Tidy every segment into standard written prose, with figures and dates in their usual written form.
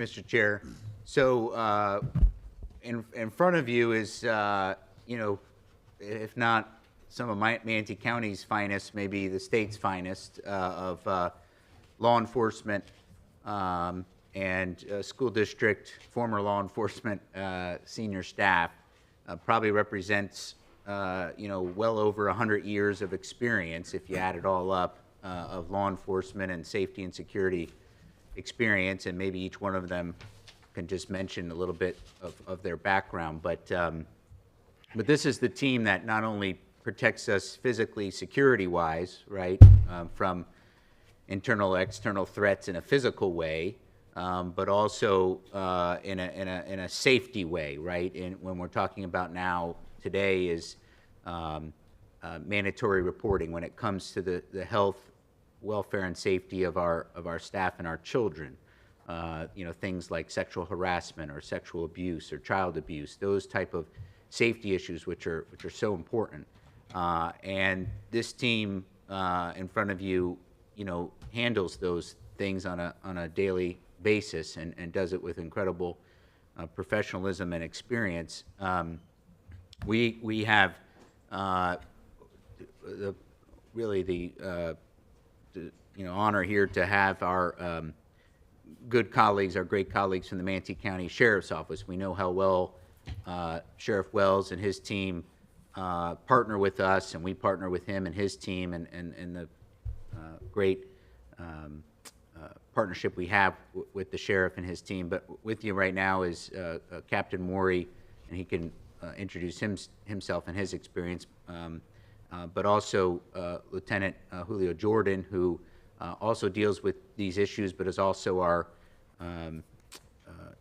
Mr. Chair. So in front of you is, if not some of Manatee County's finest, maybe the state's finest of law enforcement and school district, former law enforcement senior staff. Probably represents, well over 100 years of experience, if you add it all up, of law enforcement and safety and security experience, and maybe each one of them can just mention a little bit of their background. But this is the team that not only protects us physically, security-wise, right, from internal, external threats in a physical way, but also in a safety way, right? And when we're talking about now today is mandatory reporting when it comes to the health, welfare, and safety of our staff and our children. Things like sexual harassment or sexual abuse or child abuse, those type of safety issues which are so important. And this team in front of you, handles those things on a daily basis and does it with incredible professionalism and experience. We have the honor here to have our good colleagues, our great colleagues from the Manatee County Sheriff's Office. We know how well Sheriff Wells and his team partner with us, and we partner with him and his team, and the great partnership we have with the sheriff and his team. But with you right now is Captain Maury, and he can introduce himself and his experience, but also Lieutenant Julio Jordan, who also deals with these issues, but is also our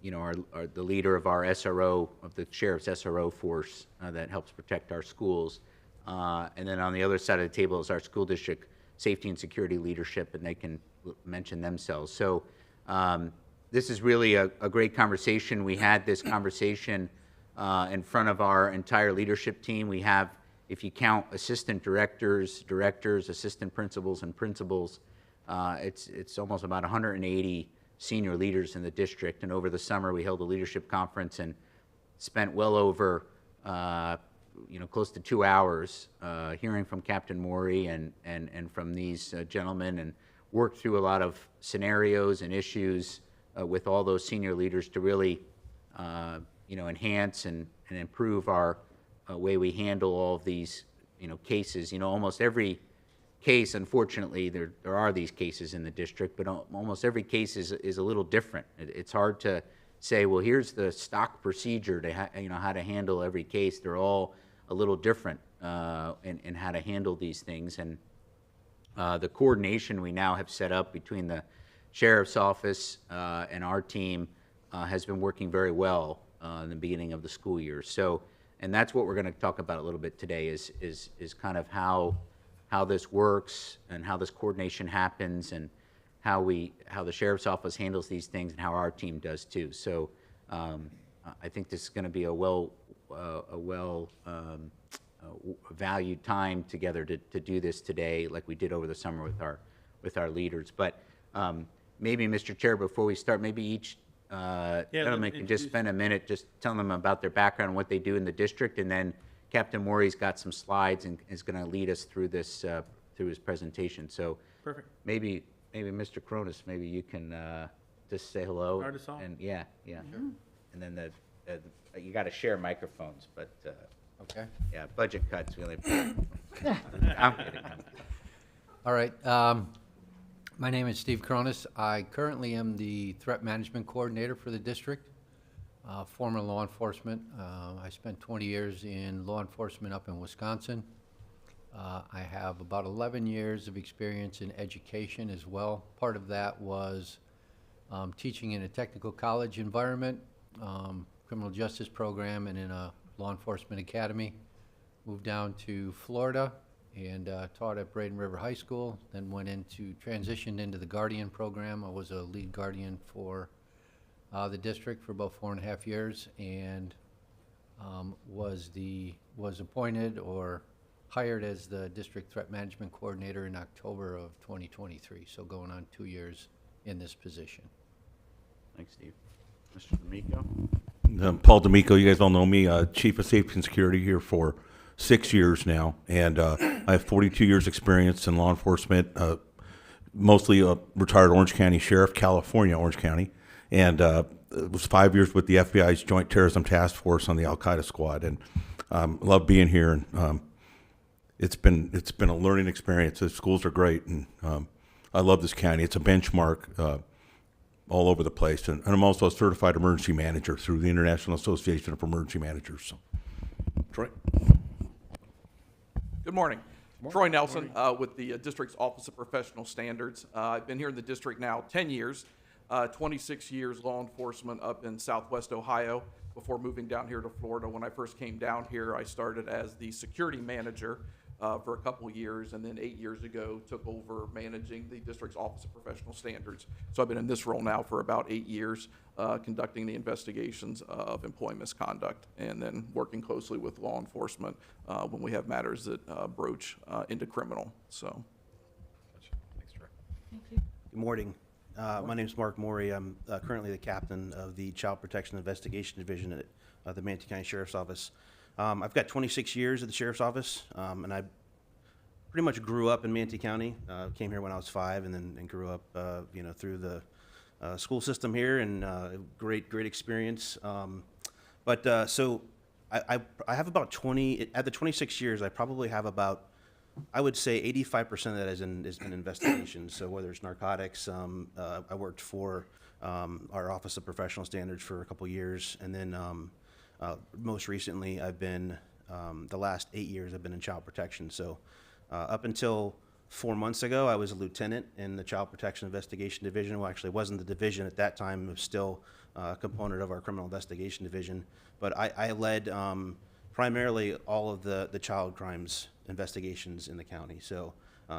the leader of our SRO, of the sheriff's SRO force that helps protect our schools. And then on the other side of the table is our school district safety and security leadership, and they can mention themselves. So this is really a great conversation. We had this conversation in front of our entire leadership team. We have, if you count assistant directors, assistant principals, and principals, it's almost about 180 senior leaders in the district. And over the summer, we held a leadership conference and spent well over, close to 2 hours hearing from Captain Maury and from these gentlemen, and worked through a lot of scenarios and issues with all those senior leaders to really, enhance and improve our way we handle all of these, cases. Almost every case, unfortunately, there are these cases in the district, but almost every case is a little different. It's hard to say, well, here's the stock procedure to how to handle every case. They're all a little different in how to handle these things. And the coordination we now have set up between the sheriff's office and our team has been working very well in the beginning of the school year. So, and that's what we're going to talk about a little bit today is kind of how this works and how this coordination happens, and how the sheriff's office handles these things, and how our team does too. So I think this is going to be a well valued time together to do this today, like we did over the summer with our leaders. But maybe, Mr. Chair, before we start, maybe each gentleman can just spend a minute just telling them about their background and what they do in the district, and then Captain Maury's got some slides and is going to lead us through this through his presentation. So perfect. Maybe Mr. Cronus, maybe you can just say hello. Start us off. And yeah. Mm-hmm. And then you got to share microphones, but okay. Yeah, budget cuts really. I'm kidding. All right. My name is Steve Cronus. I currently am the threat management coordinator for the district. Former law enforcement. I spent 20 years in law enforcement up in Wisconsin. I have about 11 years of experience in education as well. Part of that was teaching in a technical college environment, criminal justice program, and in a law enforcement academy. Moved down to Florida and taught at Braden River High School, then transitioned into the Guardian program. I was a lead guardian for the district for about 4.5 years, and was appointed or hired as the district threat management coordinator in October of 2023. So going on 2 years in this position. Thanks, Steve. Mr. D'Amico? Paul D'Amico, you guys all know me, Chief of Safety and Security here for 6 years now, and I have 42 years experience in law enforcement, mostly a retired Orange County Sheriff, California, Orange County, and it was 5 years with the FBI's Joint Terrorism Task Force on the Al-Qaeda squad, and love being here, and it's been a learning experience. The schools are great, and I love this county. It's a benchmark all over the place. And I'm also a certified emergency manager through the International Association of Emergency Managers. So, Troy. Good morning. Troy Nelson with the District's Office of Professional Standards. I've been here in the district now 10 years, 26 years law enforcement up in Southwest Ohio before moving down here to Florida. When I first came down here, I started as the security manager for a couple years, and then 8 years ago took over managing the district's Office of Professional Standards. So I've been in this role now for about 8 years, conducting the investigations of employee misconduct, and then working closely with law enforcement when we have matters that broach into criminal. So. Thanks, Troy. Good morning. My name is Mark Morey. I'm currently the captain of the Child Protection Investigation Division at the Manatee County Sheriff's Office. I've got 26 years at the Sheriff's Office, and I pretty much grew up in Manatee County. Came here when I was 5, and then grew up, through the school system here, and great experience. So I have about 20, at the 26 years, I probably have about, I would say 85% of that is in investigations. So whether it's narcotics, I worked for our Office of Professional Standards for a couple years, and then most recently I've been, the last 8 years I've been in child protection. So up until 4 months ago, I was a lieutenant in the Child Protection Investigation Division. Well, actually, it wasn't the division at that time. It was still a component of our Criminal Investigation Division. But I led primarily all of the child crimes investigations in the county, so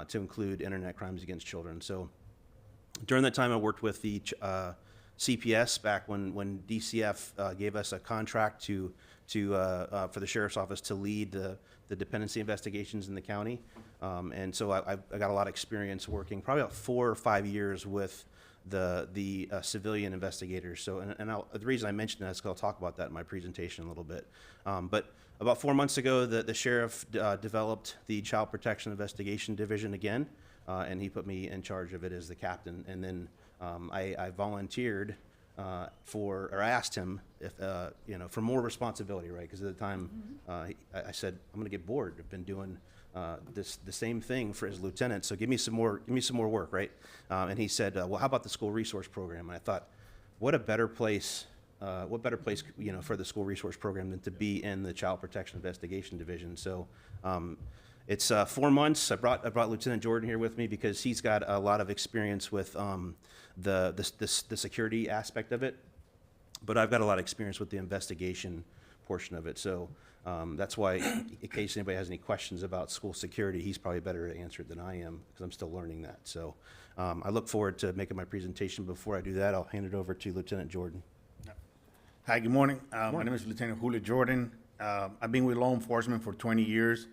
to include internet crimes against children. So during that time, I worked with the CPS back when DCF gave us a contract for the Sheriff's Office to lead the dependency investigations in the county. And so I got a lot of experience working, probably about 4 or 5 years with the civilian investigators. So, the reason I mentioned that is because I'll talk about that in my presentation a little bit. But about 4 months ago, the sheriff developed the Child Protection Investigation Division again, and he put me in charge of it as the captain. And then I volunteered or asked him if, for more responsibility, right? Because at the time, I said, I'm going to get bored. I've been doing the same thing for his lieutenant, so give me some more work, right? And he said, well, how about the school resource program? And I thought, what better place, for the school resource program than to be in the Child Protection Investigation Division? So it's 4 months. I brought Lieutenant Jordan here with me because he's got a lot of experience with the security aspect of it, but I've got a lot of experience with the investigation portion of it. So that's why, in case anybody has any questions about school security, he's probably better to answer it than I am, because I'm still learning that. So I look forward to making my presentation. Before I do that, I'll hand it over to Lieutenant Jordan. Hi, good morning. My name is Lieutenant Julio Jordan. I've been with law enforcement for 20 years,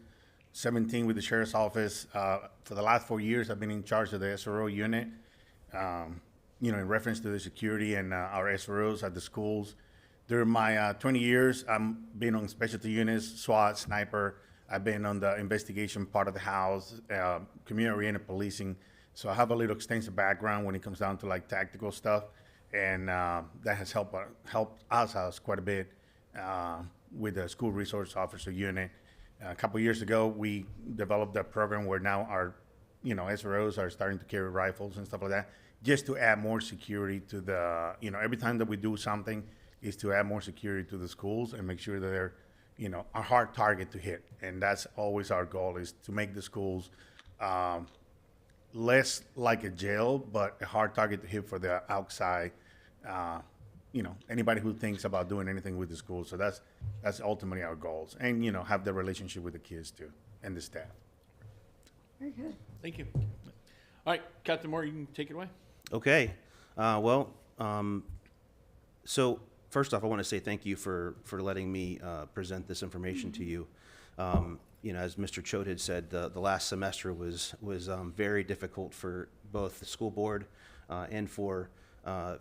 17 with the Sheriff's Office. For the last 4 years, I've been in charge of the SRO unit, in reference to the security and our SROs at the schools. During my 20 years, I've been on specialty units, SWAT, sniper. I've been on the investigation part of the house, community-oriented policing. So I have a little extensive background when it comes down to like tactical stuff, and that has helped us quite a bit with the school resource officer unit. A couple years ago, we developed a program where now our, SROs are starting to carry rifles and stuff like that, just to add more security to the, every time that we do something, is to add more security to the schools and make sure that they're, a hard target to hit. And that's always our goal, is to make the schools less like a jail, but a hard target to hit for the outside, anybody who thinks about doing anything with the school. So that's ultimately our goals. And, have the relationship with the kids too, and the staff. Very good. Thank you. All right, Captain Moore, you can take it away. Okay. So first off, I want to say thank you for letting me present this information to you. As Mr. Choate had said, the last semester was very difficult for both the school board and for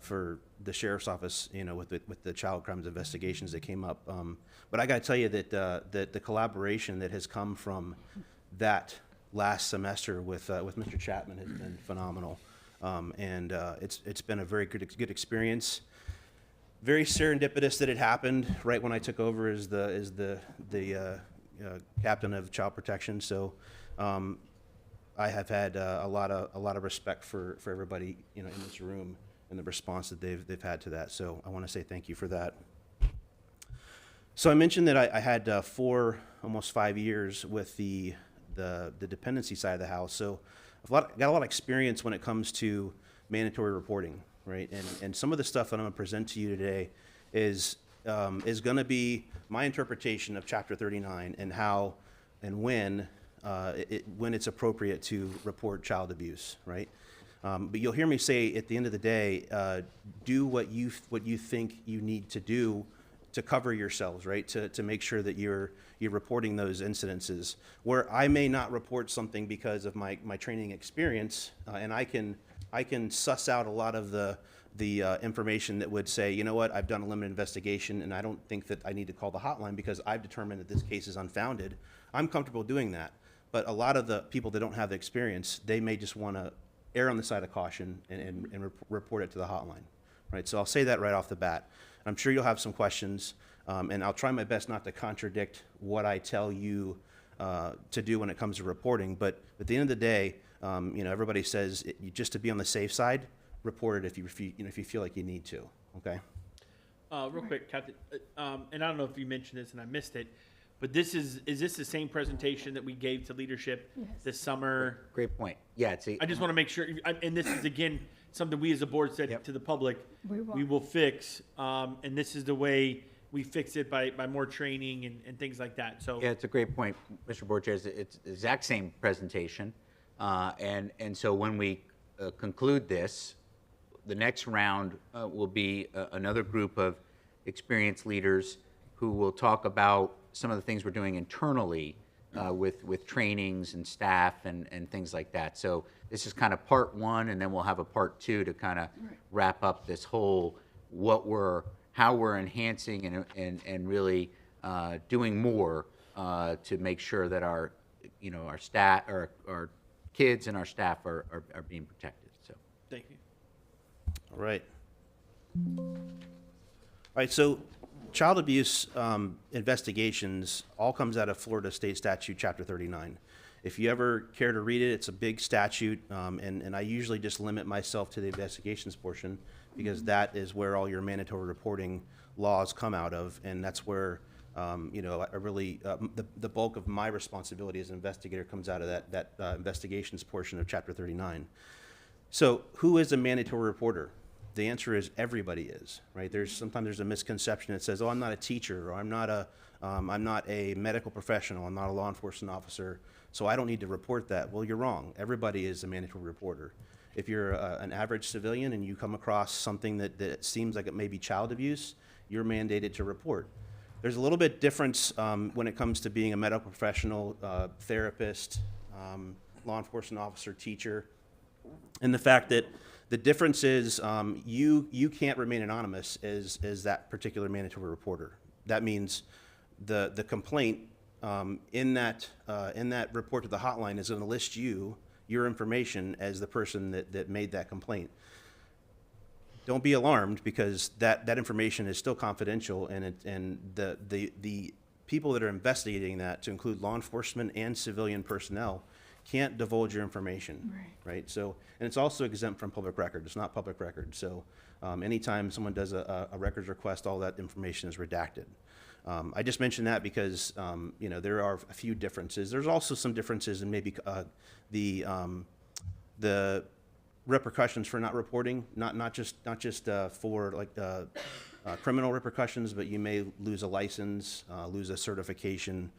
for the sheriff's office, with the child crimes investigations that came up. But I got to tell you that the collaboration that has come from that last semester with Mr. Chapman has been phenomenal, and it's been a very good experience. Very serendipitous that it happened right when I took over as the captain of child protection. So I have had a lot of respect for everybody in this room and the response that they've had to that. So I want to say thank you for that. So I mentioned that I had almost 5 years with the dependency side of the house. So I've got a lot of experience when it comes to mandatory reporting, right? And some of the stuff that I'm going to present to you today is going to be my interpretation of Chapter 39 and how and when it's appropriate to report child abuse, right? But you'll hear me say at the end of the day, do what you think you need to do to cover yourselves, right? To make sure that you're reporting those incidences. Where I may not report something because of my training experience, and I can suss out a lot of the information that would say, you know what, I've done a limited investigation and I don't think that I need to call the hotline because I've determined that this case is unfounded. I'm comfortable doing that. But a lot of the people that don't have the experience, they may just want to err on the side of caution and report it to the hotline, right? So I'll say that right off the bat. I'm sure you'll have some questions, and I'll try my best not to contradict what I tell you to do when it comes to reporting. But at the end of the day, everybody says just to be on the safe side, report it if you feel like you need to. Okay. Real quick, Captain, and I don't know if you mentioned this and I missed it, but is this the same presentation that we gave to leadership this summer? Great point. Yeah, I just want to make sure, and this is again something we as a board said to the public, we will fix, and this is the way we fix it by more training and things like that. So yeah, it's a great point, Mr. Board Chair. It's the exact same presentation, and so when we conclude this, the next round will be another group of experienced leaders who will talk about some of the things we're doing internally with trainings and staff and things like that. So this is kind of part one, and then we'll have a part two to kind of wrap up this whole how we're enhancing and really doing more to make sure that our staff, our kids and our staff are being protected. So thank you. All right. So child abuse investigations all comes out of Florida State Statute Chapter 39. If you ever care to read it, it's a big statute, and I usually just limit myself to the investigations portion because that is where all your mandatory reporting laws come out of, and that's where I really the bulk of my responsibility as an investigator comes out of that investigations portion of Chapter 39. So who is a mandatory reporter? The answer is everybody is, right? Sometimes there's a misconception that says, oh, I'm not a teacher, or I'm not a medical professional, I'm not a law enforcement officer, so I don't need to report that. Well, you're wrong. Everybody is a mandatory reporter. If you're an average civilian and you come across something that seems like it may be child abuse, you're mandated to report. There's a little bit difference when it comes to being a medical professional, therapist, law enforcement officer, teacher, and the fact that the difference is you can't remain anonymous as that particular mandatory reporter. That means the complaint in that report to the hotline is going to list your information as the person that made that complaint. Don't be alarmed because that information is still confidential, and the people that are investigating that, to include law enforcement and civilian personnel, can't divulge your information, right? So, and it's also exempt from public record. It's not public record. So, anytime someone does a records request, all that information is redacted. I just mentioned that because there are a few differences. There's also some differences in maybe the repercussions for not reporting, not just for like criminal repercussions, but you may lose a license, lose a certification,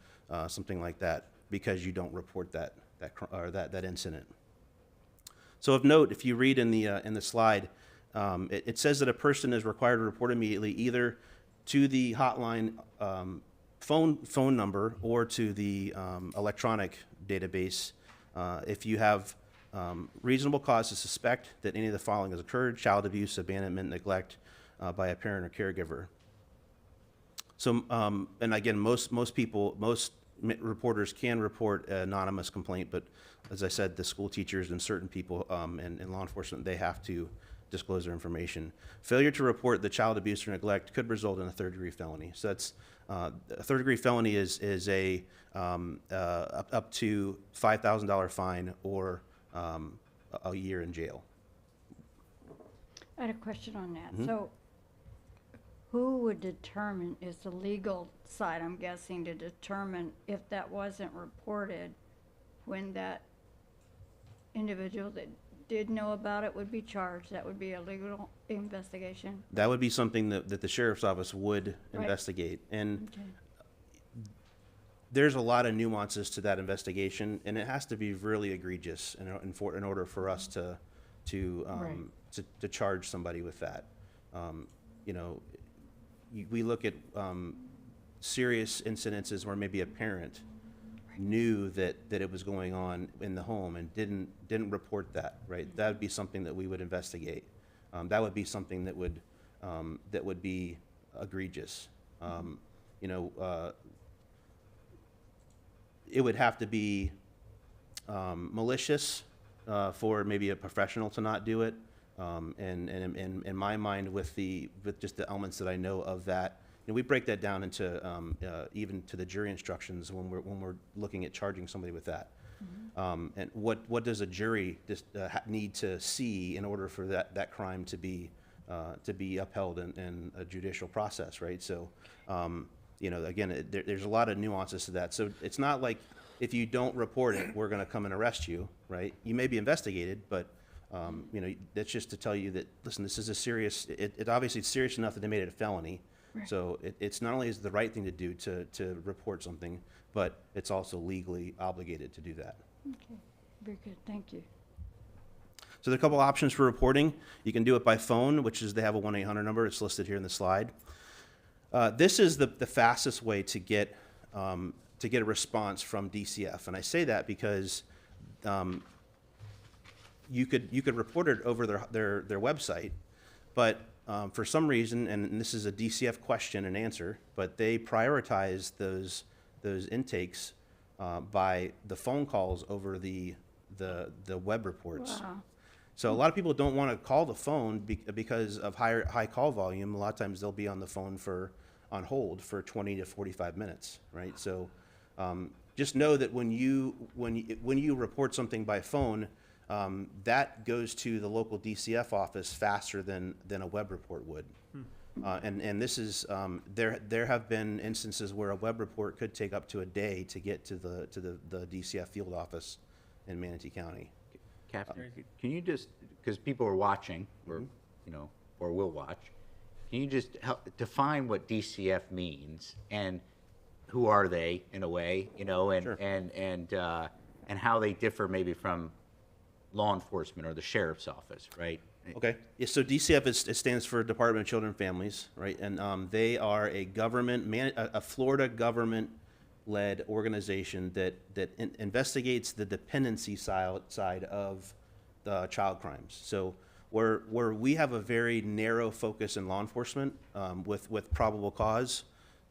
something like that, because you don't report that incident. So of note, if you read in the slide, it says that a person is required to report immediately either to the hotline phone number or to the electronic database if you have reasonable cause to suspect that any of the following has occurred: child abuse, abandonment, neglect by a parent or caregiver. So, and again, most reporters can report an anonymous complaint, but as I said, the school teachers and certain people and law enforcement, they have to disclose their information. Failure to report the child abuse or neglect could result in a third-degree felony. So that's a third-degree felony is a up to $5,000 fine or a year in jail. I had a question on that. So who would determine, is the legal side, I'm guessing, to determine if that wasn't reported when that individual that did know about it would be charged? That would be a legal investigation? That would be something that the sheriff's office would Right. investigate. And Okay. there's a lot of nuances to that investigation, and it has to be really egregious in order for us to charge somebody with that. You know, we look at serious incidences where maybe a parent knew that it was going on in the home and didn't report that, right? That would be something that we would investigate. That would be something that would be egregious. You know, it would have to be malicious for maybe a professional to not do it. And in my mind, with just the elements that I know of that, you know, we break that down into even to the jury instructions when we're looking at charging somebody with that. And what does a jury need to see in order for that crime to be upheld in a judicial process, right? So, you know, again, there's a lot of nuances to that. So it's not like if you don't report it, we're going to come and arrest you, right? You may be investigated, but you know, that's just to tell you that, listen, this is a serious, it obviously it's serious enough that they made it a felony. Right. So it's not only is it the right thing to do to report something, but it's also legally obligated to do that. Okay, very good, thank you. So there are a couple options for reporting. You can do it by phone, which is they have a 1-800 number. It's listed here in the slide. This is the fastest way to get a response from DCF, and I say that because you could report it over their website, but for some reason, and this is a DCF question and answer, but they prioritize those intakes by the phone calls over the web reports. Wow. So a lot of people don't want to call the phone because of high call volume. A lot of times they'll be on the phone on hold for 20 to 45 minutes, right? So just know that when you report something by phone, that goes to the local DCF office faster than a web report would. And this is there have been instances where a web report could take up to a day to get to the DCF field office in Manatee County. Captain, can you just, because people are watching, or, you know, or will watch, can you just help define what DCF means and who are they in a way, you know, and Sure. and how they differ maybe from law enforcement or the sheriff's office, right? Okay. Yeah, so DCF it stands for Department of Children and Families, right? And they are a a Florida government-led organization that investigates the dependency side of the child crimes. So where we have a very narrow focus in law enforcement with probable cause,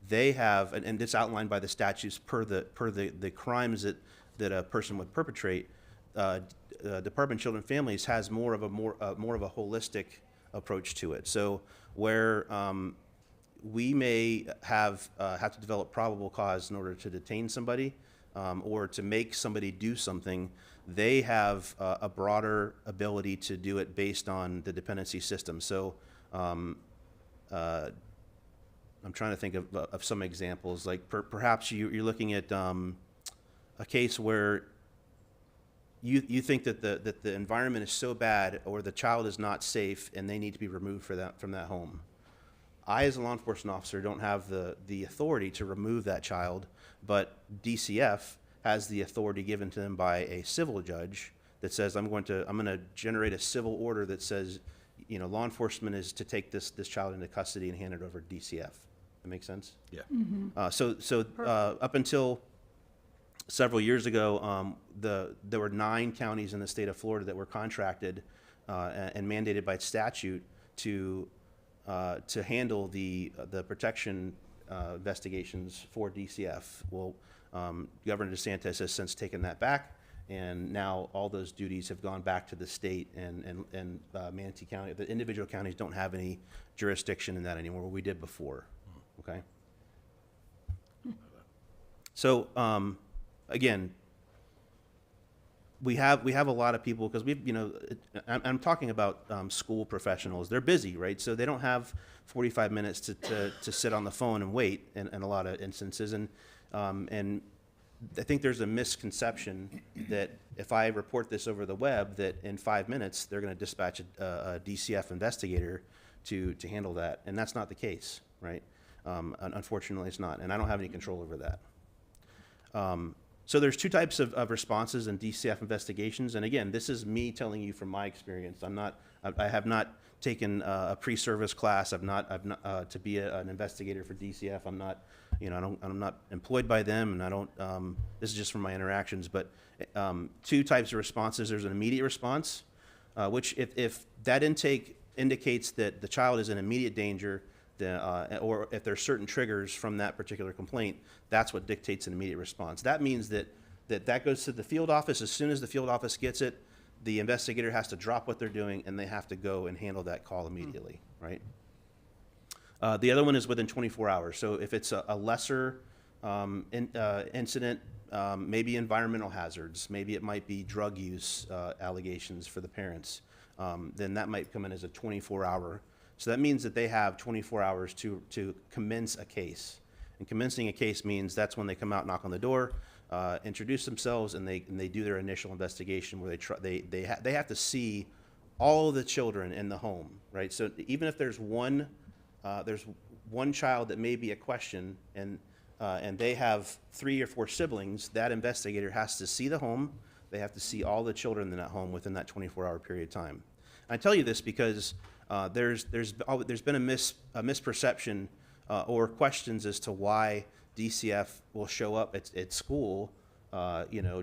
they have, and it's outlined by the statutes per the crimes that a person would perpetrate. Department of Children and Families has more of a holistic approach to it. So where we may have to develop probable cause in order to detain somebody or to make somebody do something, they have a broader ability to do it based on the dependency system. So I'm trying to think of some examples. Like perhaps you're looking at a case where you think that the environment is so bad or the child is not safe and they need to be removed from that home. I, as a law enforcement officer, don't have the authority to remove that child, but DCF has the authority given to them by a civil judge that says, I'm going to generate a civil order that says, you know, law enforcement is to take this child into custody and hand it over to DCF. That makes sense? Yeah. So up until several years ago, there were 9 counties in the state of Florida that were contracted and mandated by statute to handle the protection investigations for DCF. Well, Governor DeSantis has since taken that back, and now all those duties have gone back to the state and Manatee County. The individual counties don't have any jurisdiction in that anymore, what we did before, okay? So, again, we have a lot of people, because I'm talking about school professionals. They're busy, right? So they don't have 45 minutes to sit on the phone and wait in a lot of instances. And I think there's a misconception that if I report this over the web, that in 5 minutes, they're going to dispatch a DCF investigator to handle that. And that's not the case, right? Unfortunately, it's not. And I don't have any control over that. So there's 2 types of responses in DCF investigations. And again, this is me telling you from my experience. I have not taken a pre-service class. I've not to be an investigator for DCF. I'm not, I'm not employed by them, and I don't, this is just from my interactions. But 2 types of responses. There's an immediate response, which if that intake indicates that the child is in immediate danger, or if there's certain triggers from that particular complaint, that's what dictates an immediate response. That means that goes to the field office. As soon as the field office gets it, the investigator has to drop what they're doing, and they have to go and handle that call immediately, right? The other one is within 24 hours. So if it's a lesser incident, maybe environmental hazards, maybe it might be drug use allegations for the parents, then that might come in as a 24-hour. So that means that they have 24 hours to commence a case. And commencing a case means that's when they come out, knock on the door, introduce themselves, and they do their initial investigation where they have to see all of the children in the home, right? So even if there's one child that may be a question, and they have 3 or 4 siblings, that investigator has to see the home. They have to see all the children in that home within that 24-hour period of time. And I tell you this because there's been a misperception or questions as to why DCF will show up at school,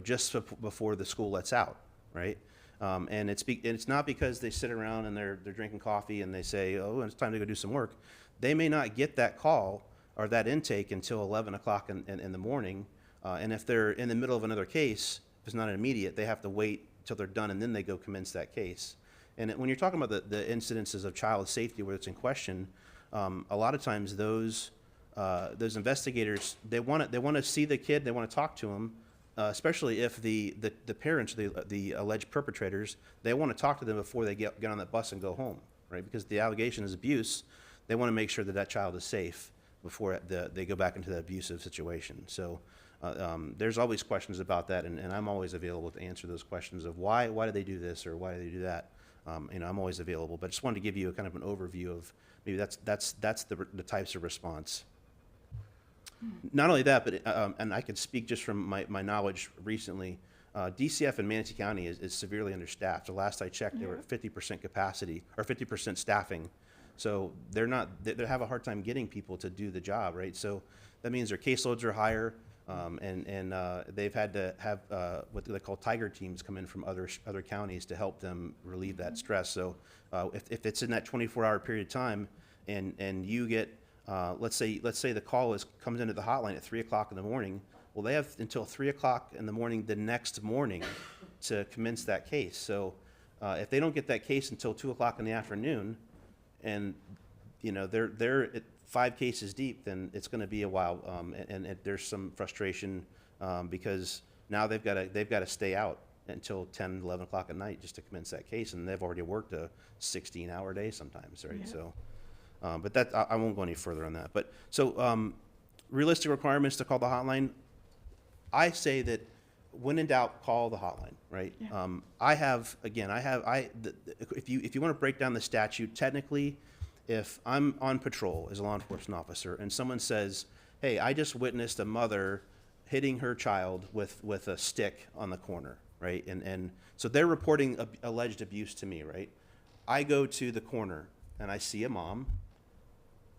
just before the school lets out, right? And it's not because they sit around and they're drinking coffee and they say, oh, it's time to go do some work. They may not get that call or that intake until 11 o'clock in the morning. And if they're in the middle of another case, if it's not immediate, they have to wait till they're done and then they go commence that case. And when you're talking about the incidences of child safety where it's in question, a lot of times those investigators, they want to see the kid, they want to talk to him, especially if the parents, the alleged perpetrators, they want to talk to them before they get on that bus and go home, right? Because the allegation is abuse. They want to make sure that child is safe before they go back into the abusive situation. So there's always questions about that, and I'm always available to answer those questions of why do they do this or why do they do that. I'm always available, but just wanted to give you a kind of an overview of maybe that's the types of response. Not only that, but and I can speak just from my knowledge recently. DCF in Manatee County is severely understaffed. The last I checked, they were at 50% capacity or 50% staffing. So they have a hard time getting people to do the job, right? So that means their caseloads are higher, and they've had to have what they call tiger teams come in from other counties to help them relieve that stress. So if it's in that 24-hour period of time, and you get let's say the call comes into the hotline at 3 o'clock in the morning. Well, they have until 3 o'clock in the morning the next morning to commence that case. So if they don't get that case until 2 o'clock in the afternoon, and they're at 5 cases deep, then it's going to be a while, and there's some frustration because now they've got to stay out until 10, 11 o'clock at night just to commence that case, and they've already worked a 16-hour day sometimes, right? Yeah. So, but that I won't go any further on that. But so realistic requirements to call the hotline. I say that when in doubt, call the hotline, right? Yeah. If you want to break down the statute, technically, if I'm on patrol as a law enforcement officer and someone says, hey, I just witnessed a mother hitting her child with a stick on the corner, right? And so they're reporting alleged abuse to me, right? I go to the corner and I see a mom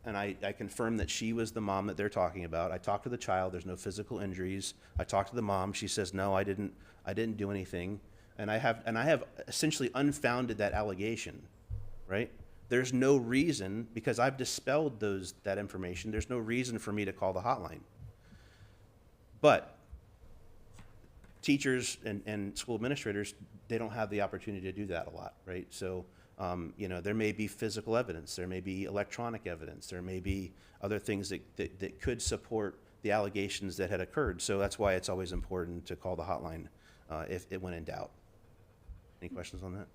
and I confirmed that she was the mom that they're talking about. I talked to the child. There's no physical injuries. I talked to the mom. She says, no, I didn't do anything. And I have essentially unfounded that allegation, right? There's no reason, because I've dispelled that information, there's no reason for me to call the hotline. But teachers and school administrators, they don't have the opportunity to do that a lot, right? So, there may be physical evidence, there may be electronic evidence, there may be other things that could support the allegations that had occurred. So that's why it's always important to call the hotline if it went in doubt. Any questions on that?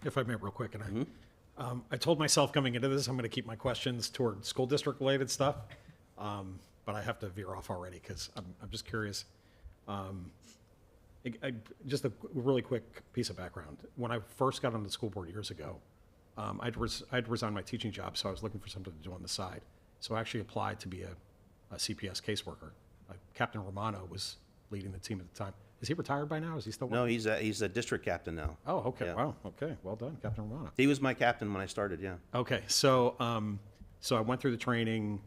If I may, real quick, and I told myself coming into this, I'm going to keep my questions toward school district related stuff, but I have to veer off already because I'm just curious. Just a really quick piece of background. When I first got on the school board years ago, I'd resigned my teaching job, so I was looking for something to do on the side. So I actually applied to be a CPS caseworker. Captain Romano was leading the team at the time. Is he retired by now? Is he still working? No, he's a district captain now. Oh, okay. Yeah. Wow. Okay. Well done, Captain Romano. He was my captain when I started, yeah. Okay. So, so I went through the training,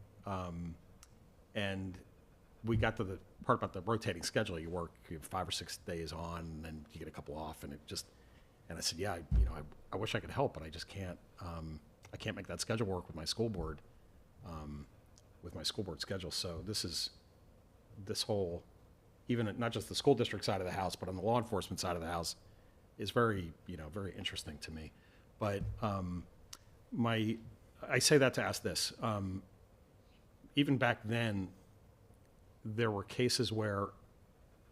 and we got to the part about the rotating schedule. You work, you have 5 or 6 days on, and then you get a couple off, and I said, yeah, I wish I could help, but I just can't. I can't make that schedule work with my school board, schedule. So this whole, even not just the school district side of the house, but on the law enforcement side of the house, is very interesting to me. But I say that to ask this. Even back then, there were cases where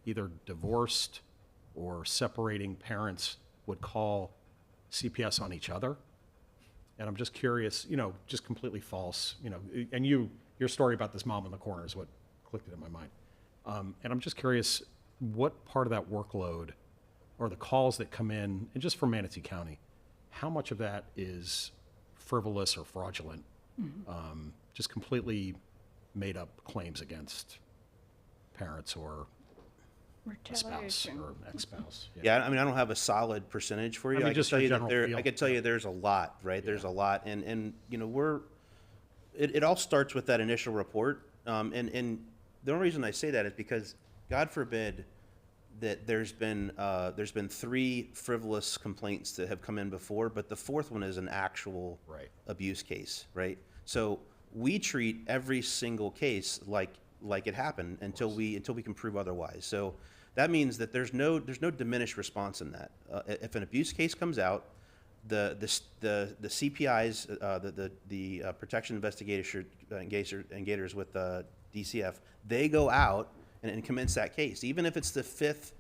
either divorced or separating parents would call CPS on each other. And I'm just curious, just completely false, and your story about this mom in the corner is what clicked it in my mind. And I'm just curious, what part of that workload or the calls that come in, and just from Manatee County, how much of that is frivolous or fraudulent, just completely made up claims against parents or a spouse Retaliation. or ex-spouse? Yeah, I mean, I don't have a solid percentage for you. I mean, I just can tell a you that general I feel. could tell you there's a lot, right? There's a lot, and it all starts with that initial report. And the only reason I say that is because, God forbid, that there's been 3 frivolous complaints that have come in before, but the 4th one is an actual Right. abuse case, right? So we treat every single case like it happened until we can prove otherwise. So that means that there's no diminished response in that. If an abuse case comes out, the CPIs, the protection investigators with the DCF, they go out and commence that case, even if it's the 5th,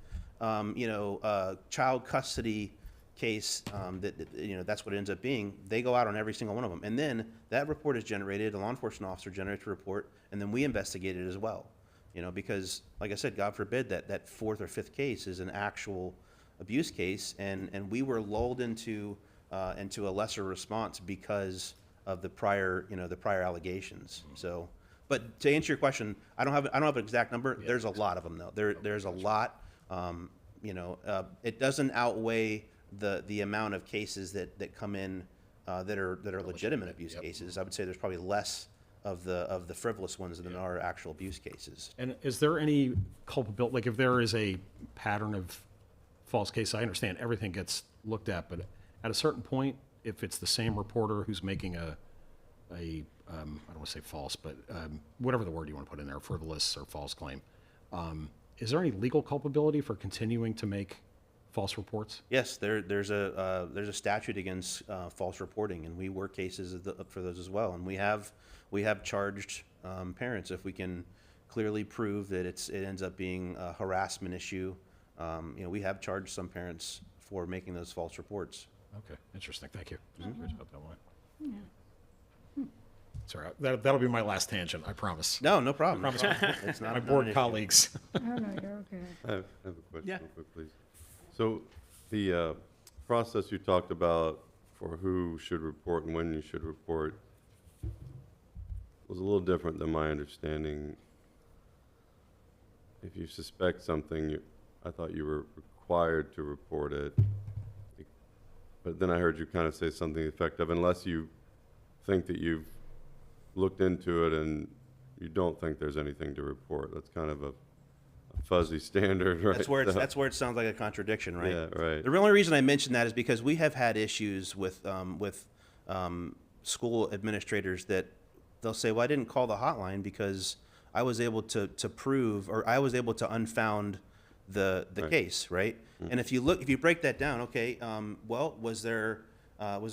child custody case. That's what it ends up being. They go out on every single one of them, and then that report is generated. A law enforcement officer generates a report, and then we investigate it as well. Because, like I said, God forbid that 4th or 5th case is an actual abuse case, and we were lulled into a lesser response because of the prior allegations. So, but to answer your question, I don't have an exact number. Yeah, there's a lot of them though. There's a lot. It doesn't outweigh the amount of cases that come in that are legitimate abuse cases. I would say there's probably less of the frivolous ones than are actual abuse cases. And is there any culpability, like if there is a pattern of false cases, I understand everything gets looked at, but at a certain point, if it's the same reporter who's making I don't want to say false, but whatever the word you want to put in there, frivolous or false claim, is there any legal culpability for continuing to make false reports? Yes, there's a statute against false reporting, and we work cases for those as well. And we have charged parents if we can clearly prove that it ends up being a harassment issue. We have charged some parents for making those false reports. Okay, interesting. Thank you. Just curious about that one. Yeah. Sorry, that'll be my last tangent. I promise. No problem. Promise It's not my not board an issue. colleagues. Oh, no, you're okay. I have a question Yeah. real quick, please. So the process you talked about for who should report and when you should report was a little different than my understanding. If you suspect something, I thought you were required to report it. But then I heard you kind of say something effective, unless you think that you've looked into it and you don't think there's anything to report. That's kind of a fuzzy standard, right? That's where it sounds like a contradiction, right? Yeah, right. The only reason I mention that is because we have had issues with school administrators that they'll say, well, I didn't call the hotline because I was able to prove, or I was able to unfound the Right. case, right? And if you break that down, okay, well, was there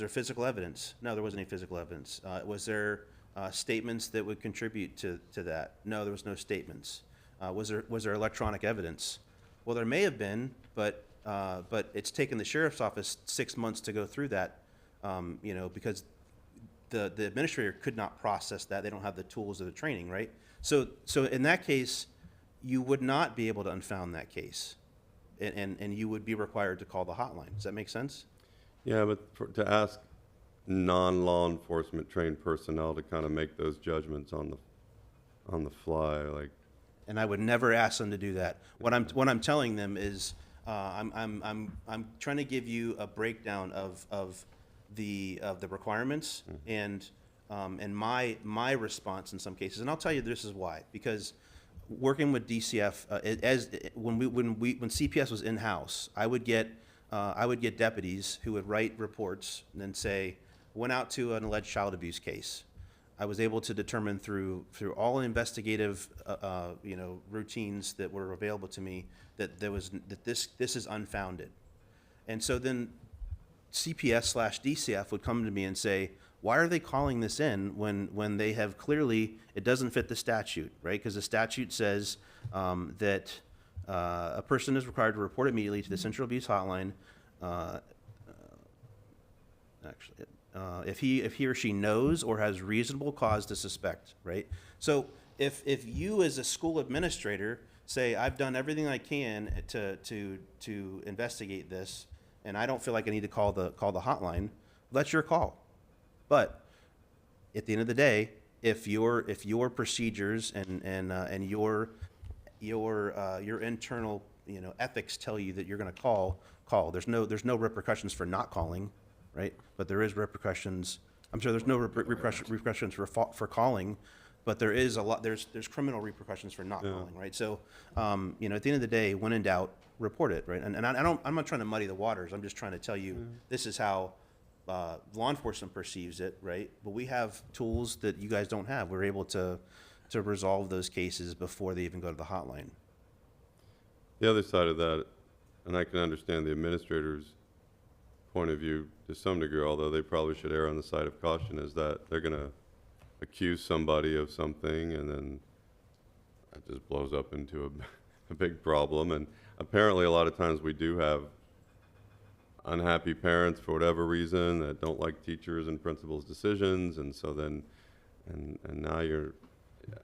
physical evidence? No, there wasn't any physical evidence. Was there statements that would contribute to that? No, there was no statements. Was there electronic evidence? Well, there may have been, but it's taken the sheriff's office 6 months to go through that, because the administrator could not process that. They don't have the tools of the training, right? So in that case, you would not be able to unfound that case, and you would be required to call the hotline. Does that make sense? Yeah, but to ask non-law enforcement trained personnel to kind of make those judgments on the fly, like, And I would never ask them to do that. What I'm telling them is, I'm trying to give you a breakdown of the requirements and my response in some cases. And I'll tell you this is why. Because working with DCF, when CPS was in-house, I would get deputies who would write reports and then say, went out to an alleged child abuse case. I was able to determine through all investigative, routines that were available to me that this is unfounded. And so then CPS/DCF would come to me and say, why are they calling this in when they have clearly, it doesn't fit the statute, right? Because the statute says that a person is required to report immediately to the Central Abuse Hotline. If he or she knows or has reasonable cause to suspect, right? So if you as a school administrator say, I've done everything I can to investigate this, and I don't feel like I need to call the hotline, that's your call. But at the end of the day, if your procedures and your internal ethics tell you that you're going to call. There's no repercussions for not calling, right? But there is repercussions. I'm sure there's no repercussions for calling, but there is a lot. There's criminal repercussions for not calling, right? So, at the end of the day, when in doubt, report it, right? And I'm not trying to muddy the waters. I'm just trying to tell you this is how law enforcement perceives it, right? But we have tools that you guys don't have. We're able to resolve those cases before they even go to the hotline. the other side of that, and I can understand the administrator's point of view to some degree, although they probably should err on the side of caution, is that they're going to accuse somebody of something and then that just blows up into a big problem. And apparently a lot of times we do have unhappy parents for whatever reason that don't like teachers and principals' decisions, and so then, and now you're, yeah.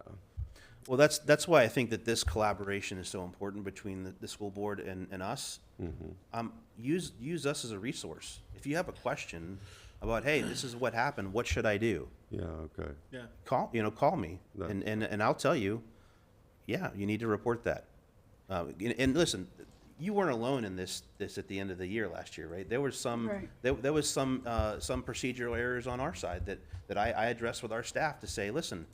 Well, that's why I think that this collaboration is so important between the school board and us. Mm-hmm. Use us as a resource. If you have a question about, hey, this is what happened, what should I do? Yeah, okay. Yeah. Call me, No. and I'll tell you, yeah, you need to report that. And listen, you weren't alone in this at the end of the year last year, right? There was some Right. there was some procedural errors on our side that I addressed with our staff to say, listen,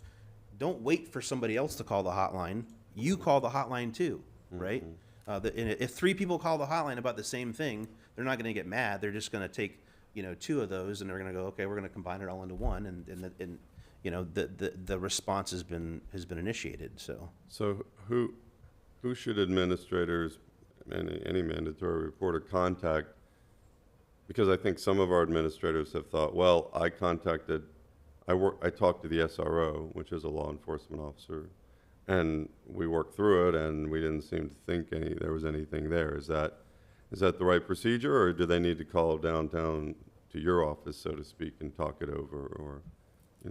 don't wait for somebody else to call the hotline. You call the hotline too, right? And if 3 people call the hotline about the same thing, they're not going to get mad. They're just going to take 2 of those and they're going to go, okay, we're going to combine it all into one, and the response has been initiated. So who should administrators, any mandatory reporter, contact? Because I think some of our administrators have thought, well, I talked to the SRO, which is a law enforcement officer, and we worked through it, and we didn't seem to think there was anything there. Is that the right procedure, or do they need to call downtown to your office, so to speak, and talk it over, or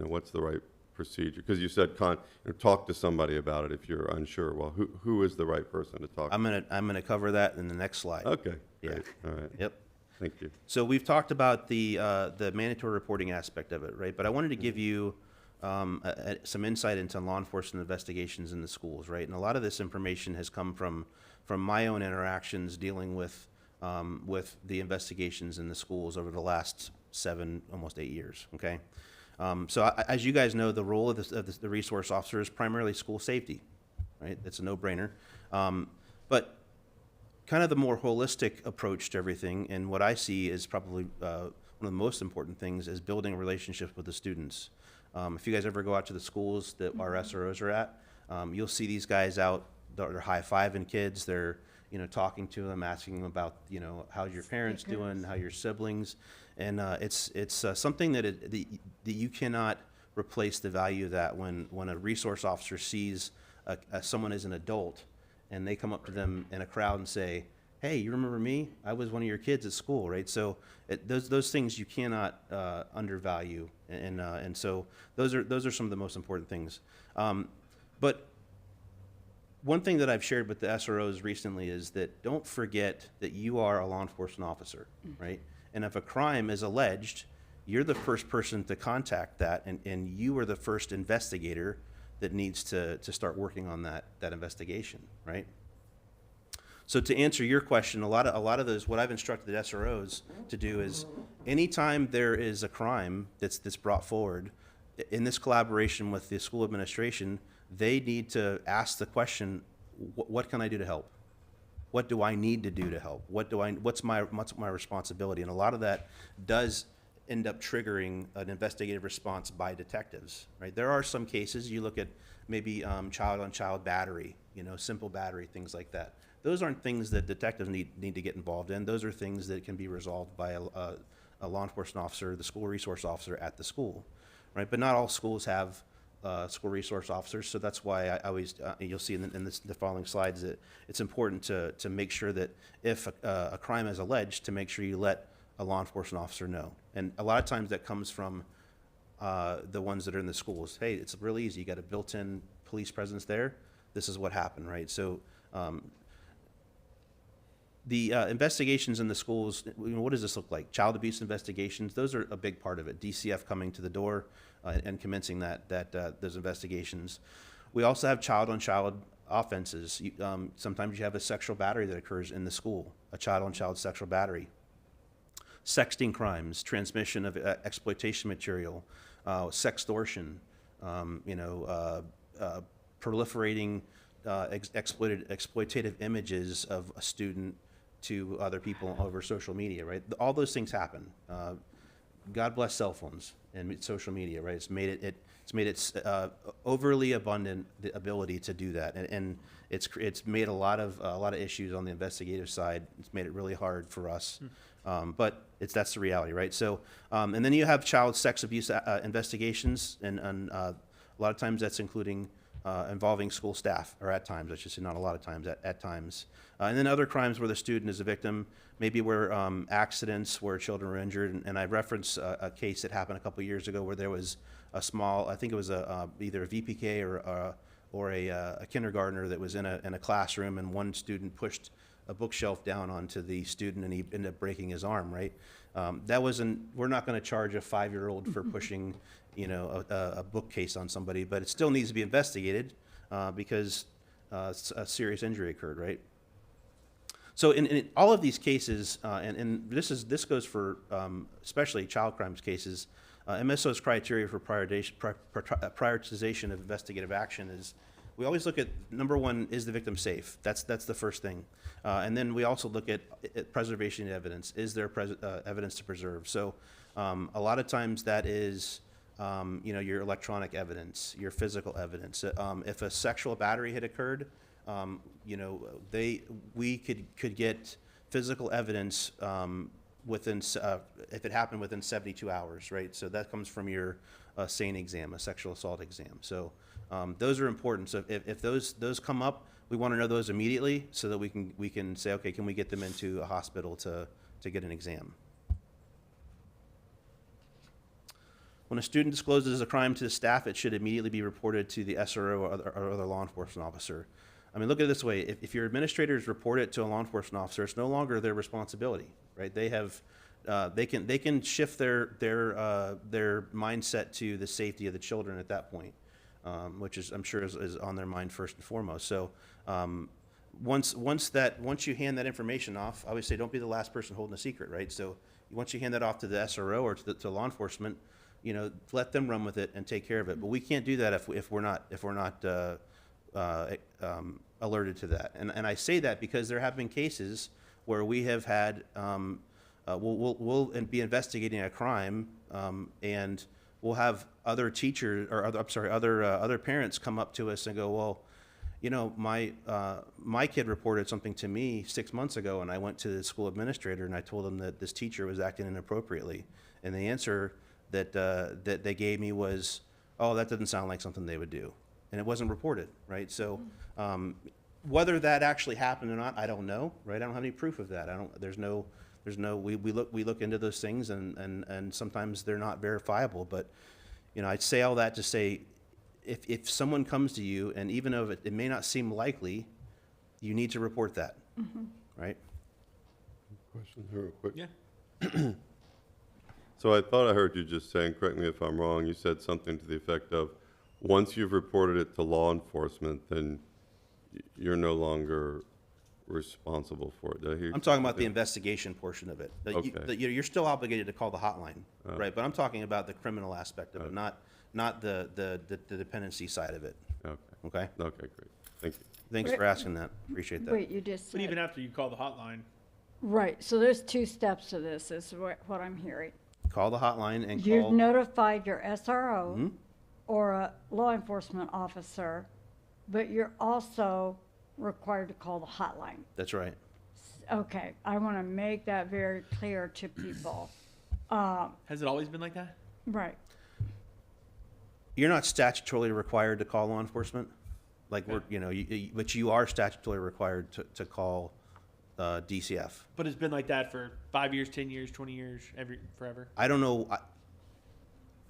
what's the right procedure? Because you said talk to somebody about it if you're unsure. Well, who is the right person to talk to? I'm gonna cover that in the next slide. Okay, Yeah. great, all right. Yep. Thank you. So we've talked about the mandatory reporting aspect of it, right? But I wanted to give you some insight into law enforcement investigations in the schools, right? And a lot of this information has come from my own interactions dealing with the investigations in the schools over the last 7, almost 8 years. Okay, As you guys know, the role of the resource officer is primarily school safety, right? It's a no-brainer. But kind of the more holistic approach to everything, and what I see is probably one of the most important things, is building relationships with the students. If you guys ever go out to the schools that our SROs are at, you'll see these guys out, they're high-fiving kids, they're, talking to them, asking them about, how's your parents doing, how your siblings, and it's something that you cannot replace the value of that when a resource officer sees someone as an adult, and they come up to them in a crowd and say, hey, you remember me? I was one of your kids at school, right? So those things you cannot undervalue, and so those are some of the most important things. But one thing that I've shared with the SROs recently is that don't forget that you are a law enforcement officer, right? And if a crime is alleged, you're the first person to contact that, and you are the first investigator that needs to start working on that investigation, right? So to answer your question, a lot of those, what I've instructed the SROs to do is, anytime there is a crime that's brought forward, in this collaboration with the school administration, they need to ask the question, what can I do to help? What do I need to do to help? What's my responsibility? And a lot of that does end up triggering an investigative response by detectives, right? There are some cases, you look at maybe child-on-child battery, simple battery, things like that. Those aren't things that detectives need to get involved in. Those are things that can be resolved by a law enforcement officer, the school resource officer at the school, right? But not all schools have school resource officers, so that's why I always, you'll see in the following slides, that it's important to make sure that if a crime is alleged, to make sure you let a law enforcement officer know. And a lot of times that comes from the ones that are in the schools. Hey, it's really easy. You got a built-in police presence there. This is what happened, right? So the investigations in the schools, what does this look like? Child abuse investigations, those are a big part of it. DCF coming to the door and commencing those investigations. We also have child-on-child offenses. Sometimes you have a sexual battery that occurs in the school, a child-on-child sexual battery. Sexting crimes, transmission of exploitation material, sextortion, proliferating exploitative images of a student to other people over social media, right? All those things happen. God bless cell phones and social media, right? It's made it overly abundant, the ability to do that, and it's made a lot of issues on the investigative side. It's made it really hard for us, but that's the reality, right? So, and then you have child sex abuse investigations, and a lot of times that's including involving school staff, or at times, I should say, not a lot of times, at times. And then other crimes where the student is a victim, maybe where accidents where children were injured. And I referenced a case that happened a couple years ago where there was a small, I think it was either a VPK or a kindergartner that was in a classroom, and one student pushed a bookshelf down onto the student, and he ended up breaking his arm, right? We're not going to charge a 5-year-old for pushing a bookcase on somebody, but it still needs to be investigated because a serious injury occurred, right? So in all of these cases, and this goes for especially child crimes cases, MSO's criteria for prioritization of investigative action is, we always look at, number one, is the victim safe? That's the first thing. And then we also look at preservation of evidence. Is there evidence to preserve? So a lot of times that is your electronic evidence, your physical evidence. If a sexual battery had occurred, we could get physical evidence if it happened within 72 hours, right? So that comes from your SANE exam, a sexual assault exam. So those are important. So if those come up, we want to know those immediately so that we can say, okay, can we get them into a hospital to get an exam? When a student discloses a crime to the staff, it should immediately be reported to the SRO or other law enforcement officer. I mean, look at it this way. If your administrators report it to a law enforcement officer, it's no longer their responsibility, right? They can shift their mindset to the safety of the children at that point, which I'm sure is on their mind first and foremost. So once you hand that information off, I always say don't be the last person holding a secret, right? So once you hand that off to the SRO or to law enforcement, let them run with it and take care of it. But we can't do that if we're not alerted to that. And I say that because there have been cases where we have had we'll be investigating a crime, and we'll have other teachers or other parents come up to us and go, well, my kid reported something to me 6 months ago, and I went to the school administrator and I told him that this teacher was acting inappropriately, and the answer that they gave me was, oh, that doesn't sound like something they would do, and it wasn't reported, right? So whether that actually happened or not, I don't know, right? I don't have any proof of that. We look into those things, and sometimes they're not verifiable. But I'd say all that to say, if someone comes to you, and even though it may not seem likely, you need to report that, right? Question here real quick. Yeah. So I thought I heard you just saying, correct me if I'm wrong, you said something to the effect of, once you've reported it to law enforcement, then you're no longer responsible for it. Did I hear you? I'm talking about the investigation portion of it. Okay. You're still obligated to call the hotline, right? But I'm talking about the criminal aspect of it, not the dependency side of it. Okay. Okay? Okay, great. Thank you. Thanks for asking that. Appreciate that. Wait, you just But even said, after you call the hotline, right, so there's 2 steps to this, is what I'm hearing. Call the hotline and You've call. notified your SRO or a law enforcement officer, but you're also required to call the hotline. That's right. Okay, I want to make that very clear to people. has it always been like that? Right, You're not statutorily required to call law enforcement, like but you are statutorily required to call DCF. But it's been like that for 5 years, 10 years, 20 years, forever. I don't know.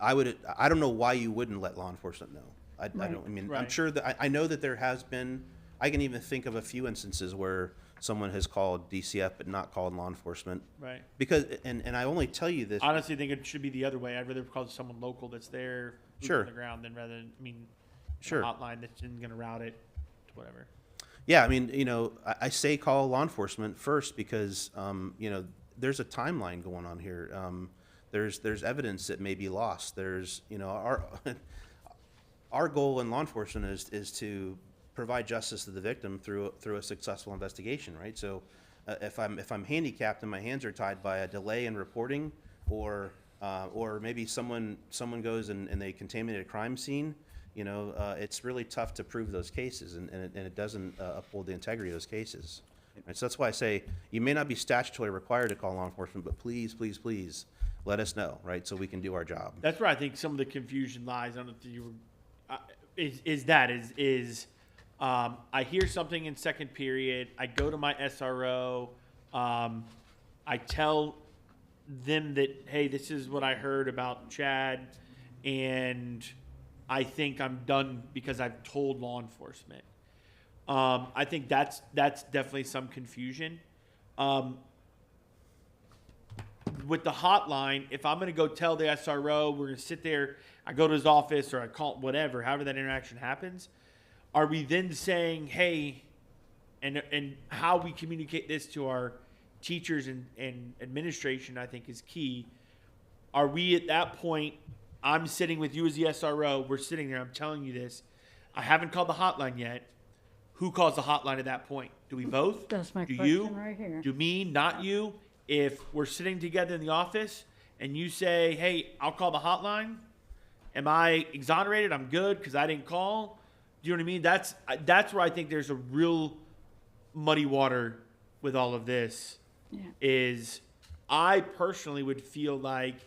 I don't know why you wouldn't let law enforcement know. I don't. I mean, I'm Right. sure that I know that there has been. I can even think of a few instances where someone has called DCF but not called law enforcement. Right. Because and I only tell you this. Honestly, I think it should be the other way. I'd rather call someone local that's there, boots Sure. on the ground, than rather than, Sure. a hotline that's going to route it to whatever. Yeah, I mean, I say call law enforcement first because, there's a timeline going on here. There's evidence that may be lost. There's, our goal in law enforcement is to provide justice to the victim through a successful investigation, right? So, if I'm handicapped and my hands are tied by a delay in reporting, or maybe someone goes and they contaminate a crime scene, it's really tough to prove those cases, and it doesn't uphold the integrity of those cases. And so that's why I say you may not be statutorily required to call law enforcement, but please, please, please let us know, right, so we can do our job. That's where I think some of the confusion lies. I don't know if you were, I hear something in second period. I go to my SRO. I tell them that, hey, this is what I heard about Chad, and I think I'm done because I've told law enforcement. I think that's definitely some confusion. With the hotline, if I'm going to go tell the SRO, we're going to sit there, I go to his office or I call whatever, however that interaction happens, are we then saying, hey, and how we communicate this to our teachers and administration, I think is key. Are we at that point, I'm sitting with you as the SRO, we're sitting there, I'm telling you this, I haven't called the hotline yet. Who calls the hotline at that point? Do we both? That's my Do question you? right here. Do me, not you? If we're sitting together in the office and you say, hey, I'll call the hotline, am I exonerated? I'm good because I didn't call. Do you know what I mean? That's where I think there's a real muddy water with all of this. Yeah. Is I personally would feel like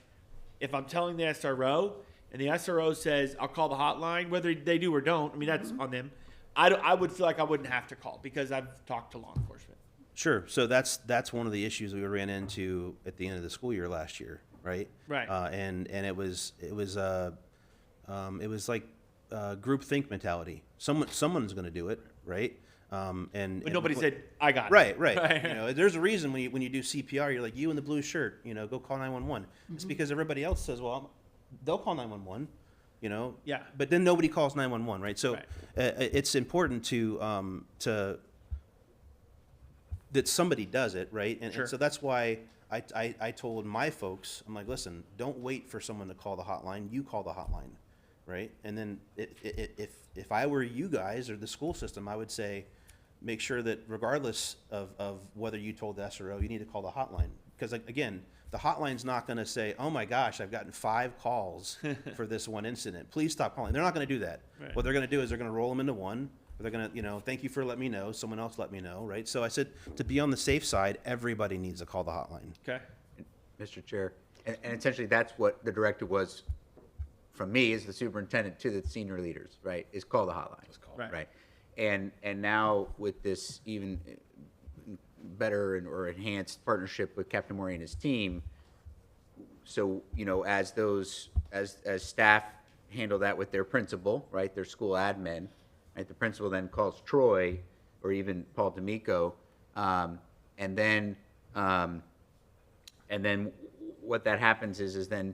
if I'm telling the SRO and the SRO says, I'll call the hotline, whether they do or don't, I mean, that's on them. I would feel like I wouldn't have to call because I've talked to law enforcement. Sure. So that's one of the issues we ran into at the end of the school year last year, right? Right. And it was like groupthink mentality. Someone's going to do it, right? But nobody said, I got it. Right. There's a reason when you do CPR, you're like, you in the blue shirt, go call 911. It's because everybody else says, well, they'll call 911. Yeah. But then nobody calls 911, right? So Right. It's important to that somebody does it, right? And Sure. so that's why I told my folks, I'm like, listen, don't wait for someone to call the hotline. You call the hotline, right? And then if I were you guys or the school system, I would say, make sure that regardless of whether you told the SRO, you need to call the hotline. Because again, the hotline's not going to say, oh my gosh, I've gotten 5 calls for this one incident. Please stop calling. They're not going to do that. Right. What they're going to do is they're going to roll them into one. Or they're going to, thank you for letting me know. Someone else let me know, right? So I said, to be on the safe side, everybody needs to call the hotline. Okay. Mr. Chair, and essentially that's what the directive was from me as the superintendent to the senior leaders, right, is call the hotline. Right. And now with this even better or enhanced partnership with Captain Maury and his team, so, as staff handle that with their principal, right, their school admin, right, the principal then calls Troy or even Paul D'Amico, and then what that happens is then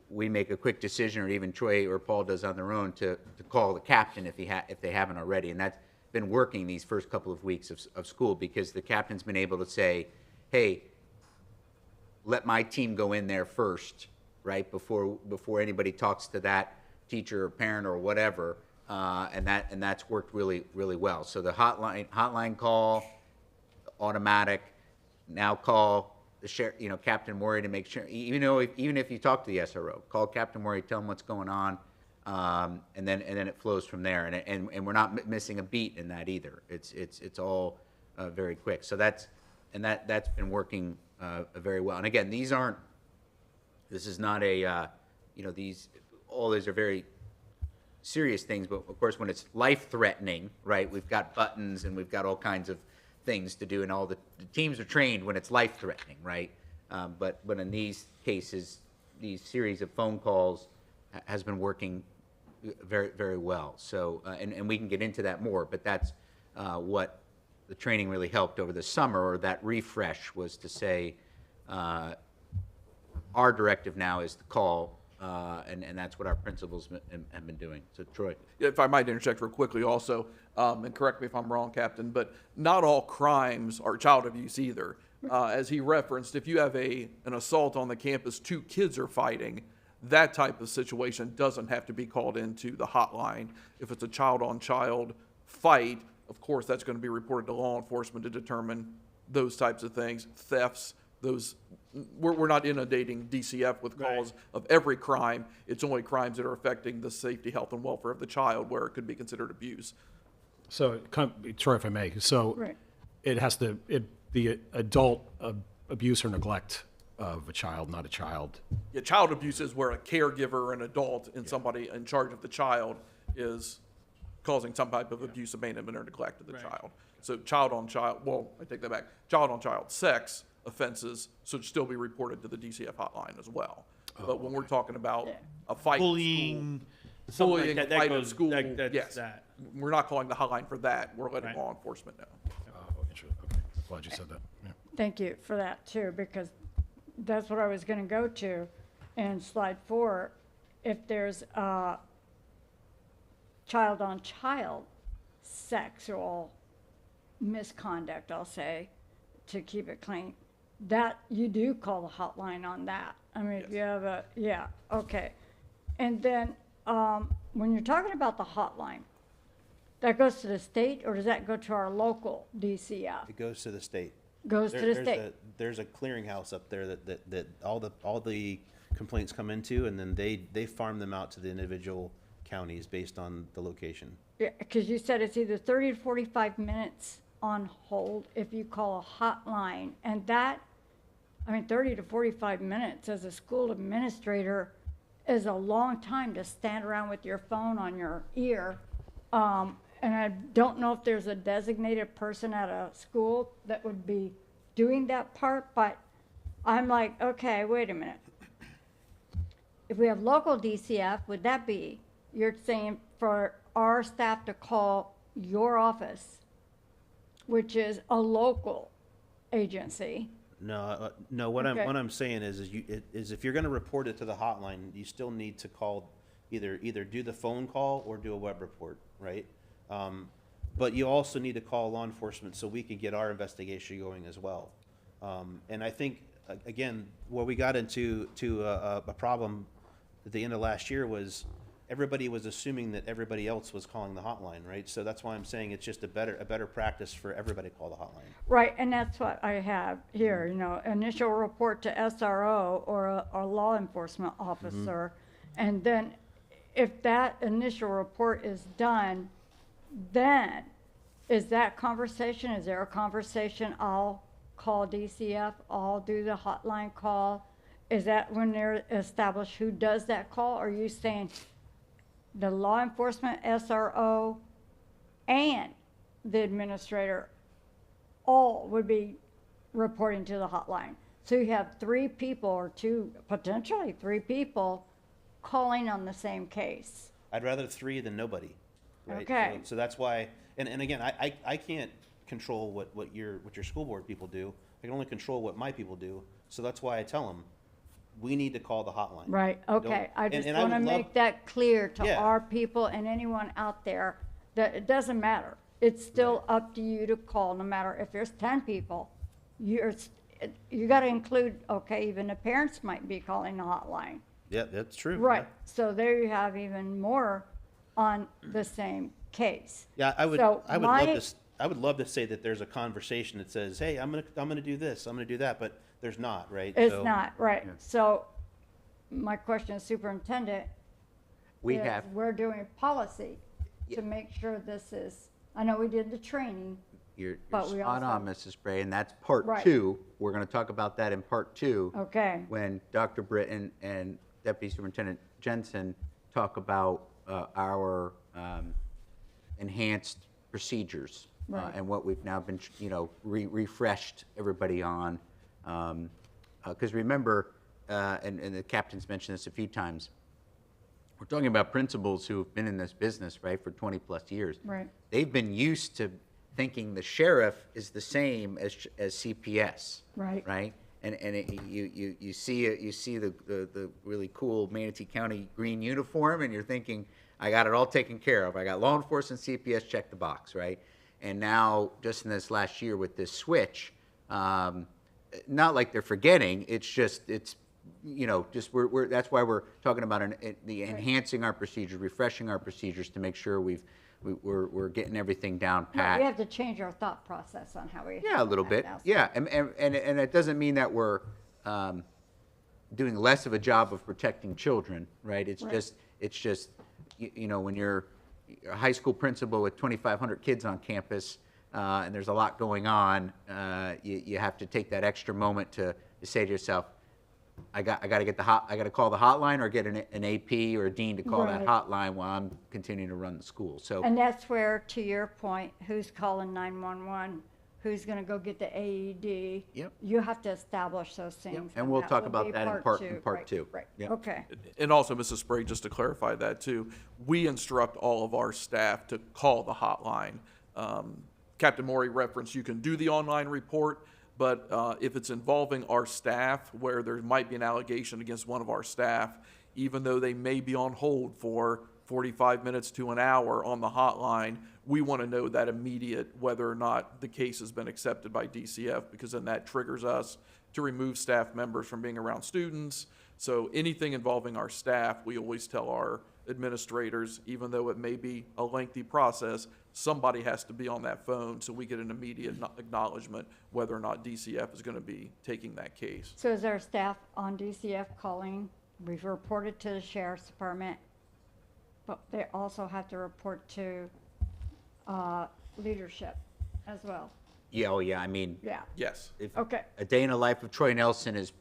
we make a quick decision, or even Troy or Paul does on their own, to call the captain if they haven't already. And that's been working these first couple of weeks of school, because the captain's been able to say, hey, let my team go in there first, right, before anybody talks to that teacher or parent or whatever, and that's worked really, really well. So the hotline call, automatic, now call the Captain Maury to make sure, even if you talk to the SRO, call Captain Maury, tell him what's going on, and then it flows from there. And we're not missing a beat in that either. It's all very quick. So that's been working very well. And again, this is not all these are very serious things, but of course when it's life-threatening, right, we've got buttons and we've got all kinds of things to do, and all the teams are trained when it's life-threatening, right? But in these cases, these series of phone calls has been working very, very well. So, and we can get into that more, but that's what the training really helped over the summer, or that refresh, was to say, our directive now is to call, and that's what our principals have been doing. So, Troy. If I might interject real quickly also, and correct me if I'm wrong, Captain, but not all crimes are child abuse either. As he referenced, if you have an assault on the campus, 2 kids are fighting, that type of situation doesn't have to be called into the hotline. If it's a child-on-child fight, of course, that's going to be reported to law enforcement to determine those types of things, thefts, we're not inundating DCF with calls of every crime. It's only crimes that are affecting the safety, health, and welfare of the child where it could be considered abuse. So, Troy, if I may, so Right. it has to, the adult abuse or neglect of a child, not a child. Yeah, child abuse is where a caregiver, an adult, and somebody in charge of the child is causing some type of abuse, abandonment, or neglect of the child. So child-on-child, well, I take that back. Child-on-child sex offenses should still be reported to the DCF hotline as well. But when we're talking about a fight in Bullying, school, something bullying, like that, fight that in goes, school, that's yes, that. we're not calling the hotline for that. We're letting Right. law enforcement know. Oh, interesting. Okay, glad you said that. Yeah. Thank you for that too, because that's what I was gonna go to. In slide 4, if there's a child-on-child sexual misconduct, I'll say, to keep it clean, that you do call the hotline on that. I mean, if you have okay. And then, when you're talking about the hotline, that goes to the state, or does that go to our local DCF? It goes to the state. Goes to the state. There's a clearinghouse up there that all the complaints come into, and then they farm them out to the individual counties based on the location. Yeah, because you said it's either 30 to 45 minutes on hold if you call a hotline. And that, 30 to 45 minutes as a school administrator is a long time to stand around with your phone on your ear. And I don't know if there's a designated person at a school that would be doing that part, but I'm like, okay, wait a minute. If we have local DCF, would that be, you're saying for our staff to call your office, which is a local agency? No, What Okay. I'm saying is if you're going to report it to the hotline, you still need to call, either do the phone call or do a web report, right? But you also need to call law enforcement so we can get our investigation going as well. And I think again, where we got into a problem at the end of last year was everybody was assuming that everybody else was calling the hotline, right? So that's why I'm saying it's just a better practice for everybody to call the hotline. Right, and that's what I have here, you know, initial report to SRO or a law enforcement officer. And then if that initial report is done, then is that conversation, is there a conversation, I'll call DCF, I'll do the hotline call? Is that when they're established who does that call? Or are you saying the law enforcement, SRO, and the administrator all would be reporting to the hotline? So you have three people or two, potentially three people calling on the same case. I'd rather 3 than nobody, right? Okay. So that's why, and again, I can't control what your school board people do. I can only control what my people do. So that's why I tell them, we need to call the hotline. Right, okay. Don't- I just and I want to would love- make that clear to Yeah. our people and anyone out there that it doesn't matter. It's still up to you to call, no matter if there's 10 people. You got to include, okay, even the parents might be calling the hotline. Yeah, that's true. Right, so there you have even more on the same case. Yeah, I would So love my- to I would love to say that there's a conversation that says, hey, I'm gonna do this, I'm gonna do that, but there's not, right? It's So- not, right. So my question is, Superintendent, We is have, we're doing policy to make sure this is, I know we did the training, you're but we spot on, also- Mrs. Spray, and that's part Right. 2. We're going to talk about that in part 2. okay? When Dr. Britton and Deputy Superintendent Jensen talk about our enhanced procedures Right. and what we've now been, refreshed everybody on. Because remember, and the captain's mentioned this a few times, we're talking about principals who have been in this business, right, for 20-plus years. Right. They've been used to thinking the sheriff is the same as CPS. Right. Right? And you see the really cool Manatee County green uniform, and you're thinking, I got it all taken care of. I got law enforcement, CPS, check the box, right? And now, just in this last year with this switch, not like they're forgetting. It's just we're that's why we're talking about enhancing our procedures, refreshing our procedures to make sure we're getting everything down No, pat. we have to change our thought process on how we. Yeah, a handle little that bit. now, so- Yeah, and it doesn't mean that we're doing less of a job of protecting children, right? It's Right. just when you're a high school principal with 2,500 kids on campus and there's a lot going on, you have to take that extra moment to say to yourself, I got to call the hotline or get an AP or a dean to call that Right. hotline while I'm continuing to run the school. So And that's where, to your point, who's calling 911, who's going to go get the AED? Yep. You have to establish those things. and we'll talk will about be that in part right, 2. Right, Yep. okay. And also, Mrs. Sprague, just to clarify that too, we instruct all of our staff to call the hotline. Captain Maury referenced you can do the online report, but if it's involving our staff, where there might be an allegation against one of our staff, even though they may be on hold for 45 minutes to an hour on the hotline, we want to know that immediate whether or not the case has been accepted by DCF, because then that triggers us to remove staff members from being around students. So anything involving our staff, we always tell our administrators, even though it may be a lengthy process, somebody has to be on that phone so we get an immediate acknowledgement whether or not DCF is going to be taking that case. So is our staff on DCF calling? We've reported to the sheriff's department, but they also have to report to leadership as well. Yeah, oh yeah, I mean, Yeah, Yes. if okay. a day in the life of Troy Nelson is,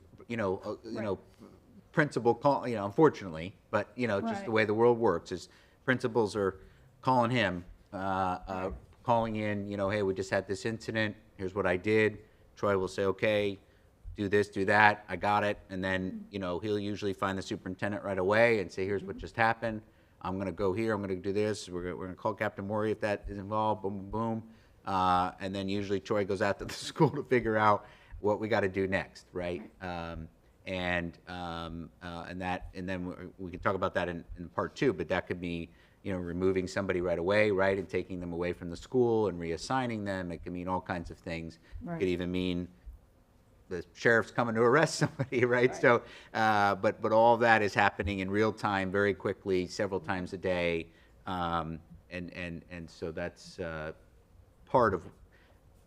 principal call, unfortunately, but, just the Right. way the world works is principals are calling him, calling in, hey, we just had this incident, here's what I did. Troy will say, okay, do this, do that, I got it. And then, he'll usually find the superintendent right away and say, here's what just happened. I'm gonna go here, I'm gonna do this, we're gonna call Captain Maury if that is involved, boom, boom, boom. And then usually Troy goes out to the school to figure out what we gotta do next, right? And then we can talk about that in part 2, but that could be, removing somebody right away, right, and taking them away from the school and reassigning them. It could mean all kinds of things. It Right. could even mean the sheriff's coming to arrest somebody, right? So, but all of that is happening in real time, very quickly, several times a day. And so that's part of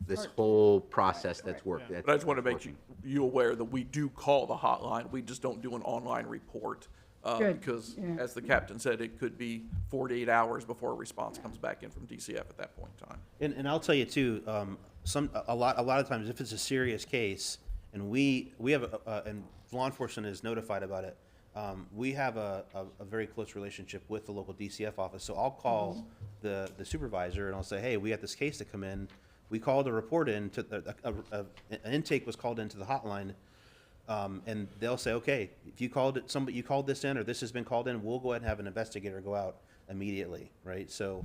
this whole process that's worked. But I just want to make you aware that we do call the hotline. We just don't do an online report. Good, Because, yeah. as the captain said, it could be 48 hours before a response comes back in from DCF at that point in time. And I'll tell you too, a lot of times, if it's a serious case, and we have, and law enforcement is notified about it, we have a very close relationship with the local DCF office. So I'll call the supervisor and I'll say, hey, we have this case to come in. We called a report in, an intake was called into the hotline. And they'll say, okay, if you called it, you called this in, or this has been called in, we'll go ahead and have an investigator go out immediately, right? So,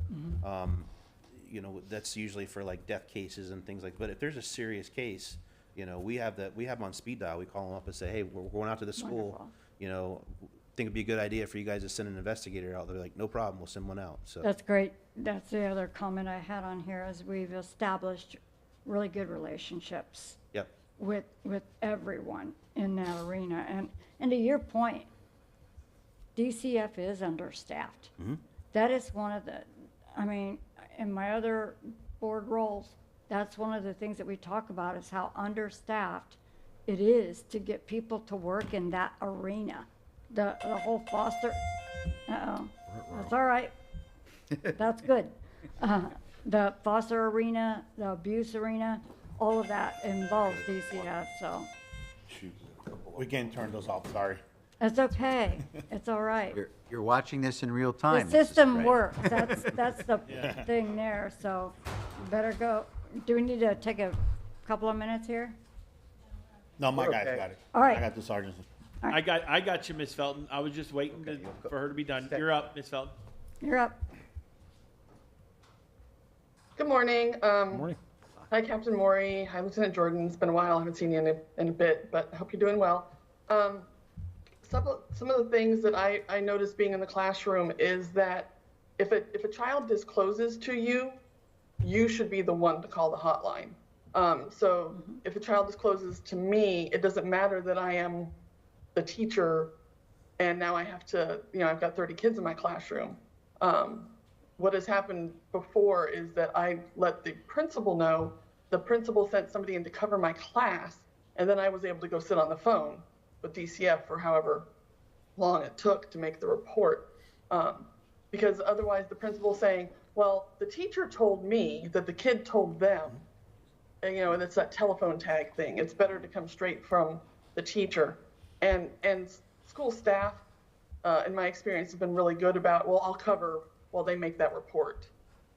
you know, that's usually for like death cases and things like. But if there's a serious case, you know, we have them on speed dial. We call them up and say, hey, we're going out to the school. Wonderful. You know, think it'd be a good idea for you guys to send an investigator out. They're like, no problem, we'll send one out. So That's great. That's the other comment I had on here, is we've established really good relationships yep. with everyone in that arena. And to your point, DCF is understaffed. That is one of the, I mean, in my other board roles, that's one of the things that we talk about, is how understaffed it is to get people to work in that arena. The whole foster, that's all right. That's good. The foster arena, the abuse arena, all of that involves DCF, so Shoot. We can't turn those off, sorry. it's okay. It's all right. You're watching this in real The time. Mrs. system Gray. works. That's the thing there, so better go. Do we need to take a couple of minutes here? No, my guys got it. All right. I got the sergeant. I got you, Miss Felton. I was just waiting for her to be done. You're up, Miss Felton. You're up. Good morning. Morning. Hi, Captain Maury. Hi, Lieutenant Jordan. It's been a while. I haven't seen you in a bit, but I hope you're doing well. Some of the things that I noticed being in the classroom is that if a child discloses to you, you should be the one to call the hotline. So if a child discloses to me, it doesn't matter that I am the teacher and now I have to, you know, I've got 30 kids in my classroom. What has happened before is that I let the principal know. The principal sent somebody in to cover my class, and then I was able to go sit on the phone with DCF for however long it took to make the report. Because otherwise the principal's saying, well, the teacher told me that the kid told them, and, you know, and it's that telephone tag thing. It's better to come straight from the teacher. And school staff, in my experience, have been really good about, well, I'll cover while they make that report.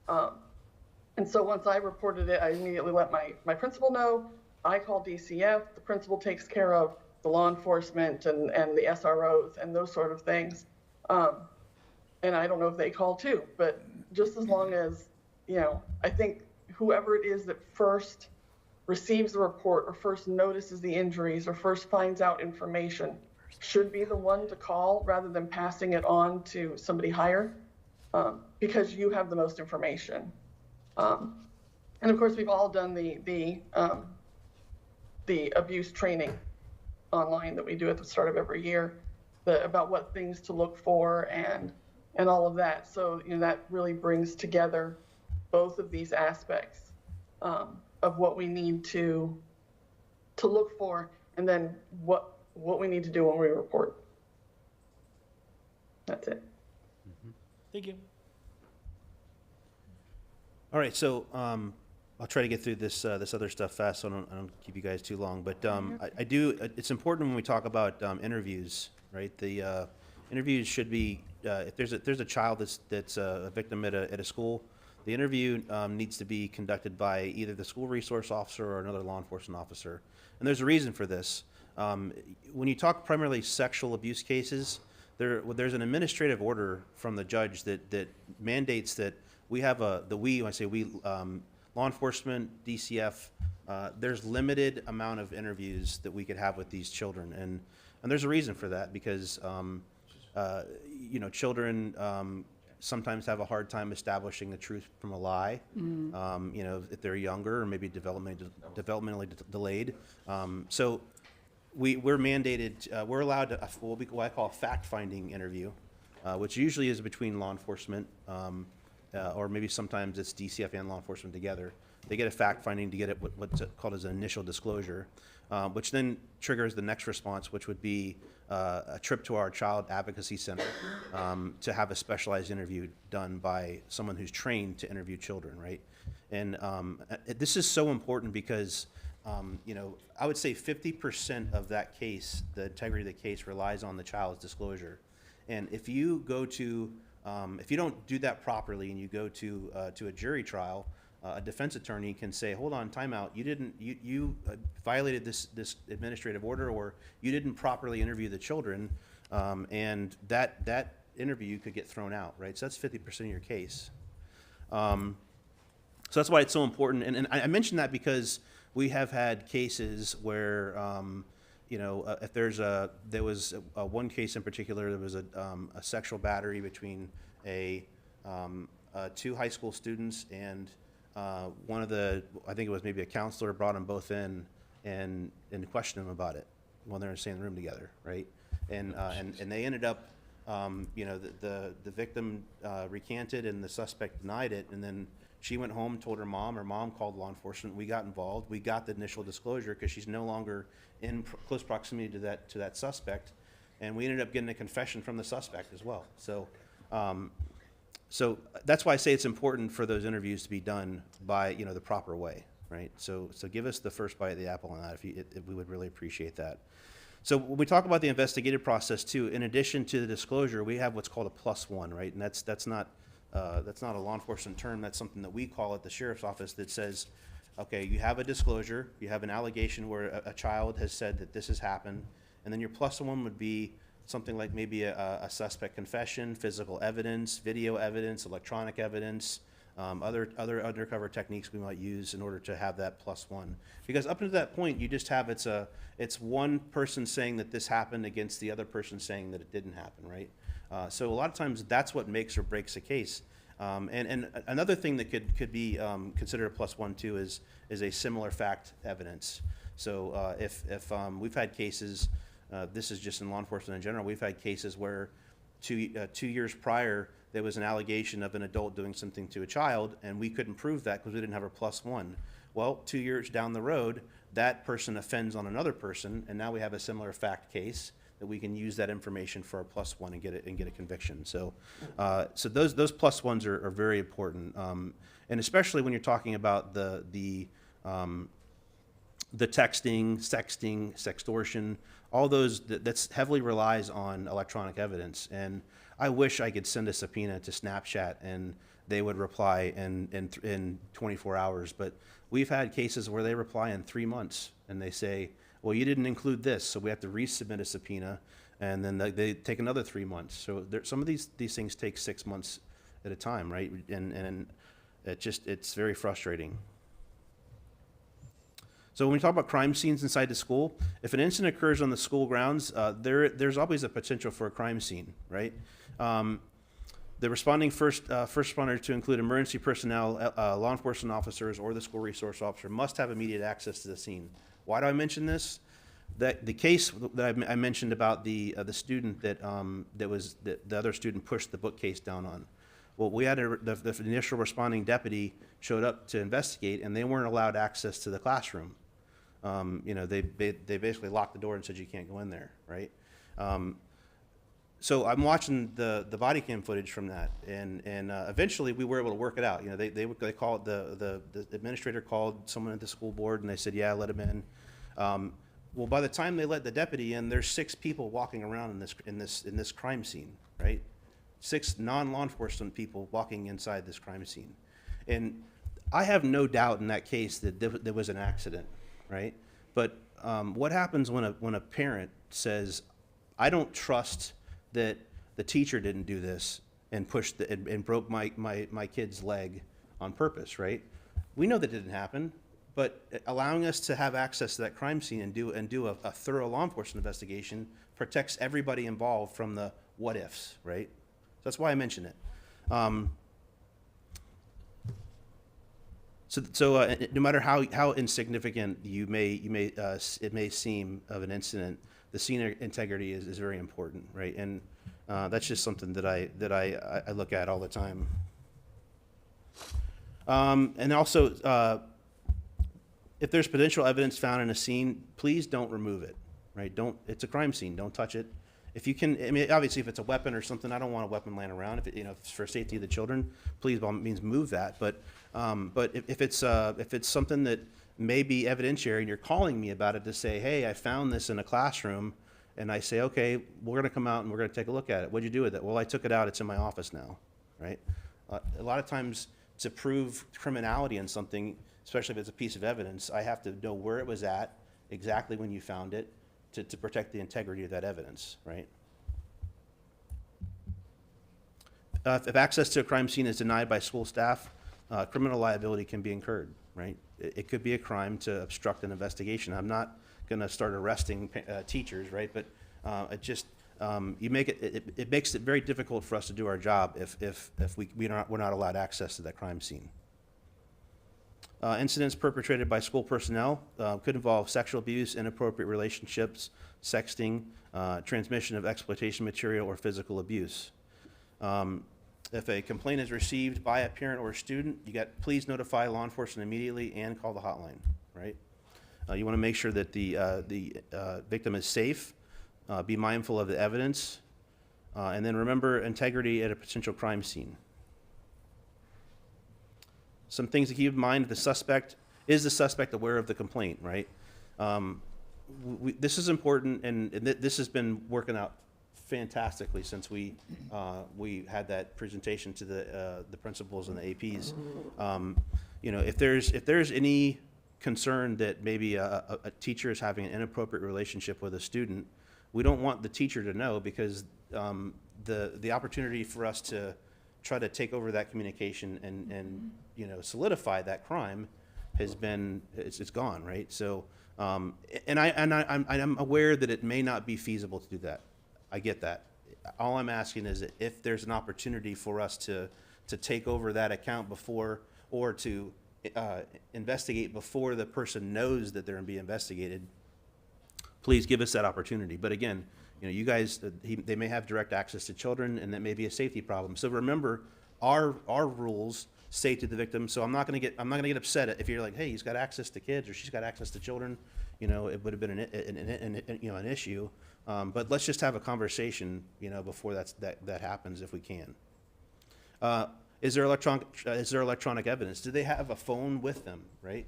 And so once I reported it, I immediately let my principal know. I call DCF. The principal takes care of the law enforcement and the SROs and those sort of things. And I don't know if they call too, but just as long as, you know, I think whoever it is that first receives the report or first notices the injuries or first finds out information should be the one to call rather than passing it on to somebody higher, because you have the most information. And of course, we've all done the abuse training online that we do at the start of every year, about what things to look for and all of that. So, you know, that really brings together both of these aspects of what we need to look for, and then what we need to do when we report. That's it. Thank you. All right, so I'll try to get through this other stuff fast, so I don't keep you guys too long. But I do. It's important when we talk about interviews, right? The interviews should be if there's a child that's a victim at a school, the interview needs to be conducted by either the school resource officer or another law enforcement officer. And there's a reason for this. When you talk primarily sexual abuse cases, there's an administrative order from the judge that mandates that we have when I say we, law enforcement, DCF, there's limited amount of interviews that we could have with these children. And there's a reason for that, because, you know, children sometimes have a hard time establishing the truth from a lie. You know, if they're younger or maybe developmentally delayed. So we're mandated, we're allowed to, what I call a fact-finding interview, which usually is between law enforcement, or maybe sometimes it's DCF and law enforcement together. They get a fact-finding to get it what's called as an initial disclosure, which then triggers the next response, which would be a trip to our Child Advocacy Center to have a specialized interview done by someone who's trained to interview children, right? And this is so important because, you know, I would say 50% of that case, the integrity of the case, relies on the child's disclosure. And if you go to, if you don't do that properly and you go to a jury trial, a defense attorney can say, hold on, timeout, you violated this administrative order, or you didn't properly interview the children, and that interview could get thrown out, right? So that's 50% of your case. So that's why it's so important. And I mention that because we have had cases where, you know, if there was one case in particular, there was a sexual battery between two high school students, and one of the, I think it was maybe a counselor, brought them both in and questioned them about it when they were staying in the room together, right? And they ended up, you know, the victim recanted and the suspect denied it, and then she went home, told her mom called law enforcement, we got involved, we got the initial disclosure because she's no longer in close proximity to that suspect, and we ended up getting a confession from the suspect as well. So so that's why I say it's important for those interviews to be done by, you know, the proper way, right? So give us the first bite of the apple on that, if we would really appreciate that. So when we talk about the investigative process too, in addition to the disclosure, we have what's called a +1, right? And that's not a law enforcement term. That's something that we call at the sheriff's office that says, okay, you have a disclosure, you have an allegation where a child has said that this has happened, and then your +1 would be something like maybe a suspect confession, physical evidence, video evidence, electronic evidence, other undercover techniques we might use in order to have that +1. Because up to that point, you just have it's one person saying that this happened against the other person saying that it didn't happen, right? So a lot of times that's what makes or breaks a case. And another thing that could be considered a +1 too is a similar fact evidence. So if we've had cases. This is just in law enforcement in general. We've had cases where 2 years prior, there was an allegation of an adult doing something to a child, and we couldn't prove that because we didn't have a +1. Well, 2 years down the road, that person offends on another person, and now we have a similar fact case that we can use that information for a +1 and get a conviction. So, so those +1s are very important, and especially when you're talking about the texting, sexting, sextortion, all those, that's heavily relies on electronic evidence. And I wish I could send a subpoena to Snapchat and they would reply in 24 hours. But we've had cases where they reply in 3 months and they say, well, you didn't include this, so we have to resubmit a subpoena, and then they take another 3 months. So some of these things take 6 months at a time, right? And it's very frustrating. So when we talk about crime scenes inside the school, if an incident occurs on the school grounds, there's always a potential for a crime scene, right? The responding first responders, to include emergency personnel, law enforcement officers, or the school resource officer, must have immediate access to the scene. Why do I mention this? That the case that I mentioned about the student that the other student pushed the bookcase down on. Well, we had the initial responding deputy showed up to investigate, and they weren't allowed access to the classroom. You know, they basically locked the door and said you can't go in there, right? So I'm watching the body cam footage from that, and eventually we were able to work it out. You know, they called the administrator called someone at the school board, and they said, yeah, let him in. Well, by the time they let the deputy in, there's 6 people walking around in this crime scene, right? 6 non-law enforcement people walking inside this crime scene, and I have no doubt in that case that there was an accident, right? But what happens when a parent says, I don't trust that the teacher didn't do this and pushed and broke my kid's leg on purpose, right? We know that didn't happen, but allowing us to have access to that crime scene and do a thorough law enforcement investigation protects everybody involved from the what ifs, right? So that's why I mention it. No matter how insignificant it may seem of an incident, the scene integrity is very important, right? And that's just something that I look at all the time. And also, if there's potential evidence found in a scene, please don't remove it, right? It's a crime scene, don't touch it. If you can, I mean, obviously if it's a weapon or something, I don't want a weapon laying around. If it's for safety of the children, please by all means move that. But if it's something that may be evidentiary and you're calling me about it to say, hey, I found this in a classroom, and I say, okay, we're gonna come out and we're gonna take a look at it. What'd you do with it? Well, I took it out, it's in my office now, right? A lot of times to prove criminality in something, especially if it's a piece of evidence, I have to know where it was at, exactly when you found it, to protect the integrity of that evidence, right? If access to a crime scene is denied by school staff, criminal liability can be incurred, right? It could be a crime to obstruct an investigation. I'm not gonna start arresting teachers, right? But it makes it very difficult for us to do our job if we're not allowed access to that crime scene. Incidents perpetrated by school personnel could involve sexual abuse, inappropriate relationships, sexting, transmission of exploitation material, or physical abuse. If a complaint is received by a parent or a student, please notify law enforcement immediately and call the hotline, right? You want to make sure that the victim is safe, be mindful of the evidence, and then remember integrity at a potential crime scene. Some things to keep in mind: the suspect aware of the complaint, right? This is important, and this has been working out fantastically since we had that presentation to the principals and the APs. If there's any concern that maybe a teacher is having an inappropriate relationship with a student, we don't want the teacher to know, because the opportunity for us to try to take over that communication and solidify that crime it's gone, right? So I'm aware that it may not be feasible to do that. I get that. All I'm asking is that if there's an opportunity for us to take over that account before, or to investigate before the person knows that they're going to be investigated, please give us that opportunity. But again, you guys, they may have direct access to children, and that may be a safety problem. So remember, our rules say to the victim. So I'm not going to get upset if you're like, hey, he's got access to kids, or she's got access to children. It would have been an issue. But let's just have a conversation, before that happens, if we can. Is there electronic evidence? Do they have a phone with them, right?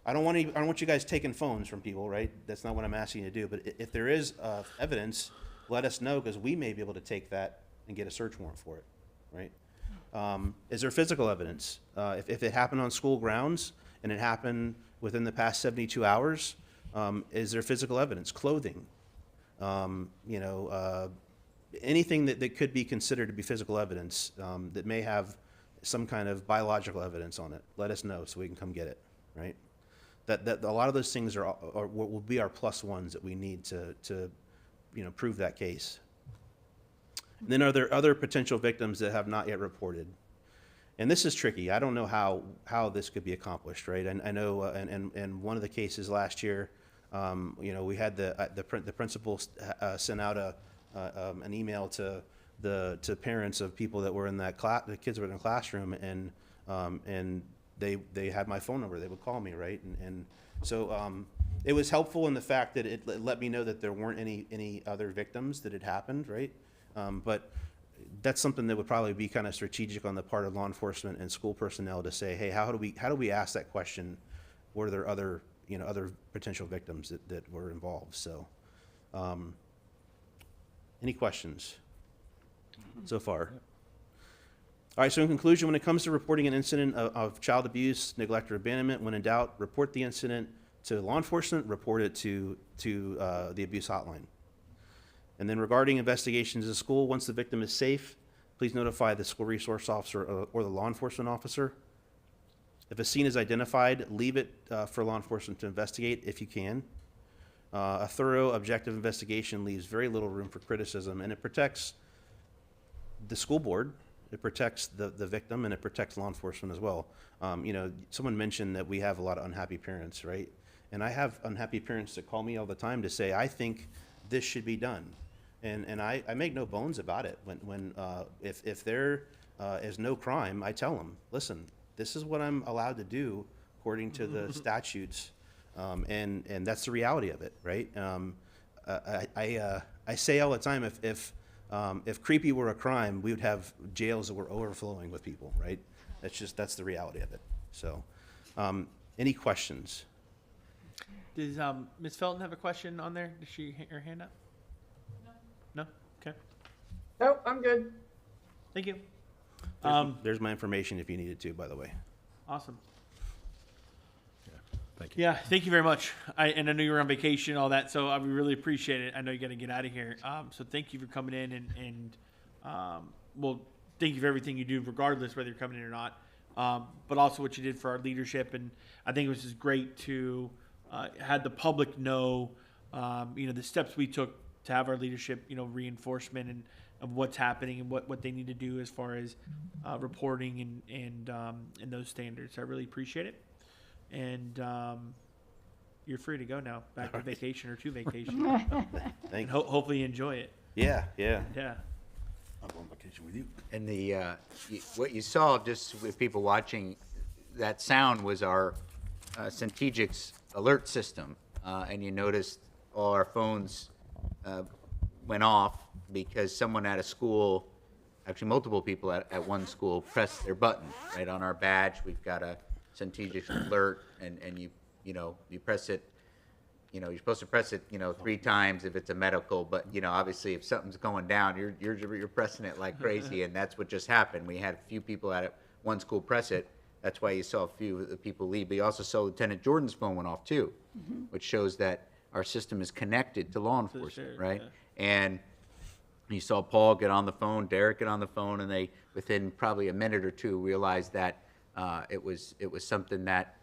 I don't want you guys taking phones from people, right? That's not what I'm asking you to do. But if there is evidence, let us know, because we may be able to take that and get a search warrant for it, right? Is there physical evidence? If it happened on school grounds and it happened within the past 72 hours, is there physical evidence? Clothing, anything that could be considered to be physical evidence, that may have some kind of biological evidence on it. Let us know so we can come get it, right? That a lot of those things will be our plus ones that we need to prove that case. And then are there other potential victims that have not yet reported? And this is tricky. I don't know how this could be accomplished, right? And I know, and one of the cases last year, we had the principal sent out an email to parents of people that were in that class, the kids were in the classroom, and they had my phone number. They would call me, right? And so it was helpful in the fact that it let me know that there weren't any other victims that had happened, right? But that's something that would probably be kind of strategic on the part of law enforcement and school personnel to say, hey, how do we ask that question? Were there other potential victims that were involved? So, any questions so far? All right, so in conclusion, when it comes to reporting an incident of child abuse, neglect, or abandonment, when in doubt, report the incident to law enforcement, report it to the abuse hotline. And then regarding investigations at school, once the victim is safe, please notify the school resource officer or the law enforcement officer. If a scene is identified, leave it for law enforcement to investigate if you can. A thorough, objective investigation leaves very little room for criticism, and it protects the school board It protects the victim, and it protects law enforcement as well. You know, someone mentioned that we have a lot of unhappy parents, right? And I have unhappy parents that call me all the time to say, I think this should be done. And I make no bones about it. If there is no crime, I tell them, listen, this is what I'm allowed to do according to the statutes. And that's the reality of it, right? I say all the time, if creepy were a crime, we would have jails that were overflowing with people, right? That's the reality of it. So, any questions? Does Ms. Felton have a question on there? Does she hit her hand up? No? Okay. Nope, I'm good. Thank you. There's my information if you need it to, by the way. Awesome. Thank you. Yeah, thank you very much. And I know you were on vacation, all that, so I really appreciate it. I know you got to get out of here. So thank you for coming in and well, thank you for everything you do, regardless whether you're coming in or not. But also what you did for our leadership, and I think it was just great to have the public know, the steps we took to have our leadership, reinforcement and of what's happening and what they need to do as far as reporting and those standards. I really appreciate it. And you're free to go now, back to vacation or to vacation. Thank you. Hopefully you enjoy it. Yeah. Yeah. I'll go on vacation with you. And what you saw, just with people watching, that sound was our Centegix alert system. And you noticed all our phones went off because someone at a school, actually multiple people at one school, pressed their button. Right on our badge, we've got a Centegix alert, and you press it. You're supposed to press it 3 times if it's a medical, but obviously if something's going down, you're pressing it like crazy, and that's what just happened. We had a few people at one school press it. That's why you saw a few of the people leave. But you also saw Lieutenant Jordan's phone went off too, which shows that our system is connected to law enforcement, right? Yeah. And you saw Paul get on the phone, Derek get on the phone, and they, within probably a minute or two, realized that it was something that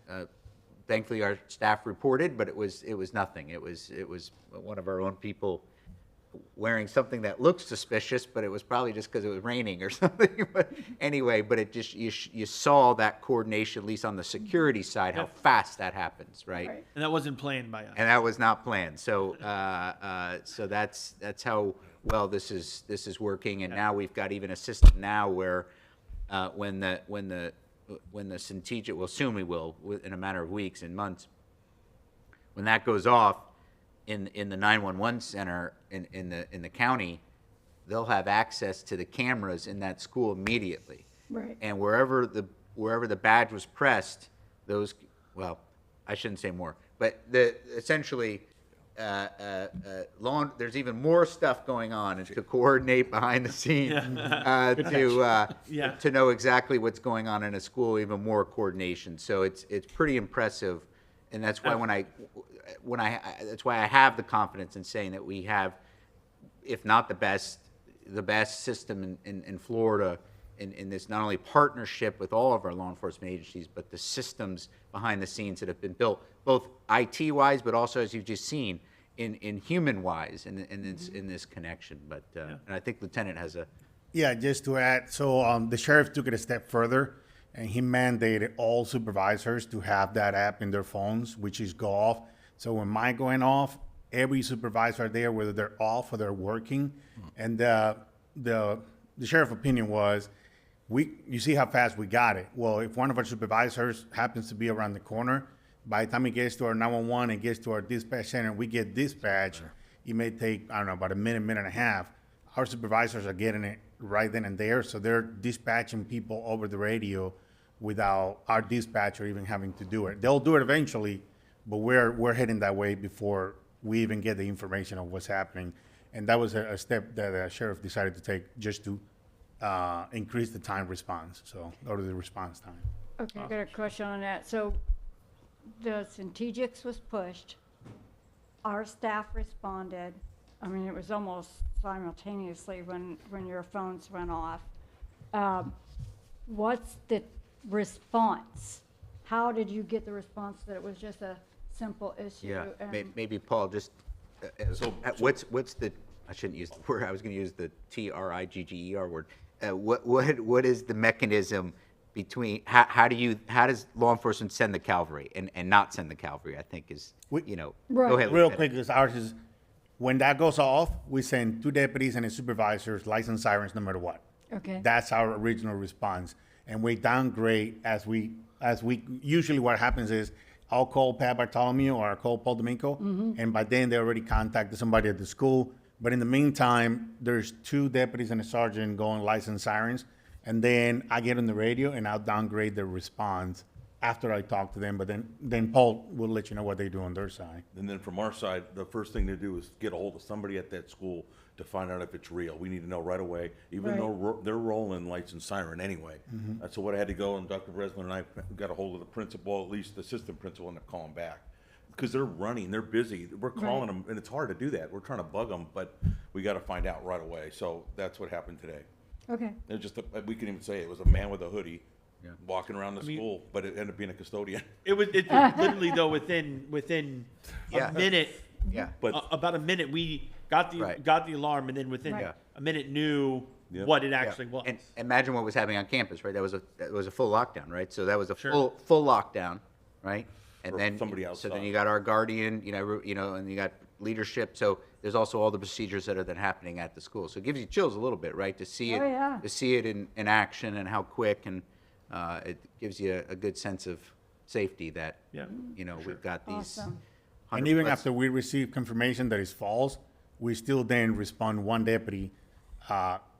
thankfully our staff reported, but it was nothing. It was one of our own people wearing something that looked suspicious, but it was probably just because it was raining or something. But anyway, but it just you saw that coordination, at least on the security side, how fast that happens, right? And that wasn't planned by us. And that was not planned. So so that's how well this is working. And now we've got even a system now where when the Centegix, well, soon we will, in a matter of weeks and months, when that goes off in the 911 center in the county, they'll have access to the cameras in that school immediately. Right. And wherever the badge was pressed, those, well, I shouldn't say more, but essentially, there's even more stuff going on to coordinate behind the scenes to know exactly what's going on in a school. Even more coordination. So it's pretty impressive, and that's why that's why I have the confidence in saying that we have, if not the best system in Florida in this, not only partnership with all of our law enforcement agencies, but the systems behind the scenes that have been built, both IT-wise, but also, as you've just seen, in human-wise, in this connection. But and I think Lieutenant has a... Yeah, just to add, so the sheriff took it a step further, and he mandated all supervisors to have that app in their phones, which is go off. So when mine going off, every supervisor there, whether they're off or they're working, and the sheriff's opinion was, you see how fast we got it. Well, if one of our supervisors happens to be around the corner, by the time it gets to our 911 and gets to our dispatch center, we get dispatched, it may take, I don't know, about a minute and a half. Our supervisors are getting it right then and there, so they're dispatching people over the radio without our dispatcher even having to do it. They'll do it eventually, but we're heading that way before we even get the information of what's happening. And that was a step that the sheriff decided to take just to increase the time response, or the response time. Okay, I got a question on that. So the Centegix was pushed. Our staff responded. I mean, it was almost simultaneously when your phones went off. What's the response? How did you get the response that it was just a simple issue? Yeah, and- maybe Paul, just, what's the, I shouldn't use the word, I was going to use the TRIGGER word. what is the mechanism between, how does law enforcement send the cavalry and not send the cavalry, I think is, We- Right. go ahead. Real Lieutenant. quick, because ours is, when that goes off, we send 2 deputies and a supervisor, licensed sirens, no matter what. Okay. That's our original response. And we downgrade usually what happens is I'll call Pat Bartholomew or I'll call Paul D'Amico, and by then they already contacted somebody at the school. But in the meantime, there's 2 deputies and a sergeant going licensed sirens. And then I get on the radio and I'll downgrade their response after I talk to them. But then Paul will let you know what they do on their side. And then from our side, the first thing to do is get a hold of somebody at that school to find out if it's real. We need to know right away, even Right. though they're rolling lights and siren anyway. So what I had to go, and Dr. Breslin and I got a hold of the principal, at least the assistant principal, and to call them back. Because they're running, they're busy. We're calling them, and it's hard to do that. We're trying to bug them, but we got to find out right away. So that's what happened today. Okay. They're just, we can even say it was a man with a hoodie walking around the mean- school, but it ended up being a custodian. It was literally though within Yeah. a minute, Yeah. But about a minute, we got Right. the alarm, and then within Right. a minute knew Yep. what it Yeah. actually was. And imagine what was happening on campus, right? That was a full lockdown, right? So that was a Sure. full lockdown, right? And For then somebody So then outside. you got our guardian, and you got leadership. So there's also all the procedures that are then happening at the school. So it gives you chills a little bit, right? To see it, Oh, yeah. to see it in action and how quick, and it gives you a good sense of safety that Yeah, we've got these. Awesome. And even 100 after we receive confirmation that it's false, we still then respond 1 deputy.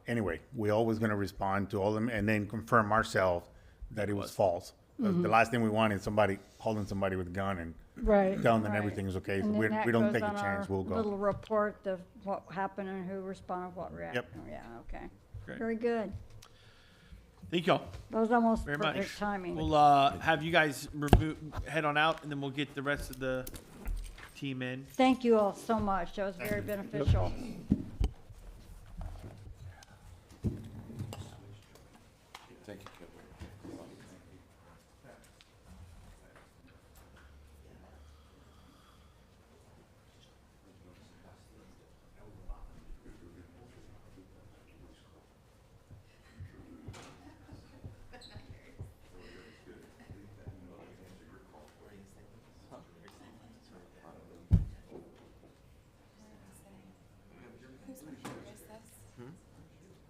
Anyway, we're always going to respond to all of them and then confirm ourselves that it was false. The last thing we want is somebody holding somebody with a gun and Right. telling them right. everything's okay. And then We that don't goes take a on chance, our we'll go. Little report of what happened and who responded, what reacted. Yeah, okay. Great. Very good. thank y'all That was almost very perfect much. timing. We'll have you guys head on out, and then we'll get the rest of the team in. Thank you all so much. That was very beneficial. Thank you.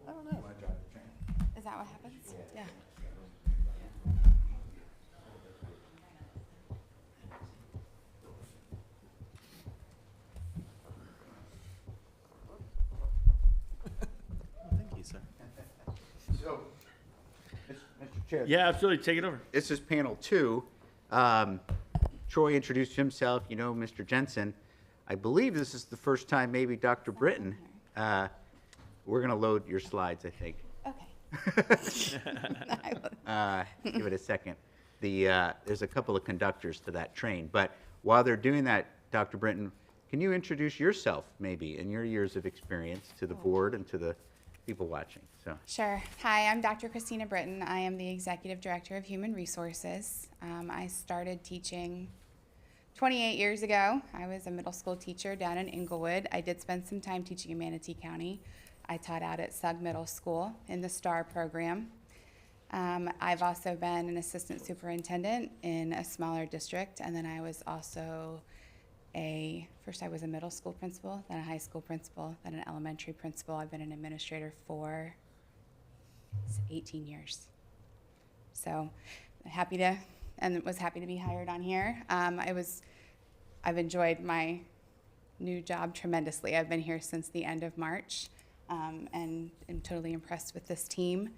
I don't know. Is that what happens? Yeah. Thank you, sir. So, Mr. Chair. Yeah, absolutely. Take it over. This is panel 2. Troy introduced himself, Mr. Jensen. I believe this is the first time maybe Dr. Britton. We're going to load your slides, I think. Okay. Give it a second. There's a couple of conductors to that train. But while they're doing that, Dr. Britton, can you introduce yourself maybe and your years of experience to the board and to the people watching? So. Sure. Hi, I'm Dr. Christina Britton. I am the Executive Director of Human Resources. I started teaching 28 years ago. I was a middle school teacher down in Inglewood. I did spend some time teaching in Manatee County. I taught out at Sugg Middle School in the STAR program. I've also been an assistant superintendent in a smaller district, and then I was also first I was a middle school principal, then a high school principal, then an elementary principal. I've been an administrator for 18 years. So was happy to be hired on here. I've enjoyed my new job tremendously. I've been here since the end of March, and am totally impressed with this team,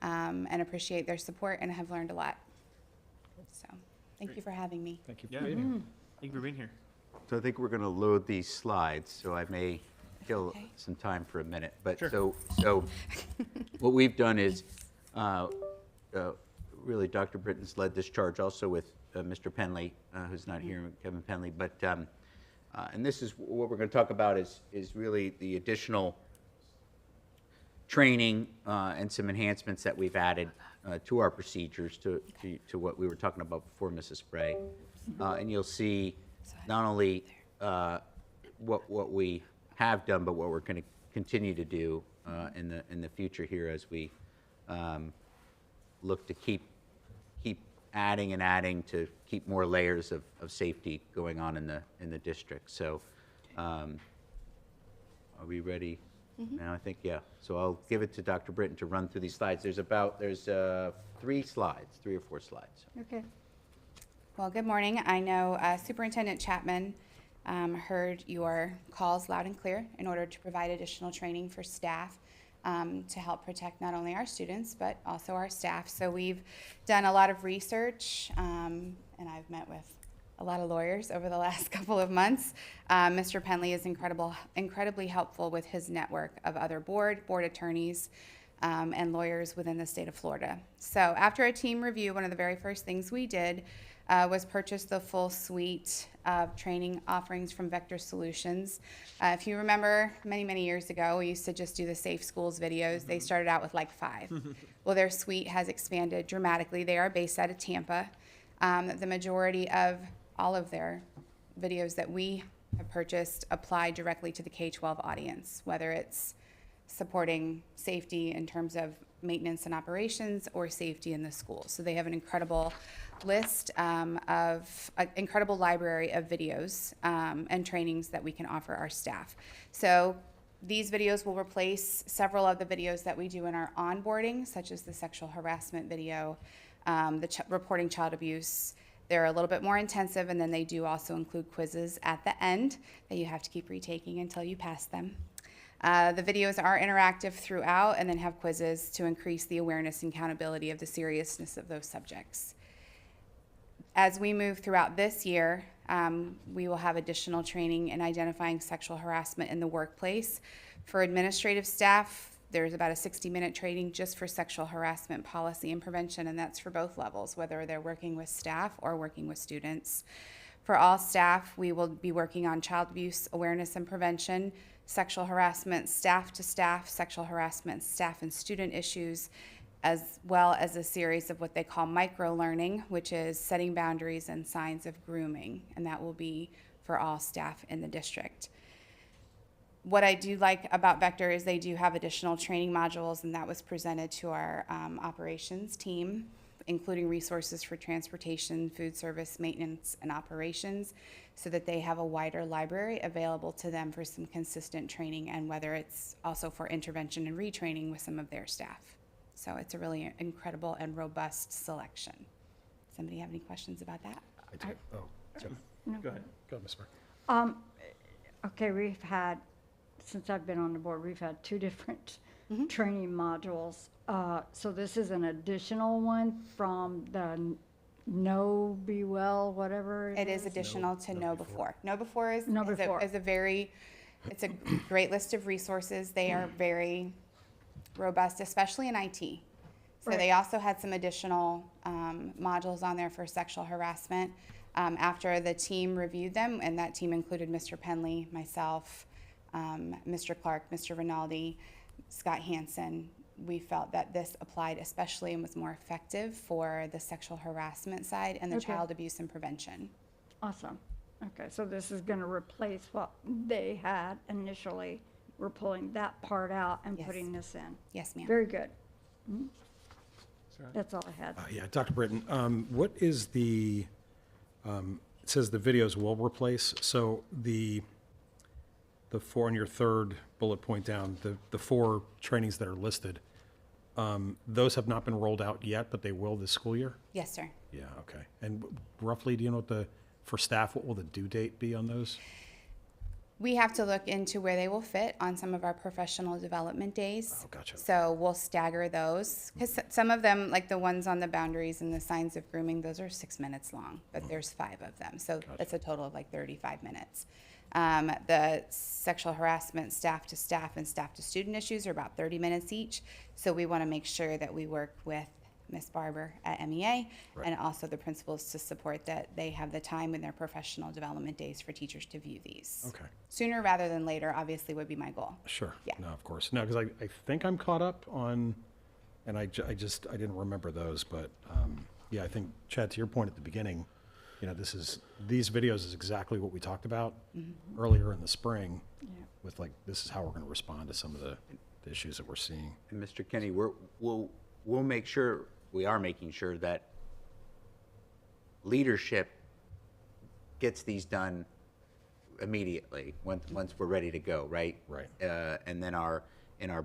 and appreciate their support, and have learned a lot. So, thank you for having me. Thank you Yeah. for being here. Thank you for being here. So I think we're going to load these slides, so I may kill Okay. some time for a minute. But Sure. so what we've done is, really, Dr. Britton's led this charge also with Mr. Penley, who's not here, Kevin Penley. But and this is what we're going to talk about is really the additional training and some enhancements that we've added to our procedures to what we were talking about before, Mrs. Spray. And you'll see not only what we have done, but what we're going to continue to do in the future here as we look to keep adding and adding to keep more layers of safety going on in the district. So are we ready? Now, I think, yeah. So I'll give it to Dr. Britton to run through these slides. There's 3 or 4 slides. Okay. Well, good morning. I know Superintendent Chapman heard your calls loud and clear in order to provide additional training for staff to help protect not only our students, but also our staff. So we've done a lot of research, and I've met with a lot of lawyers over the last couple of months. Mr. Penley is incredibly helpful with his network of other board attorneys, and lawyers within the state of Florida. So after a team review, one of the very first things we did was purchase the full suite of training offerings from Vector Solutions. If you remember, many years ago, we used to just do the Safe Schools videos. They started out with like 5. Well, their suite has expanded dramatically. They are based out of Tampa. The majority of all of their videos that we have purchased apply directly to the K-12 audience, whether it's supporting safety in terms of maintenance and operations or safety in the school. So they have an incredible list of an incredible library of videos and trainings that we can offer our staff. So these videos will replace several of the videos that we do in our onboarding, such as the sexual harassment video, reporting child abuse. They're a little bit more intensive, and then they do also include quizzes at the end that you have to keep retaking until you pass them. The videos are interactive throughout and then have quizzes to increase the awareness and accountability of the seriousness of those subjects. As we move throughout this year, we will have additional training in identifying sexual harassment in the workplace. For administrative staff, there's about a 60-minute training just for sexual harassment policy and prevention, and that's for both levels, whether they're working with staff or working with students. For all staff, we will be working on child abuse awareness and prevention, sexual harassment staff to staff, sexual harassment staff and student issues, as well as a series of what they call micro-learning, which is setting boundaries and signs of grooming, and that will be for all staff in the district. What I do like about Vector is they do have additional training modules, and that was presented to our operations team, including resources for transportation, food service, maintenance, and operations, so that they have a wider library available to them for some consistent training, and whether it's also for intervention and retraining with some of their staff. So it's a really incredible and robust selection. Somebody have any questions about that? I do. Oh, Jim. No. Go ahead, Ms. Mark. Okay, we've had, since I've been on the board, we've had 2 different training modules. So this is an additional one from the Know, Be Well, whatever It is additional to Know Before. Know Before is Know Before. Is a very, it's a great list of resources. They are very robust, especially in IT. So Right. they also had some additional modules on there for sexual harassment. After the team reviewed them, and that team included Mr. Penley, myself, Mr. Clark, Mr. Rinaldi, Scott Hansen, we felt that this applied especially and was more effective for the sexual harassment side and the Okay. child abuse and prevention. Awesome. Okay, so this is going to replace what they had initially. We're pulling that part out and Yes. putting this in. Yes, ma'am. Very good. That's all I had. Yeah, Dr. Britton, what is the, it says the videos will replace, so the 4 on your third bullet point down, the 4 trainings that are listed, those have not been rolled out yet, but they will this school year? Yes, sir. Yeah, okay. And roughly, do you know what for staff, what will the due date be on those? We have to look into where they will fit on some of our professional development days. Oh, gotcha. So we'll stagger those, because some of them, like the ones on the boundaries and the signs of grooming, those are 6 minutes long, but there's 5 of them. So that's a total of like 35 minutes. The sexual harassment staff to staff and staff to student issues are about 30 minutes each. So we want to make sure that we work with Ms. Barber at MEA and also the principals to support that they have the time in their professional development days for teachers to view these. Okay. Sooner rather than later, obviously, would be my goal. Sure. Yeah. No, of course. No, because I think I'm caught up on, and I didn't remember those, but yeah, I think, Chad, to your point at the beginning, you know, these videos is exactly what we talked about earlier in the spring with like, this is how we're going to respond to some of the the issues that we're seeing. And Mr. Kenny, we'll make sure, we are making sure that leadership gets these done immediately, once we're ready to go, right? Right. And then in our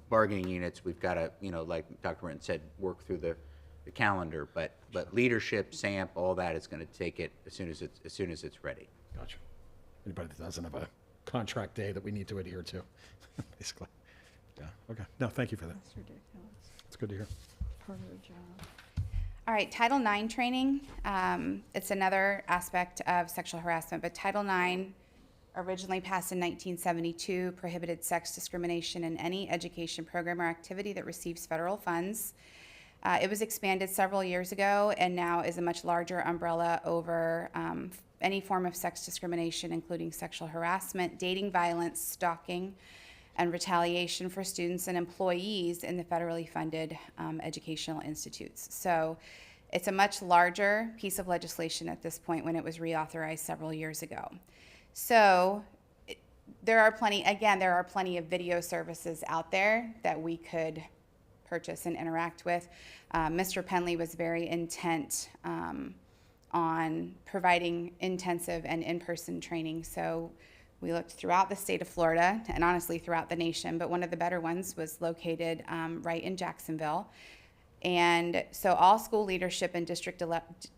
bargaining units, we've got to, like Dr. Britton said, work through the calendar, but leadership, SAMP, all that is going to take it as soon as it's ready. Gotcha. Anybody that doesn't have a contract day that we need to adhere to, basically. Yeah, okay. No, thank you for that. That's ridiculous. It's good to hear. Part of the job. All right, Title IX training, it's another aspect of sexual harassment, but Title IX, originally passed in 1972, prohibited sex discrimination in any education program or activity that receives federal funds. It was expanded several years ago and now is a much larger umbrella over any form of sex discrimination, including sexual harassment, dating violence, stalking, and retaliation for students and employees in the federally funded educational institutes. So it's a much larger piece of legislation at this point when it was reauthorized several years ago. So there are plenty of video services out there that we could purchase and interact with. Mr. Penley was very intent on providing intensive and in-person training. So we looked throughout the state of Florida and honestly throughout the nation, but one of the better ones was located right in Jacksonville. And so all school leadership and district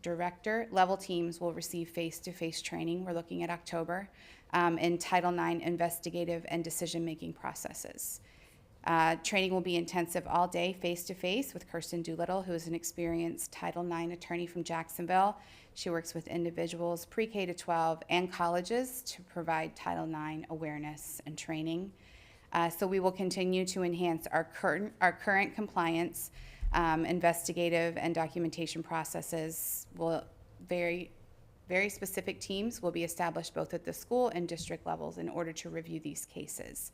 director level teams will receive face-to-face training. We're looking at October in Title IX investigative and decision-making processes. Training will be intensive all day, face-to-face, with Kirsten Doolittle, who is an experienced Title IX attorney from Jacksonville. She works with individuals pre-K to 12 and colleges to provide Title IX awareness and training. So we will continue to enhance our current compliance, investigative and documentation processes. Very specific teams will be established both at the school and district levels in order to review these cases.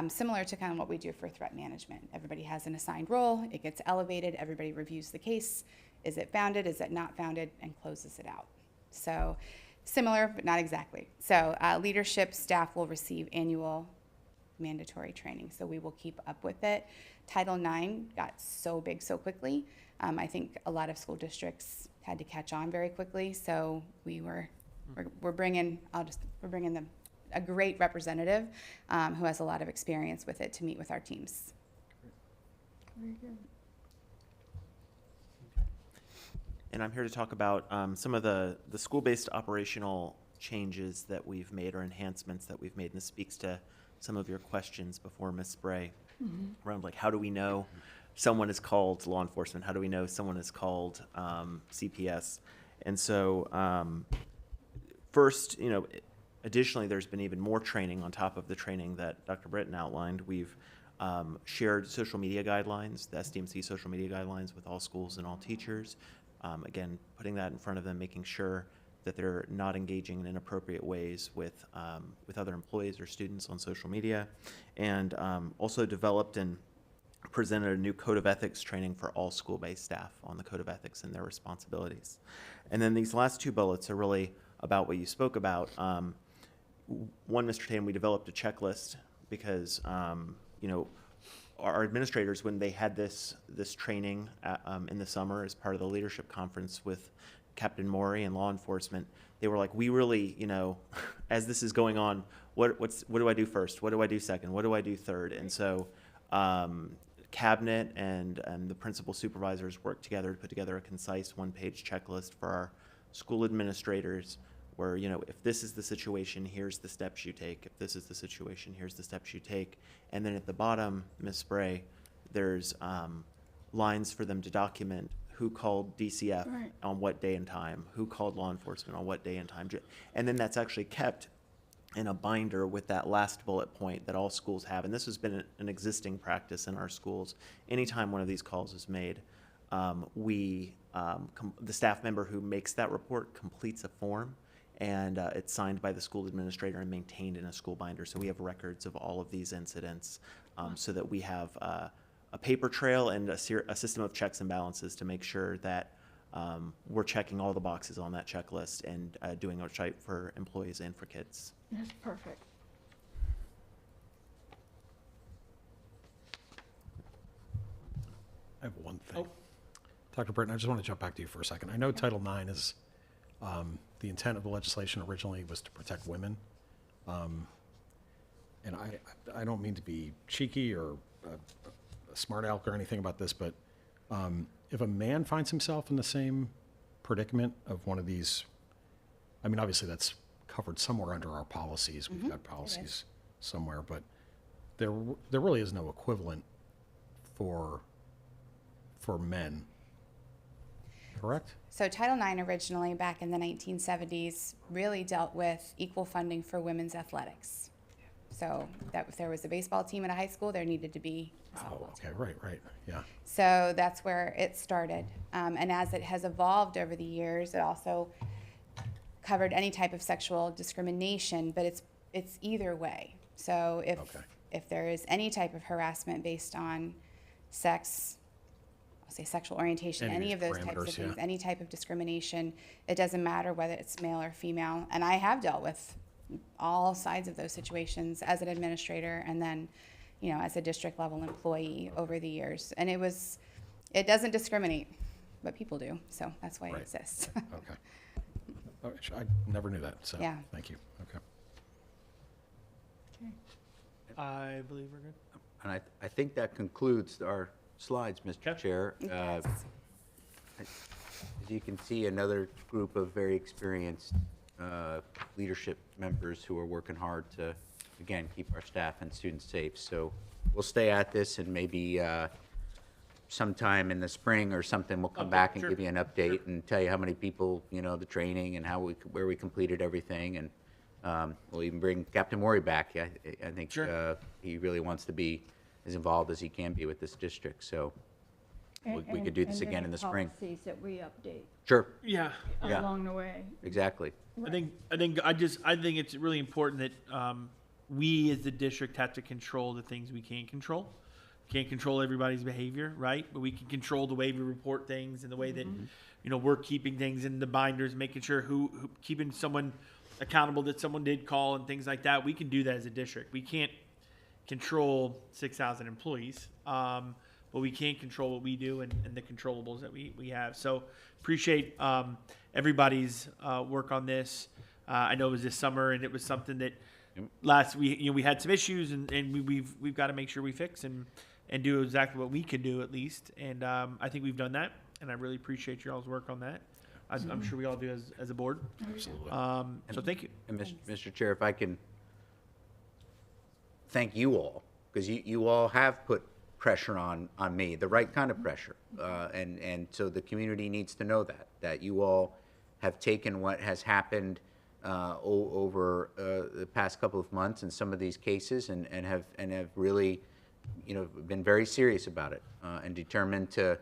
Similar to kind of what we do for threat management. Everybody has an assigned role, it gets elevated, everybody reviews the case. Is it founded, is it not founded, and closes it out. So similar, but not exactly. So leadership staff will receive annual mandatory training, so we will keep up with it. Title IX got so big so quickly. I think a lot of school districts had to catch on very quickly, so we're bringing a great representative who has a lot of experience with it to meet with our teams. Very good. And I'm here to talk about some of the school-based operational changes that we've made or enhancements that we've made. And this speaks to some of your questions before, Ms. Spray, around like how do we know someone is called law enforcement? How do we know someone is called CPS? And so first, additionally, there's been even more training on top of the training that Dr. Britton outlined. We've shared social media guidelines, the SDMC social media guidelines with all schools and all teachers. Again, putting that in front of them, making sure that they're not engaging in inappropriate ways with other employees or students on social media. And also developed and presented a new code of ethics training for all school-based staff on the code of ethics and their responsibilities. And then these last two bullets are really about what you spoke about. One, Mr. Tatum, we developed a checklist because, our administrators, when they had this training in the summer as part of the leadership conference with Captain Maury and law enforcement, they were like, we really, as this is going on, what do I do first? What do I do second? What do I do third? And so cabinet and the principal supervisors worked together to put together a concise one-page checklist for our school administrators where, if this is the situation, here's the steps you take. If this is the situation, here's the steps you take. And then at the bottom, Ms. Spray, there's lines for them to document who called DCF on what day and time, who called law enforcement on what day and time. And then that's actually kept in a binder with that last bullet point that all schools have. And this has been an existing practice in our schools. Anytime one of these calls is made, the staff member who makes that report completes a form, and it's signed by the school administrator and maintained in a school binder. So we have records of all of these incidents so that we have a paper trail and a system of checks and balances to make sure that we're checking all the boxes on that checklist and doing what's right for employees and for kids. That's perfect. I have one thing. Dr. Britton, I just want to jump back to you for a second. I know Title IX is, the intent of the legislation originally was to protect women. And I don't mean to be cheeky or a smart aleck or anything about this, but if a man finds himself in the same predicament of one of these, I mean, obviously that's covered somewhere under our policies. We've got policies somewhere, but there really is no equivalent for men, correct? So Title IX originally, back in the 1970s, really dealt with equal funding for women's athletics. So that if there was a baseball team at a high school, there needed to be a softball team. Okay, right, yeah. So that's where it started. And as it has evolved over the years, it also covered any type of sexual discrimination, but it's either way. So if there is any type of harassment based on sex, I'll say sexual orientation, any of those types of things, any type of discrimination, it doesn't matter whether it's male or female. And I have dealt with all sides of those situations as an administrator and then, as a district level employee over the years. And it doesn't discriminate, but people do. So that's why it exists. Okay. Oh, I never knew that, so Yeah. thank you. Okay. I believe we're good. And I think that concludes our slides, Mr. Chair. Yes. As you can see, another group of very experienced leadership members who are working hard to, again, keep our staff and students safe. So we'll stay at this, and maybe sometime in the spring or something, we'll come back and give you an update and tell you how many people, the training and where we completed everything. And we'll even bring Captain Maury back. I think he really wants to be as involved as he can be with this district. So we could do this again in the spring. Policies that we update Sure. Yeah. along the way. Exactly. I think it's really important that we as the district have to control the things we can control. Can't control everybody's behavior, right? But we can control the way we report things and the way that we're keeping things in the binders, making sure who keeping someone accountable that someone did call and things like that. We can do that as a district. We can't control 6,000 employees, but we can control what we do and the controllables that we have. So appreciate everybody's work on this. I know it was this summer, and it was something that we had some issues, and we've got to make sure we fix and do exactly what we can do at least. And I think we've done that, and I really appreciate your all's work on that. I'm sure we all do as a board. Absolutely. So thank you. And Mr. Chair, if I can thank you all, because you all have put pressure on me, the right kind of pressure. And so the community needs to know that you all have taken what has happened over the past couple of months in some of these cases and have really, been very serious about it and determined to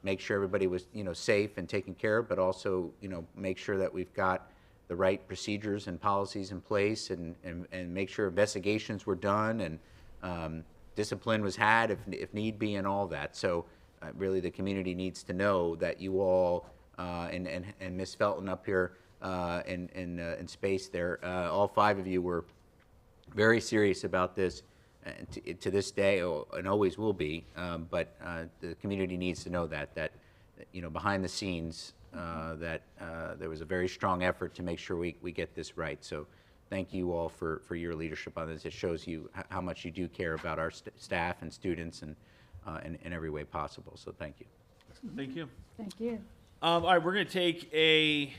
make sure everybody was, safe and taken care of, but also, make sure that we've got the right procedures and policies in place and make sure investigations were done and discipline was had if need be and all that. So really the community needs to know that you all and Ms. Felton up here in space there, all 5 of you were very serious about this to this day and always will be. But the community needs to know that behind the scenes that there was a very strong effort to make sure we get this right. So thank you all for your leadership on this. It shows you how much you do care about our staff and students and in every way possible. So thank you. Thank you. Thank you. All right, we're going to take a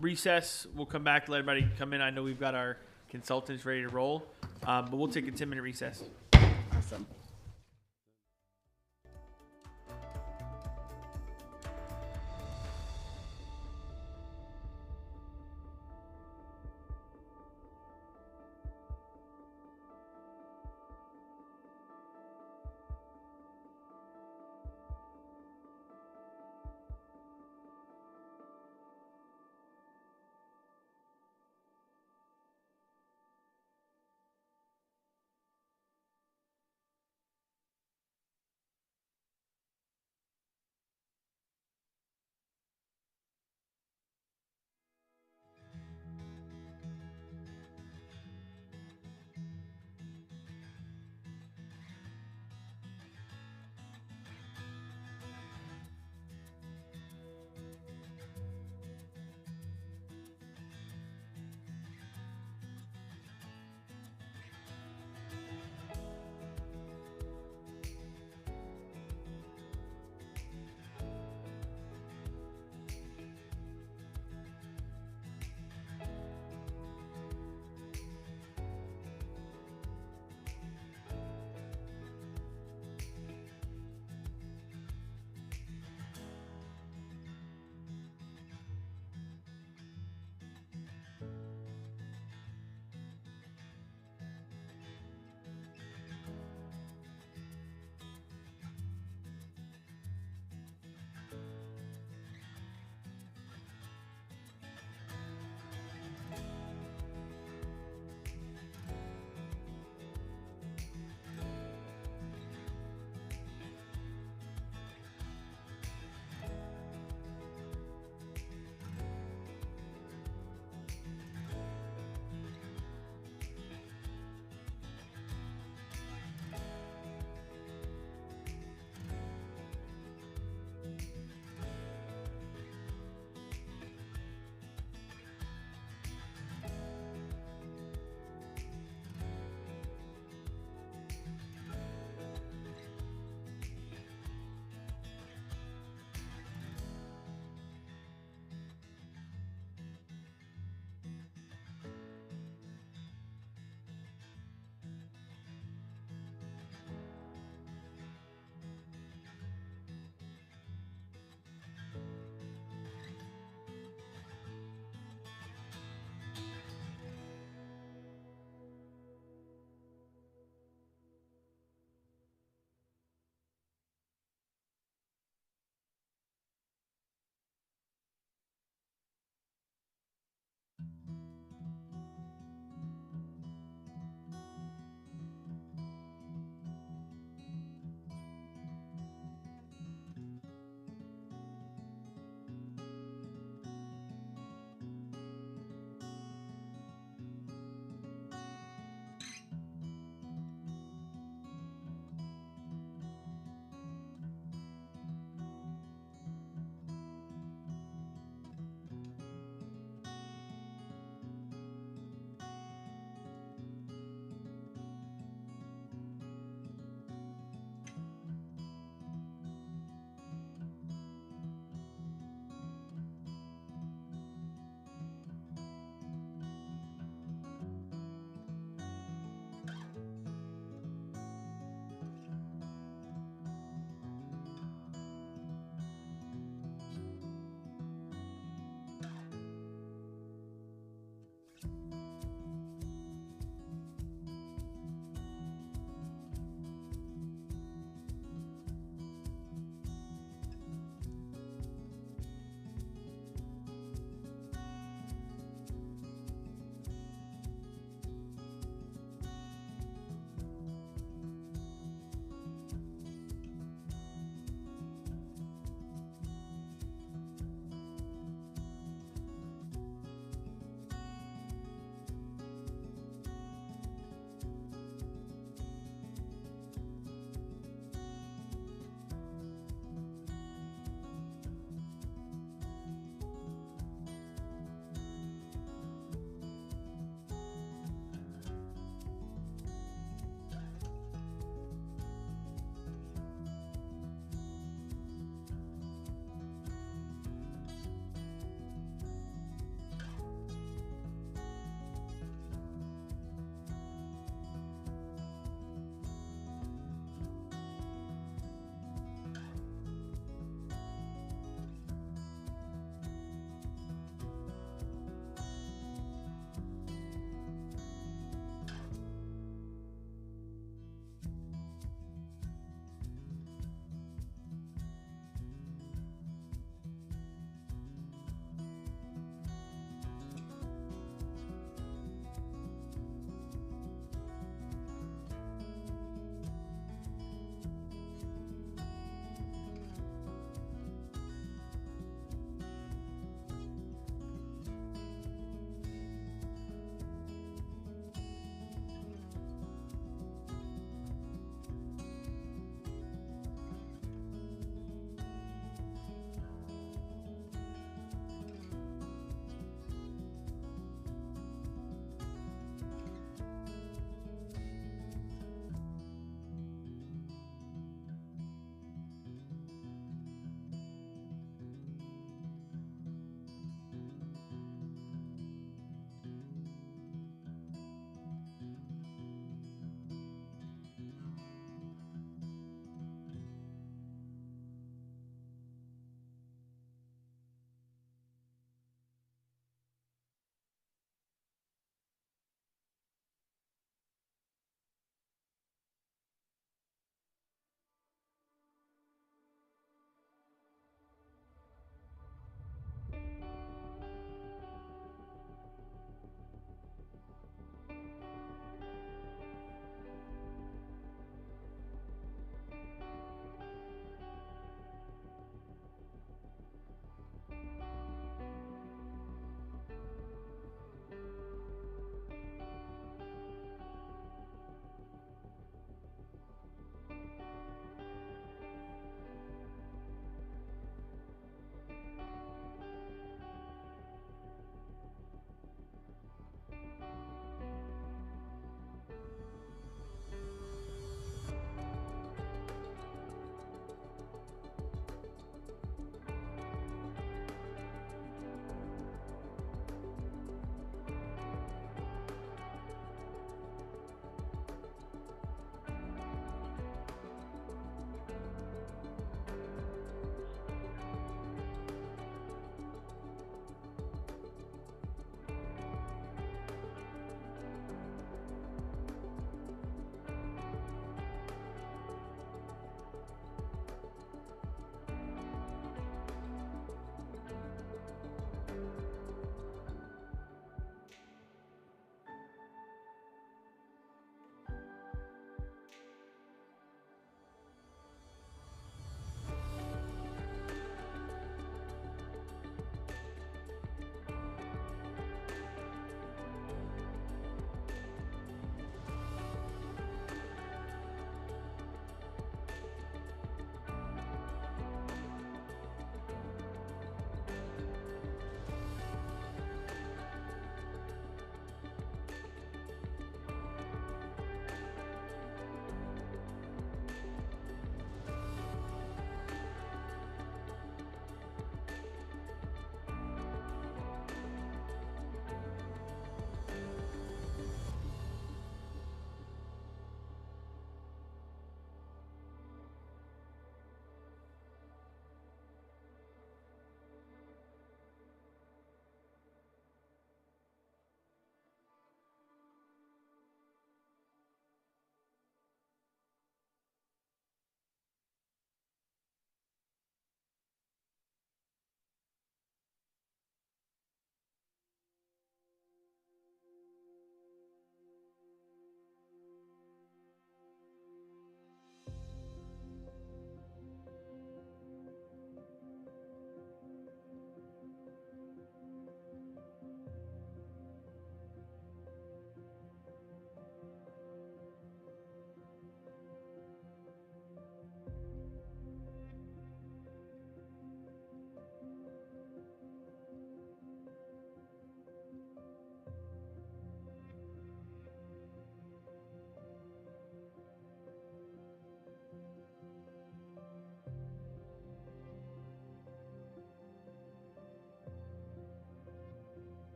recess. We'll come back, let everybody come in. I know we've got our consultants ready to roll, but we'll take a 10-minute recess. Awesome.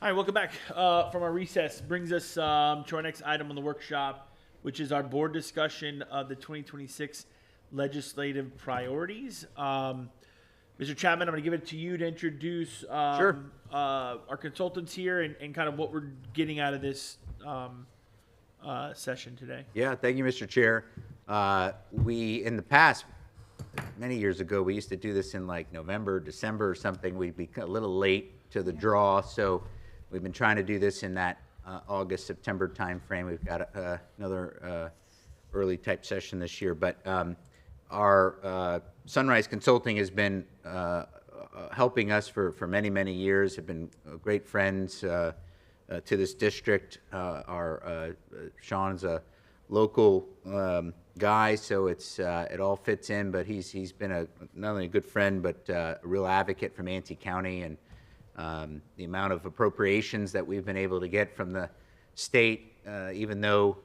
All right, welcome back from our recess. Brings us to our next item on the workshop, which is our board discussion of the 2026 legislative priorities. Mr. Chapman, I'm going to give it to you to introduce our consultants here and kind of what we're getting out of this session today. Yeah, thank you, Mr. Chair. We, in the past, many years ago, we used to do this in like November, December or something. We'd be a little late to the draw, so we've been trying to do this in that August, September timeframe. We've got another early type session this year, but our Sunrise Consulting has been helping us for many, many years, have been great friends to this district. Sean's a local guy, so it all fits in, but he's been not only a good friend, but a real advocate for Manatee County, and the amount of appropriations that we've been able to get from the state, even though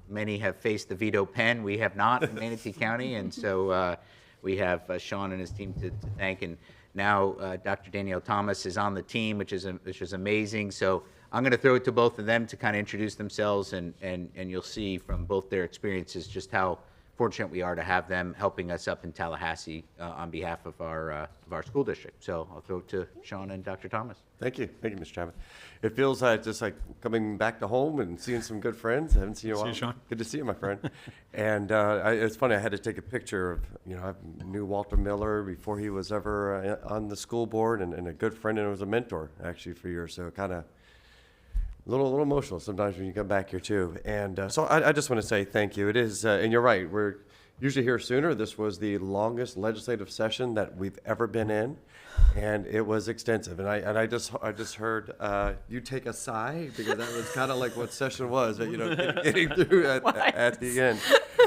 many have faced the veto pen, we have not in Manatee County, and so we have Sean and his team to thank. And now Dr. Danielle Thomas is on the team, which is amazing. So I'm going to throw it to both of them to kind of introduce themselves, and you'll see from both their experiences just how fortunate we are to have them helping us up in Tallahassee on behalf of our school district. So I'll throw it to Sean and Dr. Thomas. Thank you, Mr. Chapman. It feels just like coming back to home and seeing some good friends. I haven't seen you in a while. See you, Sean. Good to see you, my friend. And it's funny, I had to take a picture of, I knew Walter Miller before he was ever on the school board, and a good friend, and was a mentor actually for years. So kind of a little emotional sometimes when you come back here too. And so I just want to say thank you. It is, and you're right, we're usually here sooner. This was the longest legislative session that we've ever been in, and it was extensive. And I just heard you take a sigh, because that was kind of like what session was, getting through at the end.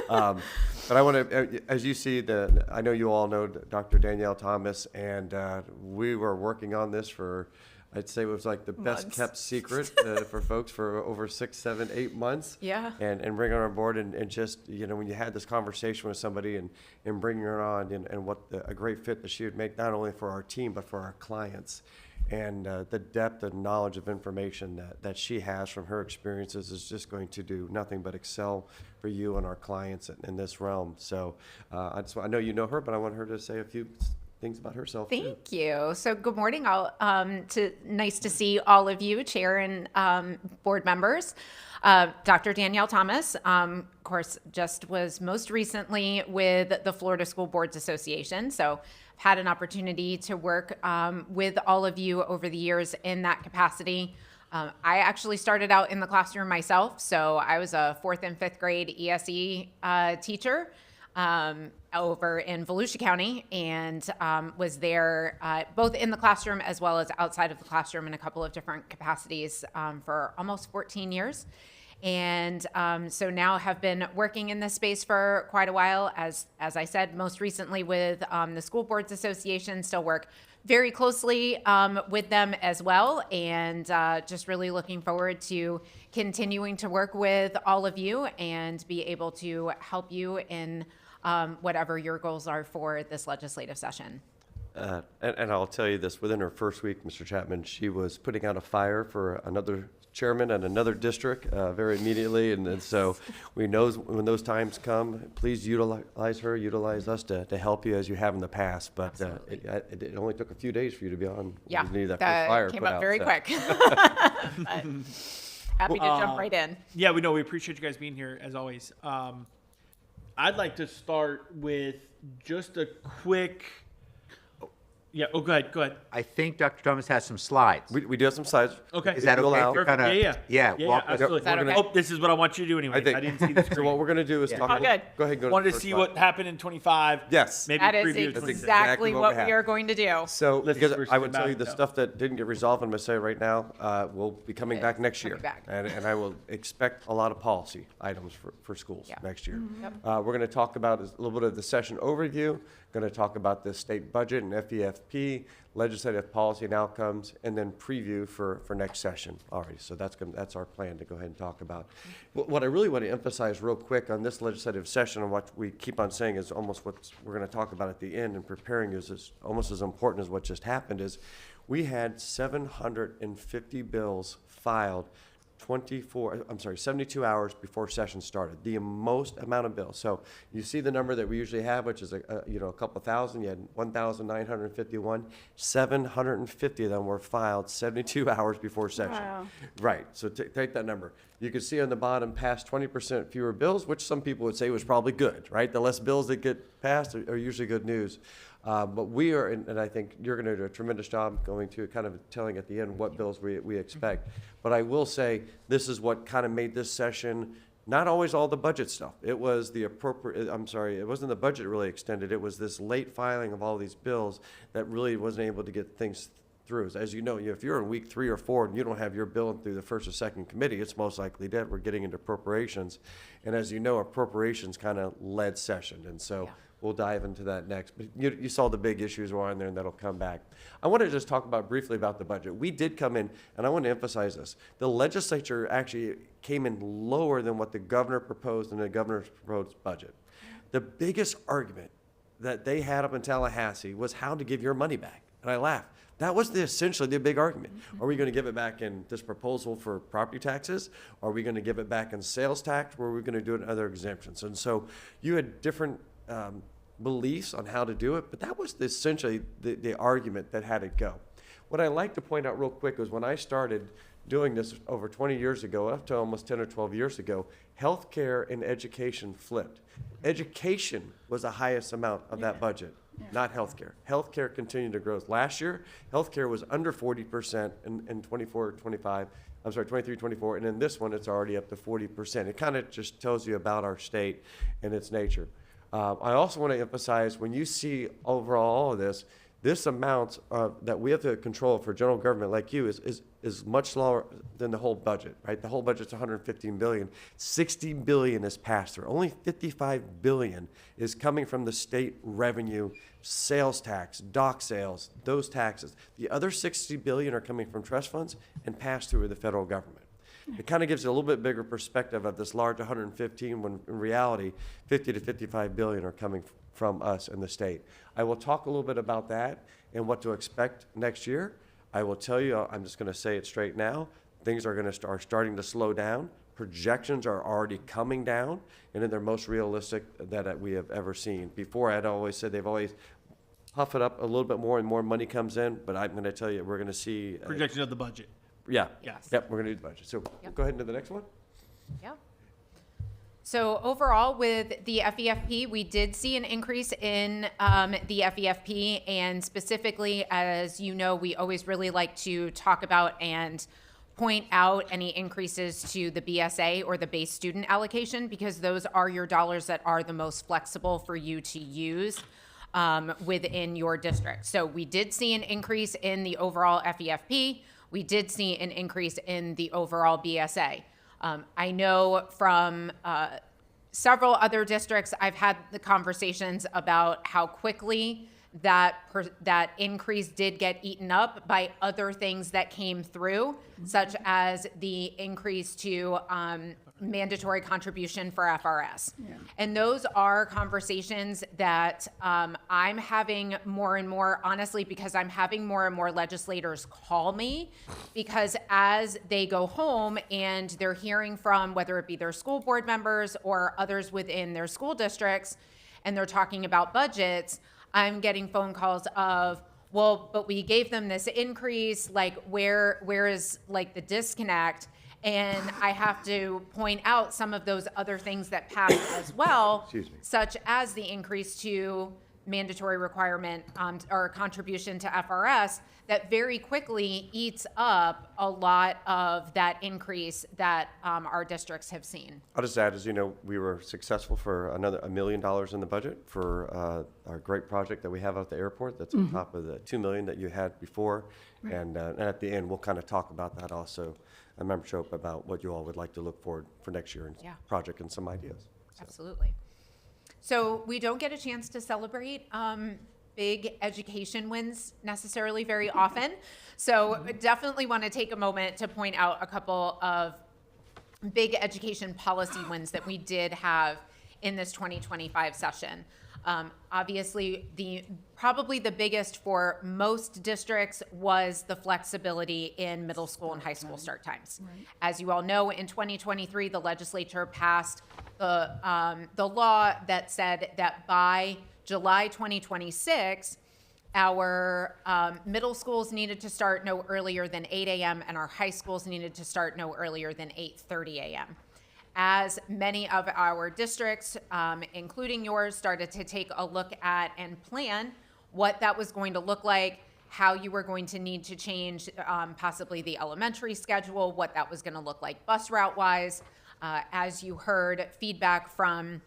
But I want to, as you see, I know you all know Dr. Danielle Thomas, and we were working on this for, I'd say it was like the best kept secret for folks for over 6, 7, 8 months. Yeah. And bringing her on board, and just, when you had this conversation with somebody and bringing her on, and what a great fit that she would make, not only for our team, but for our clients. And the depth and knowledge of information that she has from her experiences is just going to do nothing but excel for you and our clients in this realm. So I know you know her, but I want her to say a few things about herself. Thank you. So good morning. Nice to see all of you, Chair and board members. Dr. Danielle Thomas, of course, just was most recently with the Florida School Boards Association. So had an opportunity to work with all of you over the years in that capacity. I actually started out in the classroom myself. So I was a 4th and 5th grade ESE teacher over in Volusia County, and was there both in the classroom as well as outside of the classroom in a couple of different capacities for almost 14 years. And so now have been working in this space for quite a while, as I said, most recently with the School Boards Association, still work very closely with them as well, and just really looking forward to continuing to work with all of you and be able to help you in whatever your goals are for this legislative session. And I'll tell you this, within her first week, Mr. Chapman, she was putting out a fire for another chairman and another district very immediately. And so we know when those times come, please utilize her, utilize us to help you as you have in the past. But it only took a few days for you to be on. Yeah, you needed that first fire came put up out, very so. quick. But happy to jump right in. Yeah, we know. We appreciate you guys being here, as always. I'd like to start with just a quick... Yeah, go ahead. I think Dr. Thomas has some slides. We do have some slides. Okay. Is that okay? Perfect. Kinda, Yeah, walk us- absolutely. Is that okay? Oh, this is what I want you to do anyway. I didn't see the screen. So what we're going to do is talk. Oh, good. Go ahead. Go Wanted to to the see first what happened in 25. Yes. Maybe That is preview exactly 26. exactly what what we have. we are going to do. So, Let's because first I would about tell you it, the though. stuff that didn't get resolved, I'm going to say right now, will be coming back next year. coming back. And I will expect a lot of policy items for schools Yeah. next year. Yep. We're going to talk about a little bit of the session overview, going to talk about the state budget and FEFP, legislative policy and outcomes, and then preview for next session already. So that's our plan to go ahead and talk about. What I really want to emphasize real quick on this legislative session, and what we keep on saying is almost what we're going to talk about at the end, and preparing is almost as important as what just happened, is We had 750 bills filed 72 hours before session started, the most amount of bills. So you see the number that we usually have, which is a couple thousand. You had 1,951. 750 of them were filed 72 hours before session. Wow. Right. So take that number. You can see on the bottom, past 20% fewer bills, which some people would say was probably good, right? The less bills that get passed are usually good news. But we are, and I think you're going to do a tremendous job going to kind of telling at the end what bills we expect. But I will say this is what kind of made this session not always all the budget stuff. It was the it wasn't the budget really extended. It was this late filing of all these bills that really wasn't able to get things through. As you know, if you're in week 3 or 4 and you don't have your bill through the first or second committee, it's most likely dead. We're getting into appropriations. And as you know, appropriations kind of led session. And so we'll dive into that next. But you saw the big issues were on there, and that'll come back. I want to just talk briefly about the budget. We did come in, and I want to emphasize this. The legislature actually came in lower than what the governor proposed in the governor's proposed budget. The biggest argument that they had up in Tallahassee was how to give your money back. And I laughed. That was essentially the big argument. Are we going to give it back in this proposal for property taxes? Are we going to give it back in sales tax? Or are we going to do it in other exemptions? And so you had different beliefs on how to do it, but that was essentially the argument that had to go. What I like to point out real quick is when I started doing this over 20 years ago, up to almost 10 or 12 years ago, healthcare and education flipped. Education was the highest amount of that budget. Not healthcare. Healthcare continued to grow. Last year, healthcare was under 40% in 23, 24, and in this one, it's already up to 40%. It kind of just tells you about our state and its nature. I also want to emphasize, when you see overall all of this amount that we have to control for general government like you is much lower than the whole budget, right? The whole budget's $115 billion. $60 billion is passed through. Only $55 billion is coming from the state revenue, sales tax, dock sales, those taxes. The other $60 billion are coming from trust funds and passed through the federal government. It kind of gives you a little bit bigger perspective of this large 115 when in reality 50 to 55 billion are coming from us in the state. I will talk a little bit about that and what to expect next year. I will tell you, I'm just going to say it straight now, things are starting to slow down. Projections are already coming down, and then they're most realistic that we have ever seen. Before, I'd always said they've always puff it up a little bit more and more money comes in, but I'm going to tell you, we're going to see Projection of the budget. Yeah. Yes. Yep, we're going to do the budget. So go ahead into the next one. Yeah. So overall, with the FEFP, we did see an increase in the FEFP, and specifically, as you know, we always really like to talk about and point out any increases to the BSA or the base student allocation, because those are your dollars that are the most flexible for you to use within your district. So we did see an increase in the overall FEFP. We did see an increase in the overall BSA. I know from several other districts, I've had the conversations about how quickly that increase did get eaten up by other things that came through, such as the increase to mandatory contribution for FRS. Yeah. And those are conversations that I'm having more and more, honestly, because I'm having more and more legislators call me, because as they go home and they're hearing from, whether it be their school board members or others within their school districts, and they're talking about budgets, I'm getting phone calls of, well, but we gave them this increase, like where is like the disconnect? And I have to point out some of those other things that passed as well, such as the increase to mandatory requirement or contribution to FRS, that very quickly eats up a lot of that increase that our districts have seen. I'll just add, as you know, we were successful for another $1 million in the budget for our great project that we have at the airport. That's on top of the $2 million that you had before. Right. And at the end, we'll kind of talk about that also, a membership about what you all would like to look forward for next year and project and some ideas. So. Absolutely. So we don't get a chance to celebrate big education wins necessarily very often. So definitely want to take a moment to point out a couple of big education policy wins that we did have in this 2025 session. Obviously, probably the biggest for most districts was the flexibility in middle school and high school start times. As you all know, in 2023, the legislature passed the law that said that by July 2026, our middle schools needed to start no earlier than 8 a.m. and our high schools needed to start no earlier than 8:30 a.m. As many of our districts, including yours, started to take a look at and plan what that was going to look like, how you were going to need to change possibly the elementary schedule, what that was going to look like bus route wise. As you heard feedback from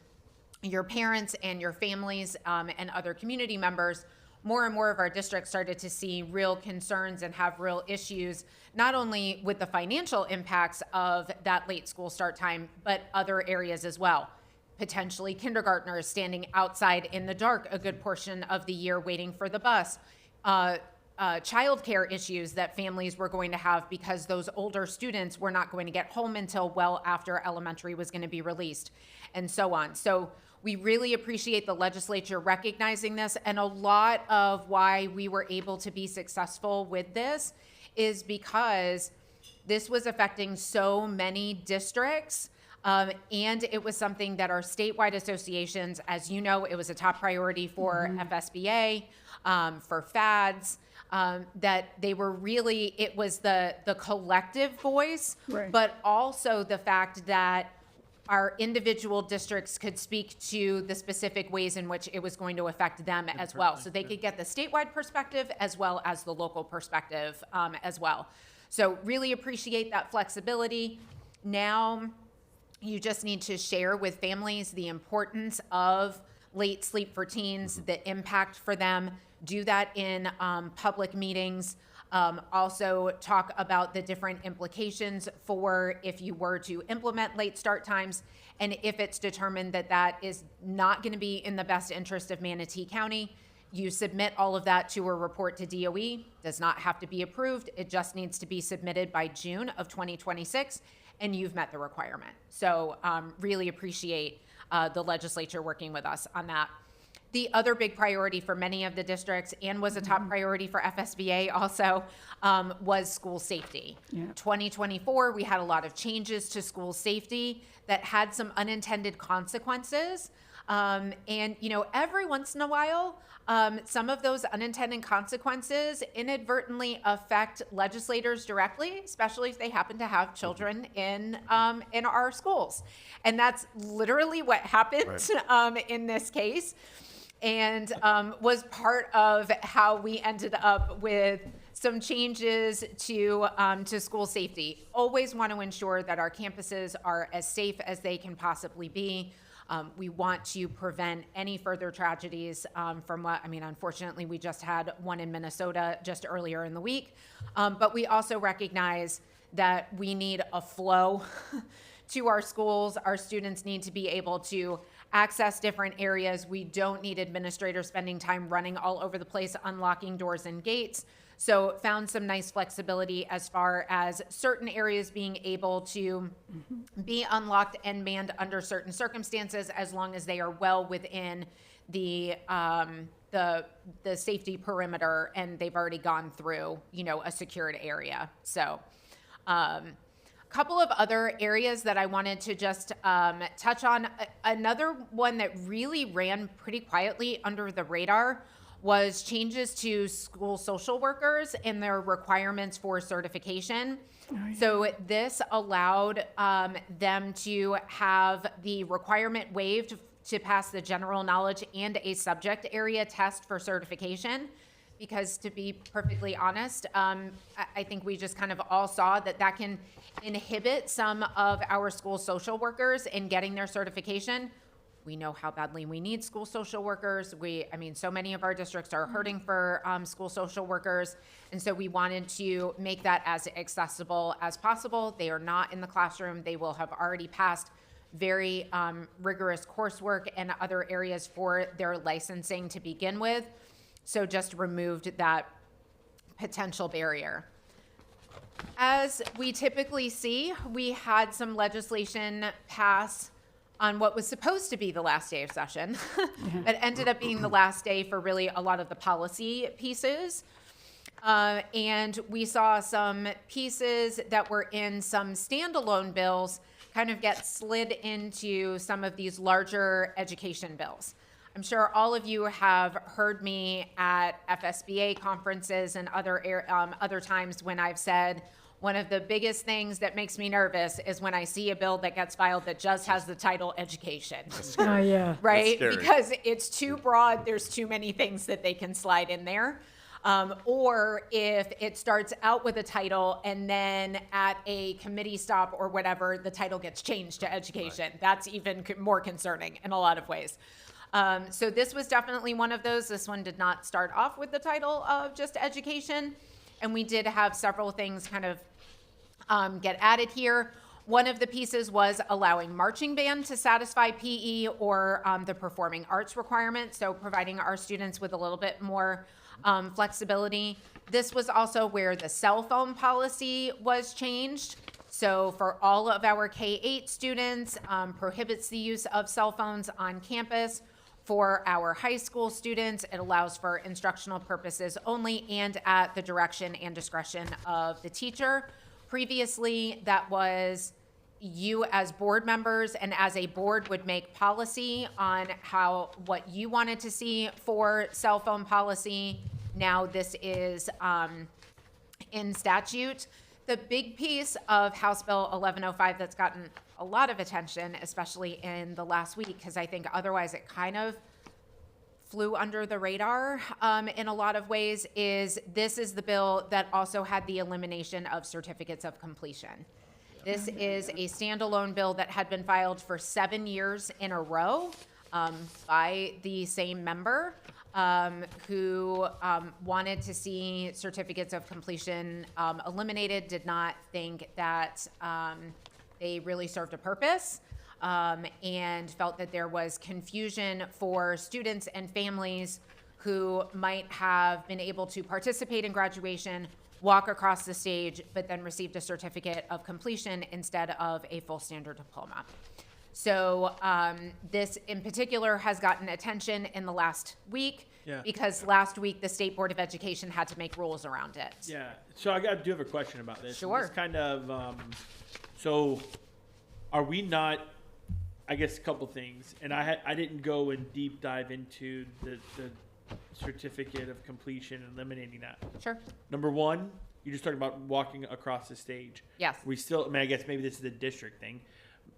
your parents and your families and other community members, more and more of our districts started to see real concerns and have real issues, not only with the financial impacts of that late school start time, but other areas as well. Potentially kindergartners standing outside in the dark a good portion of the year waiting for the bus. Childcare issues that families were going to have because those older students were not going to get home until well after elementary was going to be released, and so on. So we really appreciate the legislature recognizing this, and a lot of why we were able to be successful with this is because this was affecting so many districts, and it was something that our statewide associations, as you know, it was a top priority for FSBA, for FADS, that they were really, it was the collective voice, but also the fact that our individual districts could speak to the specific ways in which it was going to affect them as well. So they could get the statewide perspective as well as the local perspective as well. So really appreciate that flexibility. Now you just need to share with families the importance of late sleep for teens, the impact for them. Do that in public meetings. Also talk about the different implications for if you were to implement late start times, and if it's determined that that is not going to be in the best interest of Manatee County, you submit all of that to a report to DOE. Does not have to be approved. It just needs to be submitted by June of 2026, and you've met the requirement. So really appreciate the legislature working with us on that. The other big priority for many of the districts, and was a top priority for FSBA also, was school safety. 2024, we had a lot of changes to school safety that had some unintended consequences. And, you know, every once in a while, some of those unintended consequences inadvertently affect legislators directly, especially if they happen to have children in our schools. And that's literally what happened in this case. And was part of how we ended up with some changes to school safety. Always want to ensure that our campuses are as safe as they can possibly be. We want to prevent any further tragedies from what, I mean, unfortunately, we just had one in Minnesota just earlier in the week. But we also recognize that we need a flow to our schools. Our students need to be able to access different areas. We don't need administrators spending time running all over the place, unlocking doors and gates. So found some nice flexibility as far as certain areas being able to be unlocked and manned under certain circumstances, as long as they are well within the safety perimeter and they've already gone through, you know, a secured area. So couple of other areas that I wanted to just touch on. Another one that really ran pretty quietly under the radar was changes to school social workers and their requirements for certification. So this allowed them to have the requirement waived to pass the general knowledge and a subject area test for certification. Because to be perfectly honest, I think we just kind of all saw that that can inhibit some of our school social workers in getting their certification. We know how badly we need school social workers. I mean, so many of our districts are hurting for school social workers. And so we wanted to make that as accessible as possible. They are not in the classroom. They will have already passed very rigorous coursework and other areas for their licensing to begin with. So just removed that potential barrier. As we typically see, we had some legislation pass on what was supposed to be the last day of session, but ended up being the last day for really a lot of the policy pieces. And we saw some pieces that were in some standalone bills kind of get slid into some of these larger education bills. I'm sure all of you have heard me at FSBA conferences and other times when I've said, one of the biggest things that makes me nervous is when I see a bill that gets filed that just has the title education. Oh, yeah. Right? That's scary. Because it's too broad, there's too many things that they can slide in there. Or if it starts out with a title and then at a committee stop or whatever, the title gets changed to education. That's even more concerning in a lot of ways. So this was definitely one of those. This one did not start off with the title of just education. And we did have several things kind of get added here. One of the pieces was allowing marching band to satisfy PE or the performing arts requirement, so providing our students with a little bit more flexibility. This was also where the cell phone policy was changed. So for all of our K-8 students, prohibits the use of cell phones on campus. For our high school students, it allows for instructional purposes only and at the direction and discretion of the teacher. Previously, that was you as board members and as a board would make policy on what you wanted to see for cell phone policy. Now this is in statute. The big piece of House Bill 1105 that's gotten a lot of attention, especially in the last week, because I think otherwise it kind of flew under the radar in a lot of ways, is this is the bill that also had the elimination of certificates of completion. This is a standalone bill that had been filed for 7 years in a row by the same member who wanted to see certificates of completion eliminated, did not think that they really served a purpose, and felt that there was confusion for students and families who might have been able to participate in graduation, walk across the stage, but then received a certificate of completion instead of a full standard diploma. So this in particular has gotten attention in the last week because last week the State Board of Education had to make rules around it. Yeah. So I do have a question about this. Sure. It's kind of, so are we not, I guess a couple things, and I didn't go and deep dive into the certificate of completion and eliminating that. Sure. Number one, you just talked about walking across the stage. Yes. We still, I mean, I guess maybe this is a district thing.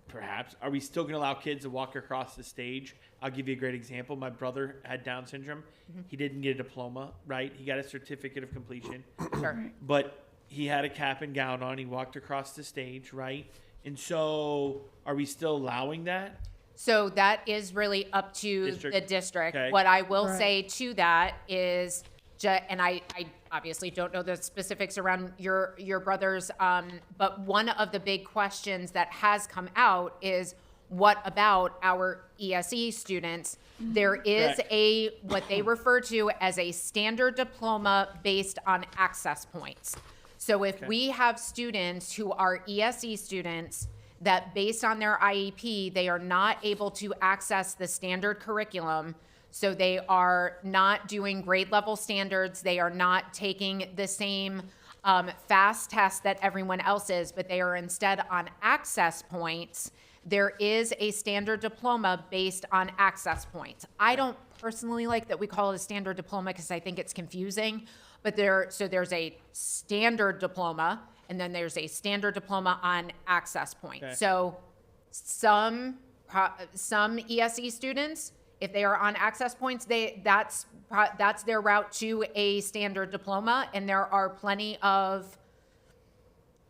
Perhaps. Are we still going to allow kids to walk across the stage? I'll give you a great example. My brother had Down syndrome. He didn't get a diploma, right? He got a certificate of completion. Sure. But he had a cap and gown on. He walked across the stage, right? And so are we still allowing that? So that is really up to the district. Okay. What I will say to that is, and I obviously don't know the specifics around your brother's, but one of the big questions that has come out is, what about our ESE students? There is what they refer to as a standard diploma based on access points. So if we have students who are ESE students that based on their IEP, they are not able to access the standard curriculum, so they are not doing grade level standards, they are not taking the same FAST test that everyone else is, but they are instead on access points, there is a standard diploma based on access points. I don't personally like that we call it a standard diploma because I think it's confusing, but there's a standard diploma, and then there's a standard diploma on access points. Okay. So some ESE students, if they are on access points, that's their route to a standard diploma, and there are plenty of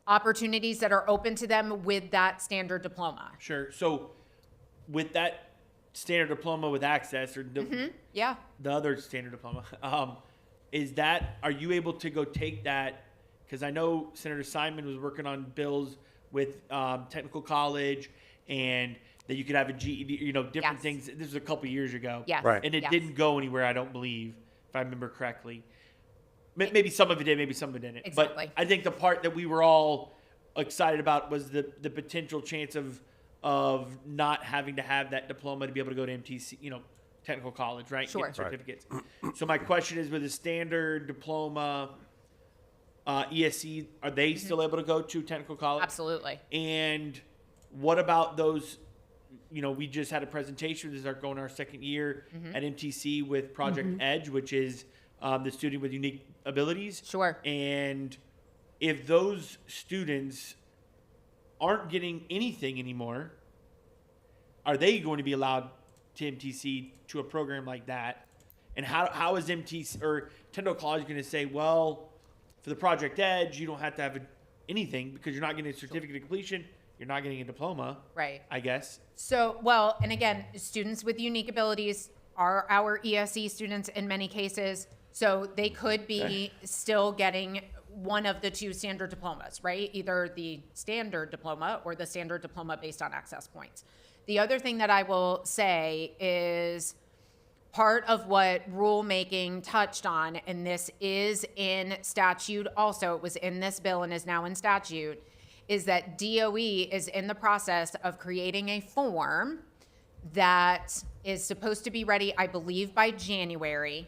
opportunities that are open to them with that standard diploma. Sure. So with that standard diploma with access, or the other standard diploma, are you able to go take that? Because I know Senator Simon was working on bills with technical college, and that you could have a GED, different things. This was a couple years ago. Yes. Right. And it didn't go anywhere, I don't believe, if I remember correctly. Maybe some of it did, maybe some of it didn't. Exactly. But I think the part that we were all excited about was the potential chance of of not having to have that diploma to be able to go to MTC, technical college, right? Sure. Getting certificates. So my question is, with a standard diploma, ESC, are they still able to go to technical college? Absolutely. And what about those? We just had a presentation. This is going our second year at MTC with Project Edge, which is the student with unique abilities. Sure. And if those students aren't getting anything anymore, are they going to be allowed to MTC to a program like that? And how is MTC or technical college going to say, well, for the Project Edge, you don't have to have anything because you're not getting a certificate of completion, you're not getting a diploma, Right. I guess. So, well, and again, students with unique abilities are our ESE students in many cases. So they could be still getting one of the two standard diplomas, right? Either the standard diploma or the standard diploma based on access points. The other thing that I will say is part of what rulemaking touched on, and this is in statute also, it was in this bill and is now in statute, is that DOE is in the process of creating a form that is supposed to be ready, I believe, by January,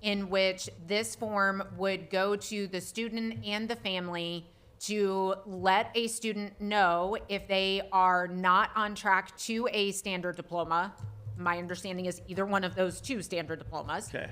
in which this form would go to the student and the family to let a student know if they are not on track to a standard diploma. My understanding is either one of those two standard diplomas. Okay.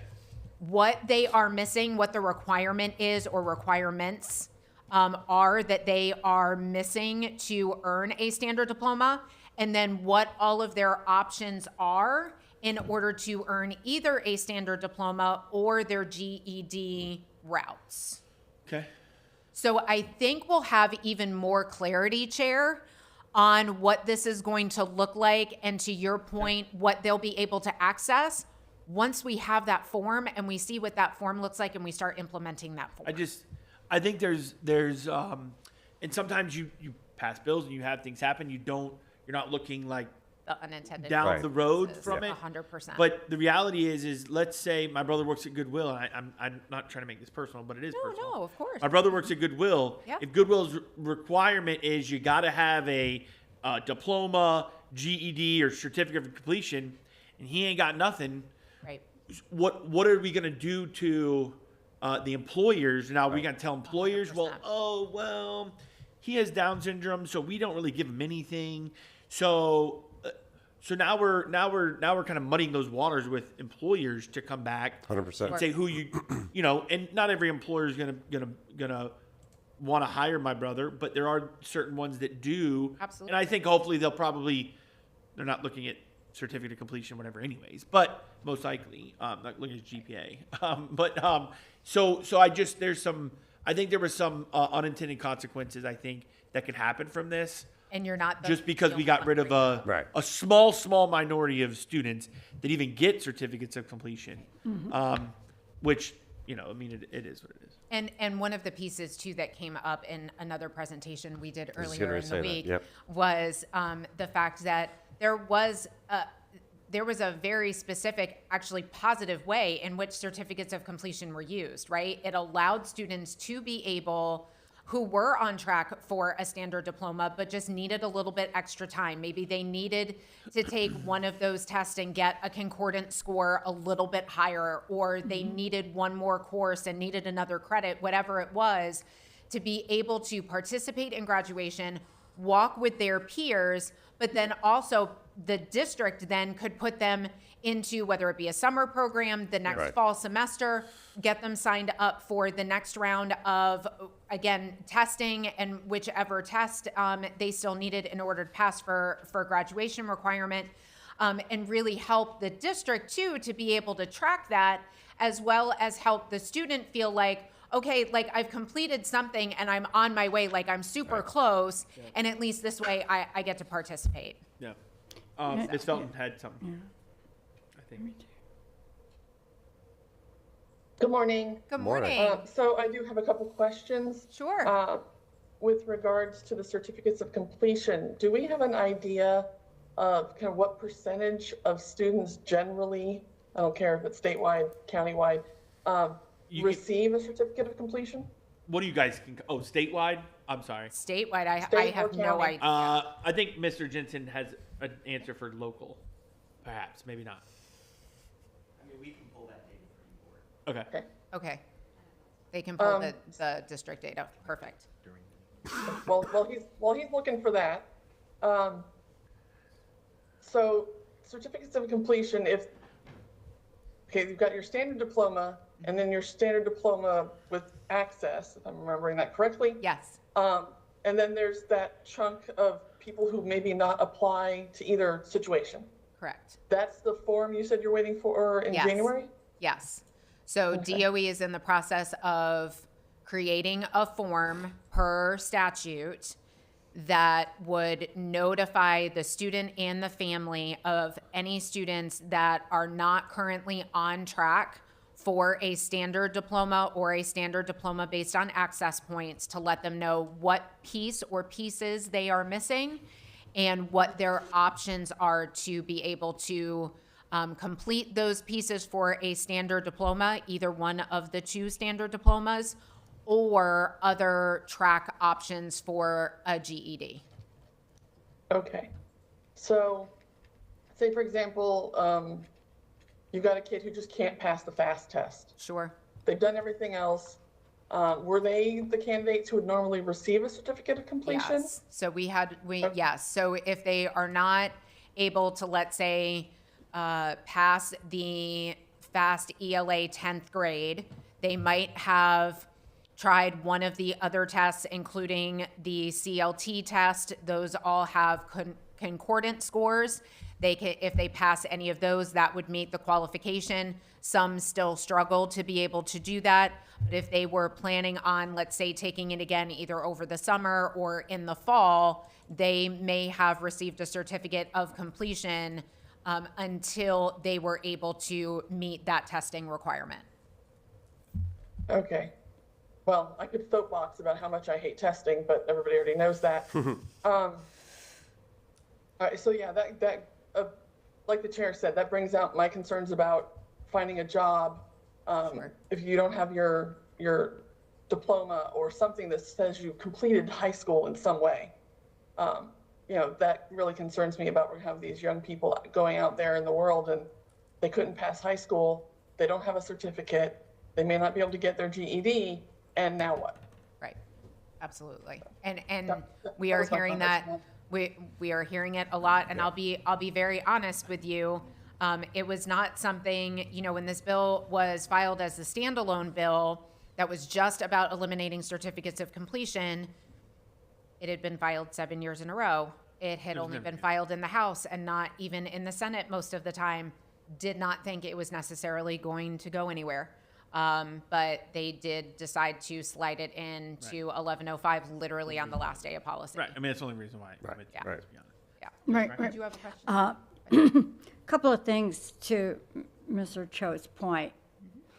What they are missing, what the requirement is or requirements are that they are missing to earn a standard diploma, and then what all of their options are in order to earn either a standard diploma or their GED routes. Okay. So I think we'll have even more clarity, Chair, on what this is going to look like, and to your point, what they'll be able to access once we have that form and we see what that form looks like and we start implementing that form. I think there's and sometimes you pass bills and you have things happen. You're not looking like The unintended down the road from it. 100%. But the reality is let's say my brother works at Goodwill, and I'm not trying to make this personal, but it is personal. No, of course. My brother works at Goodwill. Yeah. If Goodwill's requirement is you got to have a diploma, GED, or certificate of completion, and he ain't got nothing, right? What are we gonna do to the employers? Now we gotta tell employers, 100%. well, he has Down syndrome, so we don't really give him anything. So now we're kind of muddying those waters with employers to come back 100%. and say who and not every employer is gonna want to hire my brother, but there are certain ones that do. Absolutely. And I think hopefully they're not looking at certificate of completion, whatever, anyways. But most likely, not looking at GPA. So I think there were some unintended consequences, I think, that could happen from this. And you're not Just because we got rid of Right. a small minority of students that even get certificates of completion, which, it is what it is. And one of the pieces too that came up in another presentation we did was earlier gonna in the say that, week yep. was the fact that there was a very specific, actually positive way in which certificates of completion were used, right? It allowed students to be able, who were on track for a standard diploma, but just needed a little bit extra time. Maybe they needed to take one of those tests and get a concordant score a little bit higher, or they needed one more course and needed another credit, whatever it was, to be able to participate in graduation, walk with their peers, but then also the district then could put them into, whether it be a summer program, the next Right. fall semester, get them signed up for the next round of, again, testing, and whichever test they still needed in order to pass for graduation requirement, and really help the district too to be able to track that, as well as help the student feel like, okay, like I've completed something and I'm on my way, like I'm super close, and at least this way I get to participate. Yeah. Ms. Felton had something. I think. Good morning. Good Morning. morning. So I do have a couple questions. Sure. With regards to the certificates of completion, do we have an idea of kind of what percentage of students generally, I don't care if it's statewide, countywide, receive a certificate of completion? what do you guys think? Oh, statewide? I'm sorry. Statewide, I State or have no county? idea. I think Mr. Jensen has an answer for local. Perhaps, maybe not. I mean, we can pull that data for you, board. Okay. Okay. They can pull the district data. Perfect. While he's looking for that, so certificates of completion, okay, you've got your standard diploma and then your standard diploma with access, if I'm remembering that correctly. Yes. And then there's that chunk of people who maybe not apply to either situation. Correct. That's the form you said you're waiting for in Yes. January? Yes. So DOE is in the process of creating a form per statute that would notify the student and the family of any students that are not currently on track for a standard diploma or a standard diploma based on access points, to let them know what piece or pieces they are missing and what their options are to be able to complete those pieces for a standard diploma, either one of the two standard diplomas, or other track options for a GED. Okay. So, say for example, you've got a kid who just can't pass the FAST test. Sure. They've done everything else. Were they the candidates who would normally receive a certificate of completion? Yes. So yes. So if they are not able to, let's say, pass the FAST ELA 10th grade, they might have tried one of the other tests, including the CLT test. Those all have concordant scores. If they pass any of those, that would meet the qualification. Some still struggle to be able to do that. But if they were planning on, let's say, taking it again either over the summer or in the fall, they may have received a certificate of completion until they were able to meet that testing requirement. Okay. Well, I could soapbox about how much I hate testing, but everybody already knows that. All right, so yeah, that like the chair said, that brings out my concerns about finding a job. Sure. If you don't have your diploma or something that says you completed high school in some way. That really concerns me about we have these young people going out there in the world and they couldn't pass high school. They don't have a certificate. They may not be able to get their GED. And now what? Right. Absolutely. And we that are was my hearing comment. that. We are hearing it a lot, and I'll be very honest with you. It was not something, when this bill was filed as a standalone bill that was just about eliminating certificates of completion, it had been filed 7 years in a row. It had only been filed in the House and not even in the Senate most of the time. Did not think it was necessarily going to go anywhere. But they did decide to slide it into 1105 literally on the last day of policy. Right. I mean, that's the only reason why. Right. Yeah. Right. To be honest. Yeah. Right, Did you have a question? Couple of things to Mr. Cho's point.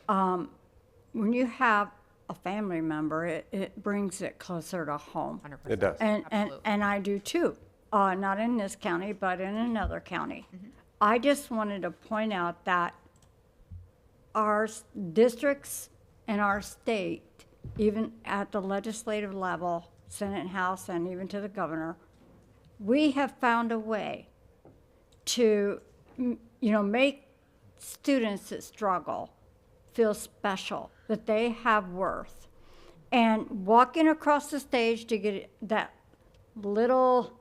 When you have a family member, it brings it closer to home. 100%. It does. And I do too, not in this county, but in another county. I just wanted to point out that our districts and our state, even at the legislative level, Senate and House, and even to the governor, we have found a way to, make students that struggle feel special, that they have worth. And walking across the stage to get that little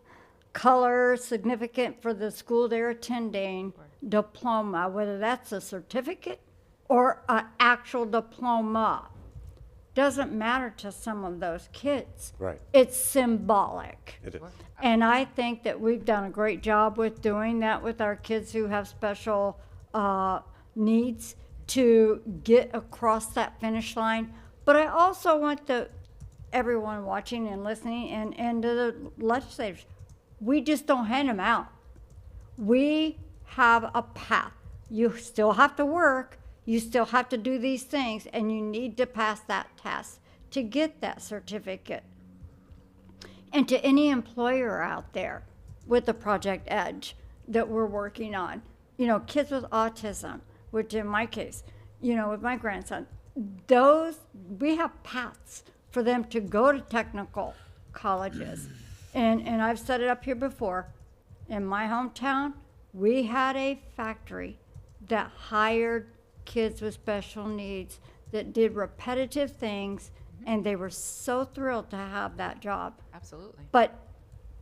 color significant for the school they're attending diploma, whether that's a certificate or an actual diploma, doesn't matter to some of those kids. Right. It's symbolic. It is. And I think that we've done a great job with doing that with our kids who have special needs to get across that finish line. But I also want everyone watching and listening and to the legislators, we just don't hand them out. We have a path. You still have to work. You still have to do these things, and you need to pass that test to get that certificate. And to any employer out there with the Project Edge that we're working on, kids with autism, which in my case, with my grandson, we have paths for them to go to technical colleges. And I've set it up here before. In my hometown, we had a factory that hired kids with special needs that did repetitive things, and they were so thrilled to have that job. Absolutely. But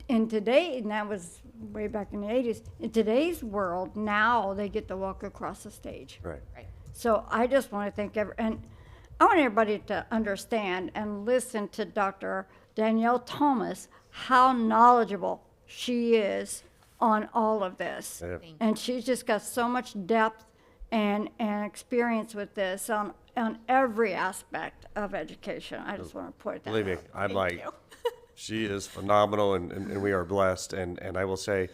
in today, and that was way back in the 80s, in today's world, now they get to walk across the stage. Right. Right. So I just want to thank and I want everybody to understand and listen to Dr. Danielle Thomas, how knowledgeable she is on all of this. Yeah. And she's just got so much depth and experience with this on every aspect of education. I just want to point that Believe me, out. I'm like, she is phenomenal, and we are blessed. And I will say,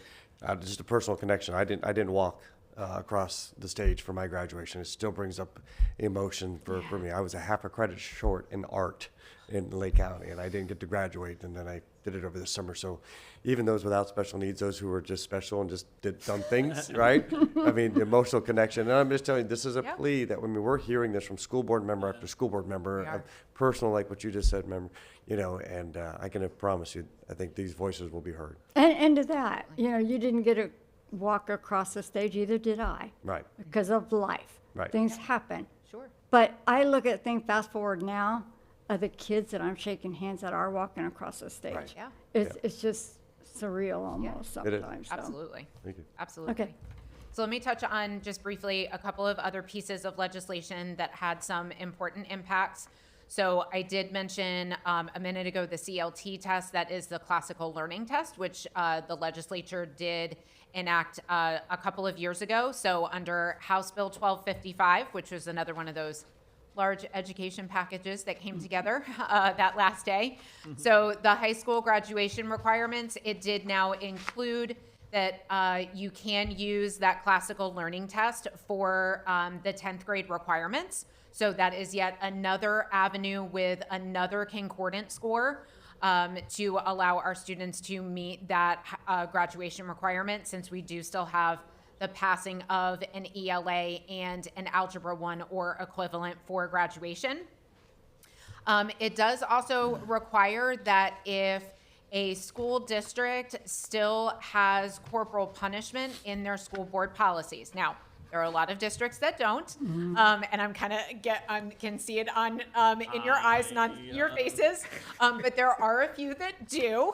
just a personal connection. I didn't walk across the stage for my graduation. It still brings up emotion for me. I was a half a credit short in art in Lake County, and I didn't get to graduate, and then I did it over the summer. So even those without special needs, those who were just special and just did dumb things, right? I mean, the emotional connection. And I'm just telling you, this is a plea that when we're hearing this from school board member after school board member, personal, like what you just said, member, you know, and I can promise you, I think these voices will be heard. And to that, you know, you didn't get to walk across the stage, either did I. Right. Because of life. Right. Things happen. Sure. But I look at things fast forward now, of the kids that I'm shaking hands that are walking across the stage. Right. Yeah. It's just surreal almost It is. sometimes. So. Absolutely. Thank you. Absolutely. Okay. So let me touch on just briefly a couple of other pieces of legislation that had some important impacts. So I did mention a minute ago the CLT test, that is the classical learning test, which the legislature did enact a couple of years ago. So under House Bill 1255, which was another one of those large education packages that came together that last day. So the high school graduation requirements, it did now include that you can use that classical learning test for the 10th grade requirements. So that is yet another avenue with another concordant score to allow our students to meet that graduation requirement, since we do still have the passing of an ELA and an Algebra 1 or equivalent for graduation. It does also require that if a school district still has corporal punishment in their school board policies. Now, there are a lot of districts that don't, and I'm I can see it on in your eyes and on your faces, but there are a few that do.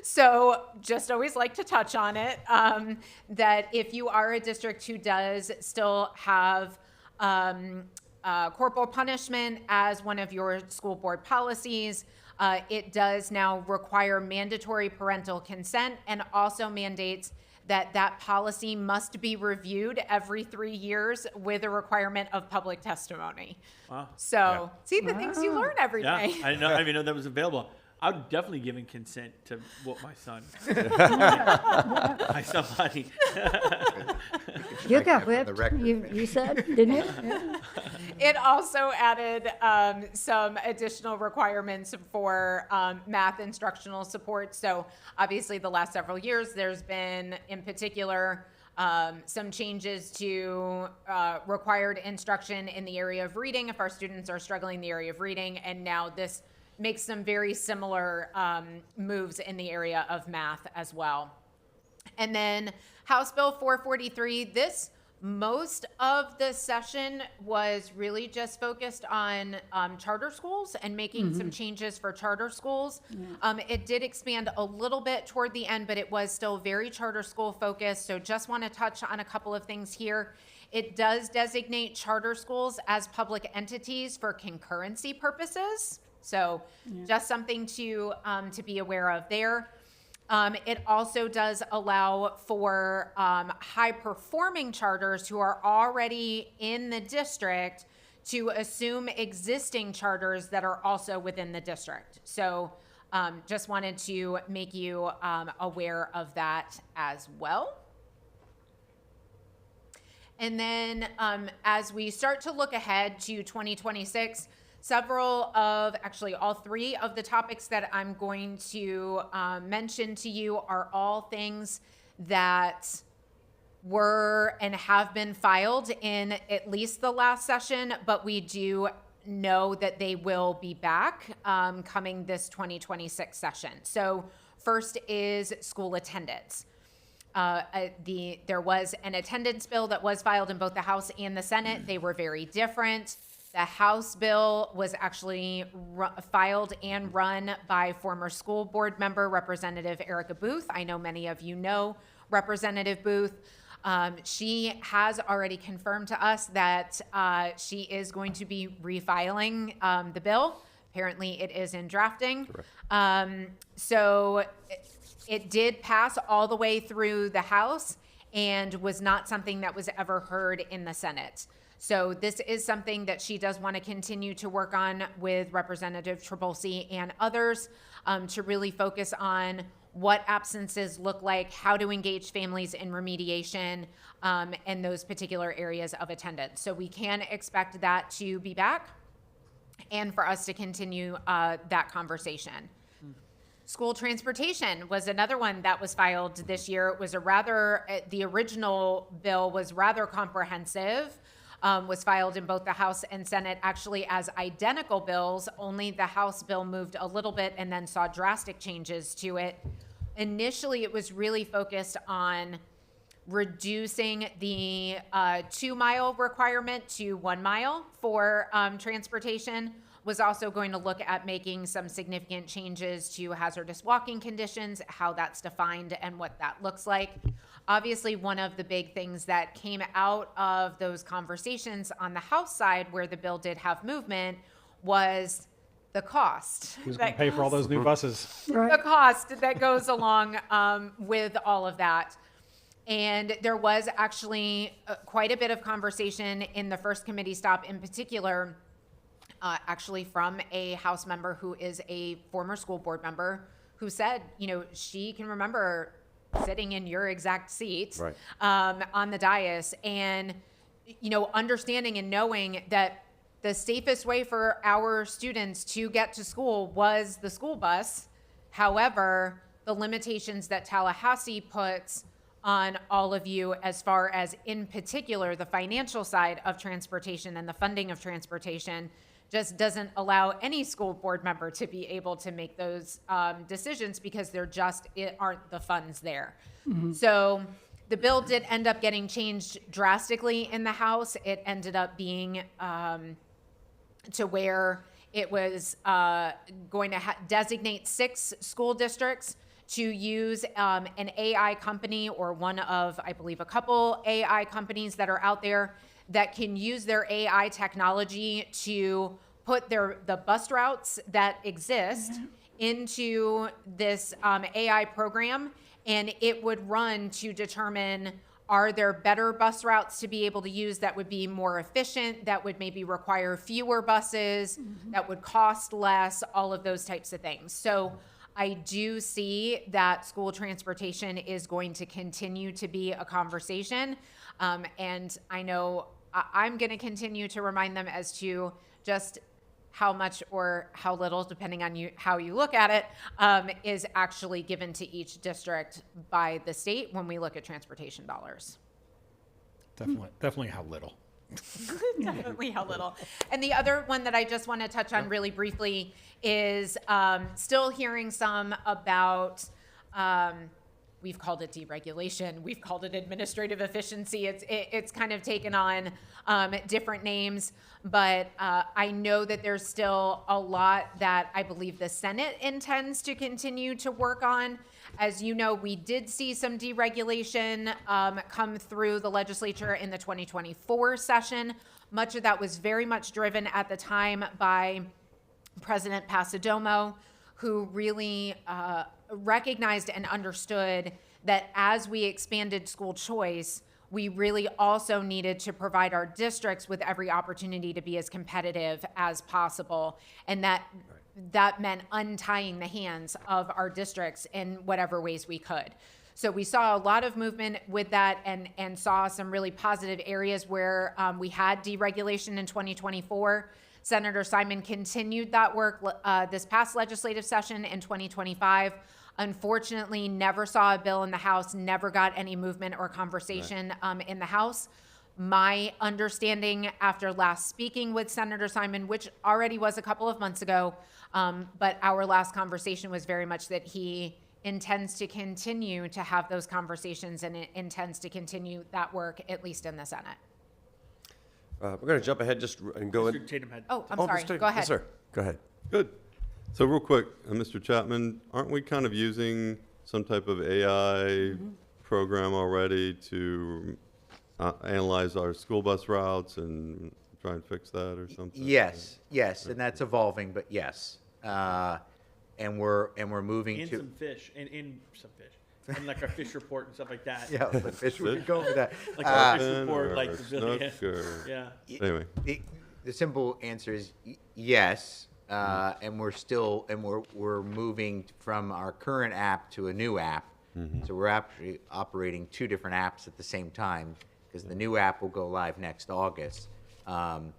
So just always like to touch on it, that if you are a district who does still have corporal punishment as one of your school board policies, it does now require mandatory parental consent, and also mandates that policy must be reviewed every 3 years with a requirement of public testimony. Wow. So see the things you learn every Yeah, day. I didn't even know that was available. I would definitely given consent to whoop my son. By somebody. You got whipped, you said, didn't you? Yeah. It also added some additional requirements for math instructional support. So obviously the last several years, there's been, in particular, some changes to required instruction in the area of reading if our students are struggling in the area of reading. And now this makes some very similar moves in the area of math as well. And then House Bill 443, most of the session was really just focused on charter schools and making some changes for charter schools. It did expand a little bit toward the end, but it was still very charter school focused. So just want to touch on a couple of things here. It does designate charter schools as public entities for concurrency purposes. So just something to be aware of there. It also does allow for high-performing charters who are already in the district to assume existing charters that are also within the district. So just wanted to make you aware of that as well. And then as we start to look ahead to 2026, actually all three of the topics that I'm going to mention to you are all things that were and have been filed in at least the last session, but we do know that they will be back coming this 2026 session. So first is school attendance. There was an attendance bill that was filed in both the House and the Senate. They were very different. The House bill was actually filed and run by former school board member Representative Erica Booth. I know many of you know Representative Booth. She has already confirmed to us that she is going to be refiling the bill. Apparently, it is in drafting. So it did pass all the way through the House and was not something that was ever heard in the Senate. So this is something that she does want to continue to work on with Representative Trabulsi and others to really focus on what absences look like, how to engage families in remediation, and those particular areas of attendance. So we can expect that to be back and for us to continue that conversation. School transportation was another one that was filed this year. It was the original bill was rather comprehensive. Was filed in both the House and Senate actually as identical bills, only the House bill moved a little bit and then saw drastic changes to it. Initially, it was really focused on reducing the 2-mile requirement to 1 mile for transportation, was also going to look at making some significant changes to hazardous walking conditions, how that's defined and what that looks like. Obviously, one of the big things that came out of those conversations on the House side where the bill did have movement was the cost. Who's going to pay for all those new buses? The cost that goes along with all of that. And there was actually quite a bit of conversation in the first committee stop in particular, actually from a House member who is a former school board member who said, she can remember sitting in your exact seat on the dais and, understanding and knowing that the safest way for our students to get to school was the school bus. However, the limitations that Tallahassee puts on all of you as far as, in particular, the financial side of transportation and the funding of transportation just doesn't allow any school board member to be able to make those decisions because there just aren't the funds there. So the bill did end up getting changed drastically in the House. It ended up being to where it was going to designate 6 school districts to use an AI company or one of, I believe, a couple AI companies that are out there that can use their AI technology to put the bus routes that exist into this AI program, and it would run to determine, are there better bus routes to be able to use that would be more efficient, that would maybe require fewer buses, that would cost less, all of those types of things. So I do see that school transportation is going to continue to be a conversation. And I know I'm going to continue to remind them as to just how much or how little, depending on how you look at it, is actually given to each district by the state when we look at transportation dollars. Definitely how little. Definitely how little. And the other one that I just want to touch on really briefly is still hearing some about, we've called it deregulation, we've called it administrative efficiency. It's kind of taken on different names, but I know that there's still a lot that I believe the Senate intends to continue to work on. As you know, we did see some deregulation come through the legislature in the 2024 session. Much of that was very much driven at the time by President Pasadomo, who really recognized and understood that as we expanded school choice, we really also needed to provide our districts with every opportunity to be as competitive as possible. And that meant untying the hands of our districts in whatever ways we could. So we saw a lot of movement with that and saw some really positive areas where we had deregulation in 2024. Senator Simon continued that work this past legislative session in 2025. Unfortunately, never saw a bill in the House, never got any movement or conversation in the House. My understanding after last speaking with Senator Simon, which already was a couple of months ago, but our last conversation was very much that he intends to continue to have those conversations and it intends to continue that work, at least in the Senate. We're going to jump ahead just and go in. Mr. Tatum had. Oh, I'm Mr. sorry. Tatum. Go ahead. Yes, sir. Go ahead. Good. So real quick, Mr. Chapman, aren't we kind of using some type of AI program already to analyze our school bus routes and try and fix that or something? Yes, and that's evolving, but yes. And we're moving And to. some fish, and some fish, and like our fish report and stuff like that. Yeah, the fish, we could go with that. Like our fish Dolphin report, or like the billion. snook or- Yeah. Anyway, The simple answer is yes, and we're moving from our current app to a new app. So we're actually operating two different apps at the same time because the new app will go live next August, and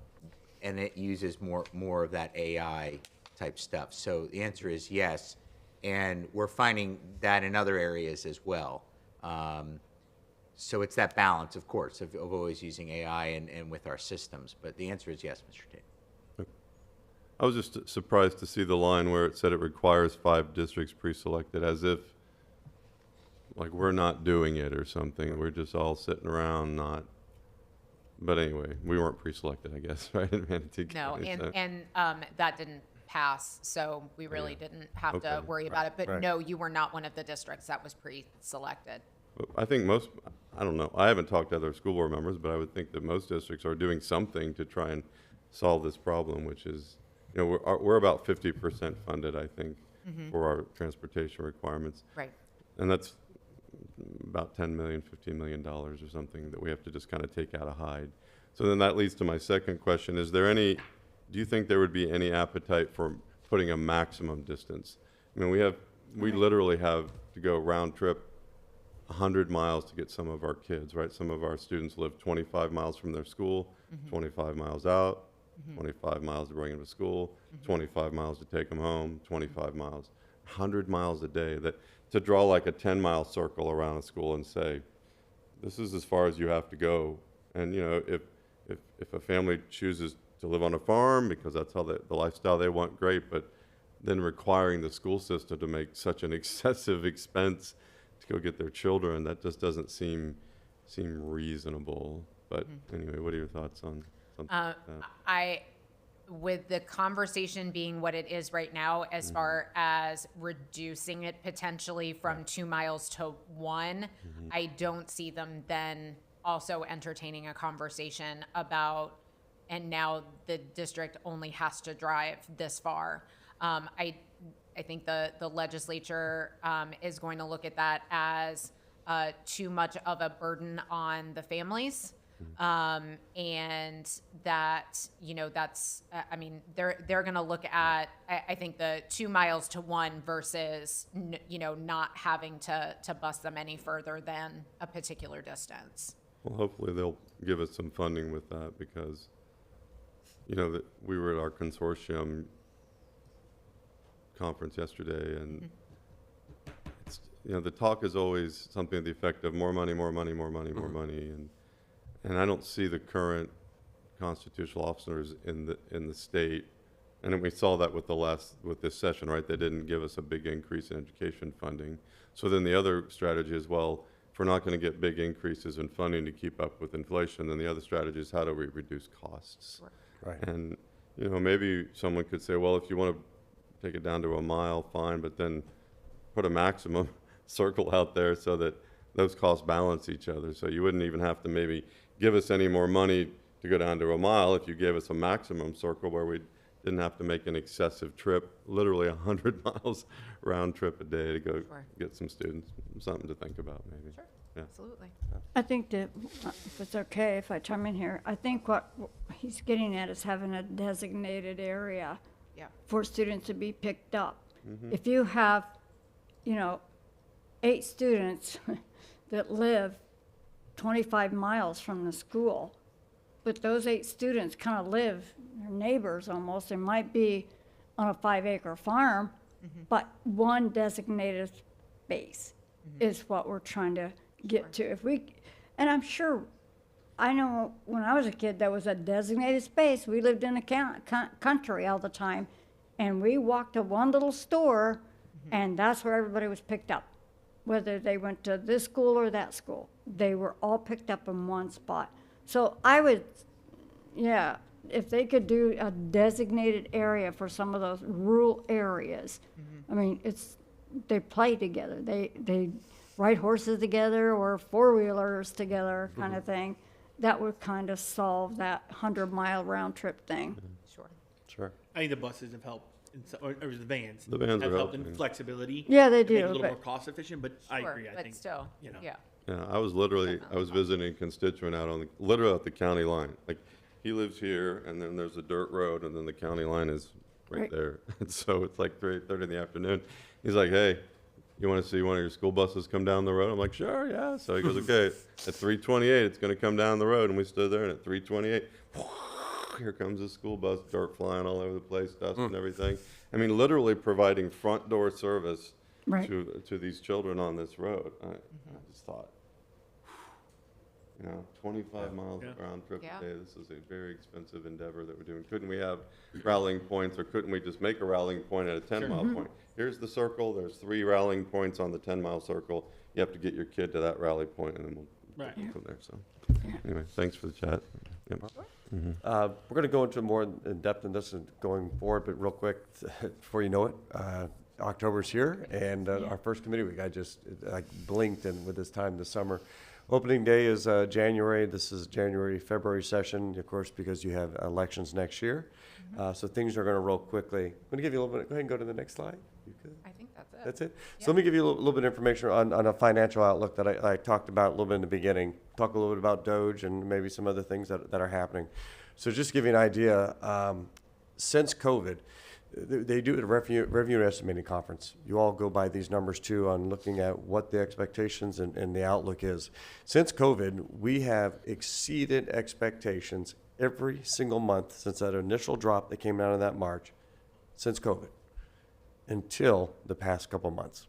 it uses more of that AI type stuff. So the answer is yes, and we're finding that in other areas as well. So it's that balance, of course, of always using AI and with our systems. But the answer is yes, Mr. Tate. I was just surprised to see the line where it said it requires 5 districts pre-selected, as if like we're not doing it or something. We're just all sitting around not. But anyway, we weren't pre-selected, I guess, right? In Manatee No, County, so- and that didn't pass, so we really didn't have to Okay. worry about it. But Right. no, you were not one of the districts that was pre-selected. I think most, I don't know, I haven't talked to other school board members, but I would think that most districts are doing something to try and solve this problem, which is, you know, we're about 50% funded, I think, for our transportation requirements. Right. And that's about $10 million, $15 million or something that we have to just kind of take out of Hyde. So then that leads to my second question. Is there any, do you think there would be any appetite for putting a maximum distance? I mean, we literally have to go round trip 100 miles to get some of our kids, right? Some of our students live 25 miles from their school, 25 miles out, 25 miles to bring them to school, 25 miles to take them home, 25 miles, 100 miles a day. That to draw like a 10-mile circle around a school and say, this is as far as you have to go. And you know, if a family chooses to live on a farm because that's how the lifestyle they want, great. But then requiring the school system to make such an excessive expense to go get their children, that just doesn't seem reasonable. But anyway, what are your thoughts on something like that? With the conversation being what it is right now, as far as reducing it potentially from 2 miles to 1, I don't see them then also entertaining a conversation about, and now the district only has to drive this far. I think the legislature is going to look at that as too much of a burden on the families. And that, you know, that's, I mean, they're going to look at, I think the 2 miles to 1 versus, you know, not having to bus them any further than a particular distance. Well, hopefully they'll give us some funding with that because, you know, that we were at our consortium conference yesterday, and it's, you know, the talk is always something to the effect of more money, more money, more money, more money, and I don't see the current constitutional officers in the state, and then we saw that with this session, right? They didn't give us a big increase in education funding. So then the other strategy is, well, if we're not going to get big increases in funding to keep up with inflation, then the other strategy is how do we reduce costs? Right. And, you know, maybe someone could say, well, if you want to take it down to a mile, fine, but then put a maximum circle out there so that those costs balance each other. So you wouldn't even have to maybe give us any more money to go down to a mile if you gave us a maximum circle where we didn't have to make an excessive trip, literally 100 miles round trip a day to go get some students. Something to think about, maybe. Sure, Yeah. absolutely. I think that, if it's okay if I chime in here, I think what he's getting at is having a designated area Yeah. for students to be picked up. If you have, you know, 8 students that live 25 miles from the school, but those 8 students kind of live, they're neighbors almost, they might be on a 5-acre farm, but one designated space is what we're trying to get to. If we, and I'm sure I know when I was a kid, there was a designated space. We lived in a country all the time, and we walked to one little store, and that's where everybody was picked up. Whether they went to this school or that school, they were all picked up in one spot. So I would, yeah, if they could do a designated area for some of those rural areas. I mean, they play together. They ride horses together or four-wheelers together kind of thing. That would kind of solve that 100-mile round trip thing. Sure. Sure. I think the buses have helped, or the vans. The vans have are helped in helping. flexibility. Yeah, they to make it do, a little but- more cost efficient, but I Sure, agree. I but think still, you know. yeah. Yeah, I was visiting a constituent out on literally at the county line. Like, he lives here, and then there's a dirt road, and then the county line is right Right. there. And so it's like 3:30 in the afternoon. He's like, "Hey, you want to see one of your school buses come down the road?" I'm like, "Sure, yeah." So he goes, "Okay, at 3:28, it's going to come down the road." And we stood there, and at 3:28, here comes this school bus, dirt flying all over the place, dust and everything. I mean, literally providing front door service Right. to these children on this road. I just thought, 25 miles Yeah. round trip Yeah. a day. This is a very expensive endeavor that we're doing. Couldn't we have rallying points, or couldn't we just make a rallying point at a 10-mile point? Here's the circle. There's 3 rallying points on the 10-mile circle. You have to get your kid to that rally point, and then we'll Right. go from there. So, anyway, thanks for the chat. Yep. We're going to go into more in depth in this and going forward, but real quick, before you know it, October's here, and our first committee week, I blinked, and with this time this summer. Opening day is January. This is February session, of course, because you have elections next year. So things are going to roll quickly. I'm going to give you a little bit. Go ahead and go to the next slide. You could. I think that's it. That's it. So let me give you a little bit of information on a financial outlook that I talked about a little bit in the beginning. Talk a little bit about Doge and maybe some other things that are happening. So just to give you an idea, since COVID, they do a revenue estimating conference. You all go by these numbers too on looking at what the expectations and the outlook is. Since COVID, we have exceeded expectations every single month since that initial drop that came out in that March, since COVID, until the past couple months.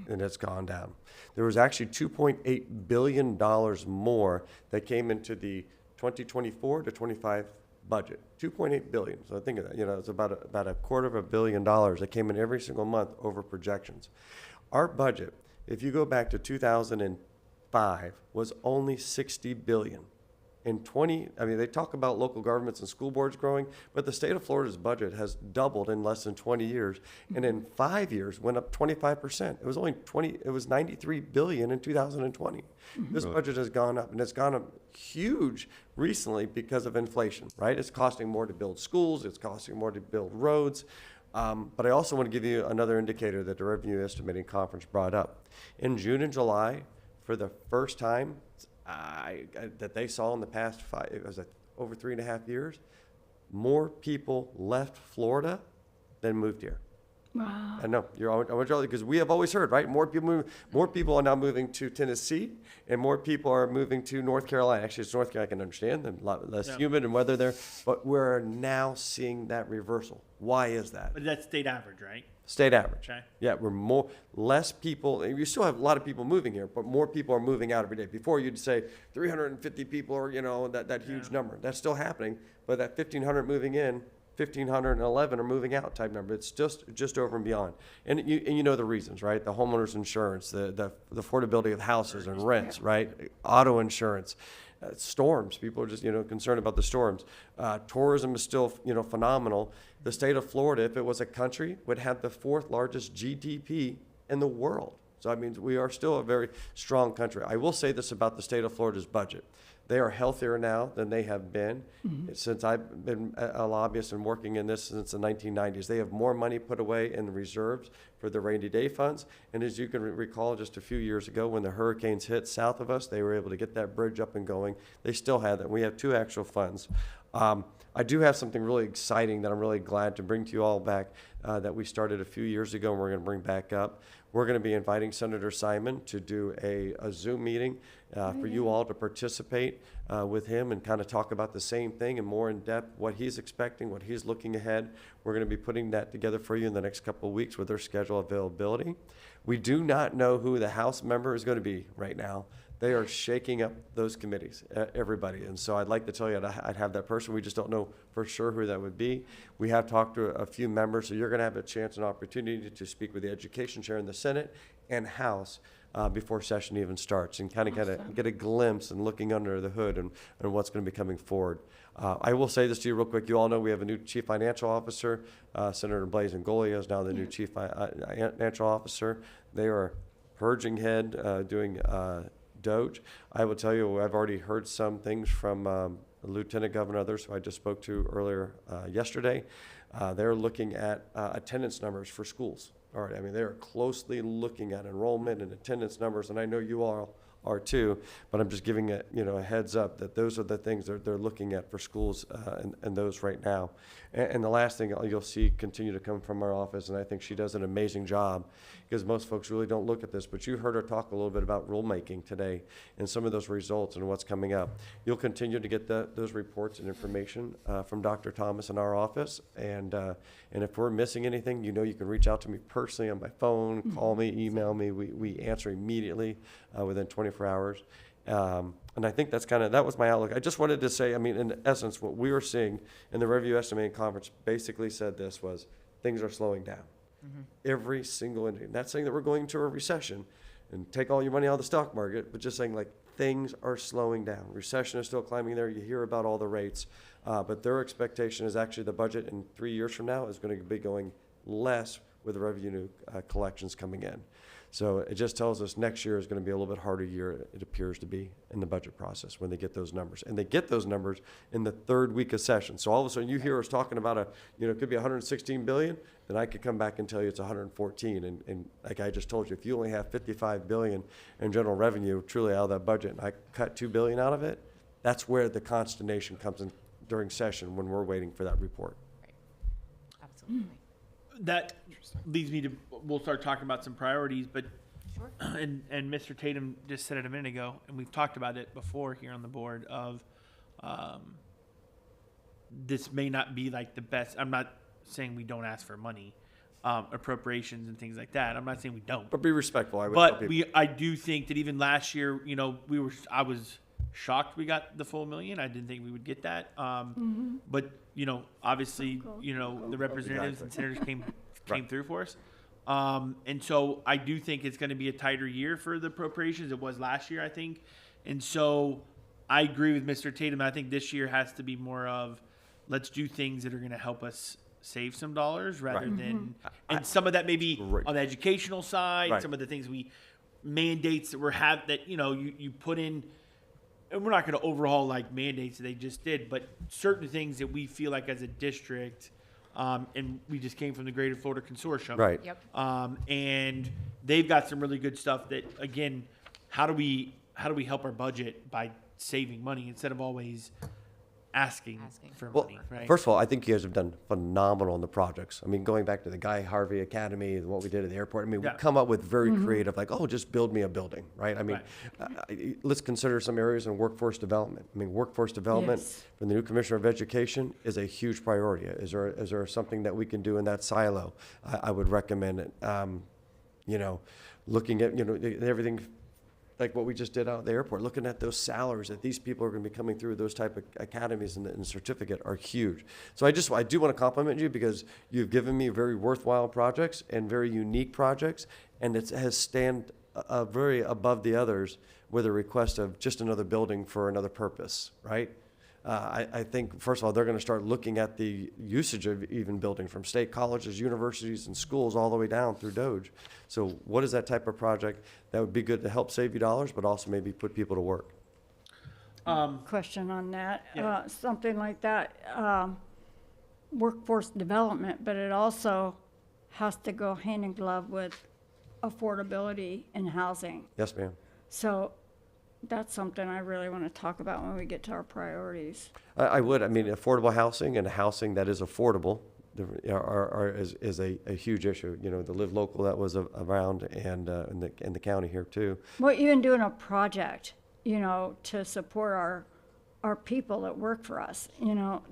And it's gone down. There was actually $2.8 billion more that came into the 2024 to 25 budget. 2.8 billion. So think of that. It's about a $250 million that came in every single month over projections. Our budget, if you go back to 2005, was only 60 billion. They talk about local governments and school boards growing, but the state of Florida's budget has doubled in less than 20 years, and in 5 years went up 25%. It was 93 billion in 2020. This budget has gone up, and it's gone up huge recently because of inflation, right? It's costing more to build schools, it's costing more to build roads. But I also want to give you another indicator that the Revenue Estimating Conference brought up. In June and July, for the first time, that they saw in the past over 3.5 years, more people left Florida than moved here. Wow. I know because we have always heard, right? More people are now moving to Tennessee, and more people are moving to North Carolina. Actually, it's North Carolina. I can understand, a lot less humid and weather there, but we're now seeing that reversal. Why is that? But that's state average, right? State average. Okay. Yeah, less people, and you still have a lot of people moving here, but more people are moving out every day. Before you'd say 350 people or, that huge number. That's still happening, but that 1,500 moving in, 1,511 are moving out type number. It's just over and beyond. And you know the reasons, right? The homeowners insurance, the affordability of houses and rents, right? Auto insurance. Storms. People are just, concerned about the storms. Tourism is still, phenomenal. The state of Florida, if it was a country, would have the 4th largest GDP in the world. So, we are still a very strong country. I will say this about the state of Florida's budget. They are healthier now than they have been since I've been a lobbyist and working in this since the 1990s. They have more money put away in the reserves for the rainy day funds. And as you can recall, just a few years ago when the hurricanes hit south of us, they were able to get that bridge up and going. They still have that. We have 2 actual funds. I do have something really exciting that I'm really glad to bring to you all back that we started a few years ago and we're going to bring back up. We're going to be inviting Senator Simon to do a Zoom meeting for you all to participate with him and kind of talk about the same thing and more in depth, what he's expecting, what he's looking ahead. We're going to be putting that together for you in the next couple of weeks with their schedule availability. We do not know who the House member is going to be right now They are shaking up those committees, everybody. And so I'd like to tell you I'd have that person. We just don't know for sure who that would be. We have talked to a few members, so you're going to have a chance and opportunity to speak with the Education Chair in the Senate and House before session even starts, and kind of get a glimpse and looking under the hood and what's going to be coming forward. I will say this to you real quick. You all know we have a new Chief Financial Officer. Senator Blaise Ngolia is now the new Chief Financial Officer. They are purging head, doing Doge. I will tell you, I've already heard some things from Lieutenant Governor, others who I just spoke to earlier yesterday. They're looking at attendance numbers for schools. All right, I mean, they are closely looking at enrollment and attendance numbers, and I know you all are too, but I'm just giving it, a heads up that those are the things they're looking at for schools and those right now. And the last thing you'll see continue to come from our office, and I think she does an amazing job, because most folks really don't look at this, but you heard her talk a little bit about rulemaking today and some of those results and what's coming up. You'll continue to get those reports and information from Dr. Thomas in our office, and if we're missing anything, you can reach out to me personally on my phone, call me, email me. We answer immediately within 24 hours. And I think that was my outlook. I just wanted to say, I mean, in essence, what we were seeing in the Review Estimating Conference basically said this was, things are slowing down. Every single industry. Not saying that we're going into a recession and take all your money out of the stock market, but just saying things are slowing down. Recession is still climbing there. You hear about all the rates, but their expectation is actually the budget in 3 years from now is going to be going less with the revenue collections coming in. So it just tells us next year is going to be a little bit harder year, it appears to be, in the budget process when they get those numbers. And they get those numbers in the third week of session. So all of a sudden you hear us talking about it could be 116 billion, then I could come back and tell you it's 114. And like I just told you, if you only have 55 billion in general revenue truly out of that budget, and I cut 2 billion out of it, that's where the consternation comes in during session when we're waiting for that report. Right. Absolutely. That leads me to, we'll start talking about some priorities, but, Sure. and Mr. Tatum just said it a minute ago, and we've talked about it before here on the board of, this may not be the best. I'm not saying we don't ask for money, appropriations and things like that. I'm not saying we don't. But be respectful. I would tell But people. I do think that even last year, I was shocked we got the full $1 million. I didn't think we would get that. But obviously, the representatives and senators came through for us. And so I do think it's going to be a tighter year for the appropriations. It was last year, I think. And so I agree with Mr. Tatum. I think this year has to be more of, let's do things that are going to help us save some dollars rather than, and some of that may be on the educational side, some of the things mandates that you put in, and we're not going to overhaul mandates that they just did, but certain things that we feel like as a district, and we just came from the Greater Florida Consortium. Right. Yep. And they've got some really good stuff that, again, how do we help our budget by saving money instead of always asking for Well, money, right? first of all, I think you guys have done phenomenal in the projects. I mean, going back to the Guy Harvey Academy and what we did at the airport, I mean, we come up with very creative, just build me a building, right? I mean, let's consider some areas in workforce development. I mean, workforce development from the new Commissioner of Education is a huge priority. Is there something that we can do in that silo? I would recommend it. Looking at, everything like what we just did out at the airport, looking at those salaries that these people are going to be coming through, those type of academies and certificate are huge. So I do want to compliment you because you've given me very worthwhile projects and very unique projects, and it has stand very above the others with a request of just another building for another purpose, right? I think, first of all, they're going to start looking at the usage of even building from state colleges, universities, and schools all the way down through Doge. So what is that type of project that would be good to help save you dollars, but also maybe put people to work? Question on that. Something like that, workforce development, but it also has to go hand in glove with affordability in housing. Yes, ma'am. So that's something I really want to talk about when we get to our priorities. I would. I mean, affordable housing and housing that is affordable is a huge issue. The Live Local that was around and in the county here too. Well, even doing a project, to support our people that work for us,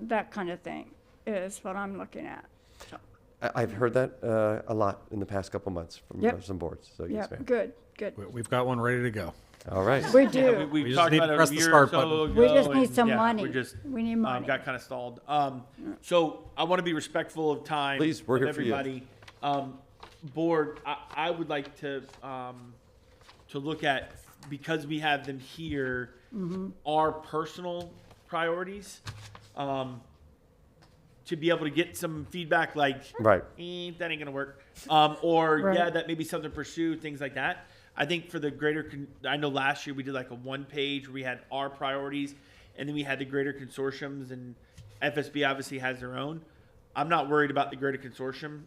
that kind of thing is what I'm looking at. I've heard that a lot in the past couple months from some boards. So yes, ma'am. Good. We've got one ready to go. All right. We Yeah, do. we just talked need to about it press a the year or start so button. ago. We just need and, some yeah, money. We just We need money. got kind of stalled. So I want to be respectful of time. Please, we're of here for you. everybody. Board, I would like to look at, because we have them here, our personal priorities. To be able to get some feedback like, Right. that ain't gonna work. Or Right. yeah, that may be something to pursue, things like that. I think for the greater, I know last year we did like a 1-page where we had our priorities, and then we had the greater consortiums, and FSB obviously has their own. I'm not worried about the greater consortium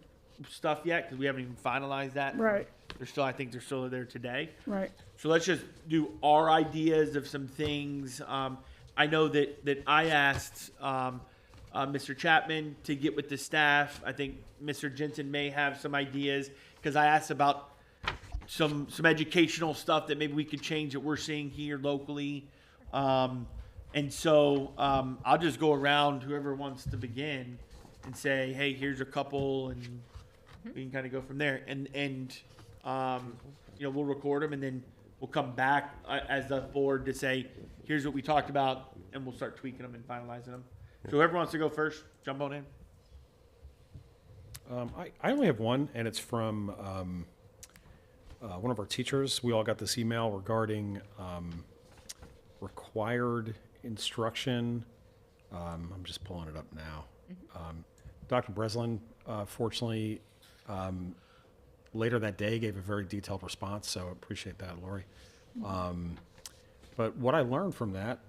stuff yet because we haven't even finalized that. Right. I think they're still there today. Right. So let's just do our ideas of some things. I know that I asked Mr. Chapman to get with the staff. I think Mr. Jensen may have some ideas because I asked about some educational stuff that maybe we could change that we're seeing here locally. And so I'll just go around, whoever wants to begin, and say, hey, here's a couple, and we can kind of go from there. And we'll record them, and then we'll come back as the board to say, here's what we talked about, and we'll start tweaking them and finalizing them. So whoever wants to go first, jump on in. I only have one, and it's from one of our teachers. We all got this email regarding required instruction. I'm just pulling it up now. Dr. Breslin, fortunately, later that day gave a very detailed response, so I appreciate that, Lori. But what I learned from that,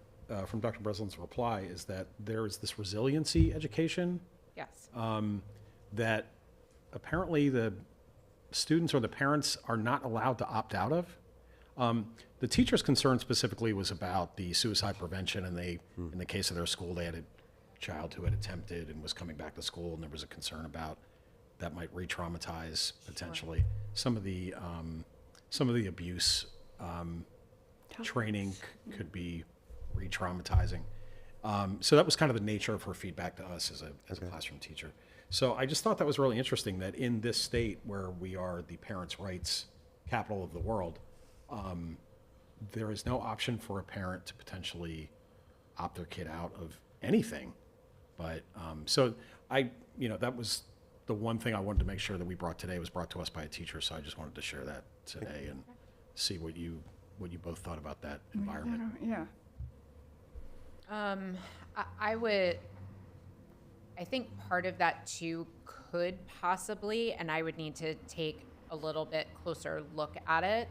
from Dr. Breslin's reply, is that there is this resiliency education Yes. that apparently the students or the parents are not allowed to opt out of. The teacher's concern specifically was about the suicide prevention, and they, in the case of their school, they had a child who had attempted and was coming back to school, and there was a concern about that might re-traumatize potentially. Some of the abuse training could be re-traumatizing. So that was kind of the nature of her feedback to us as a classroom teacher. So I just thought that was really interesting that in this state where we are the parents' rights capital of the world, there is no option for a parent to potentially opt their kid out of anything. But so that was the one thing I wanted to make sure that we brought today, was brought to us by a teacher. So I just wanted to share that today and see what you both thought about that environment. Yeah. I think part of that too could possibly, and I would need to take a little bit closer look at it.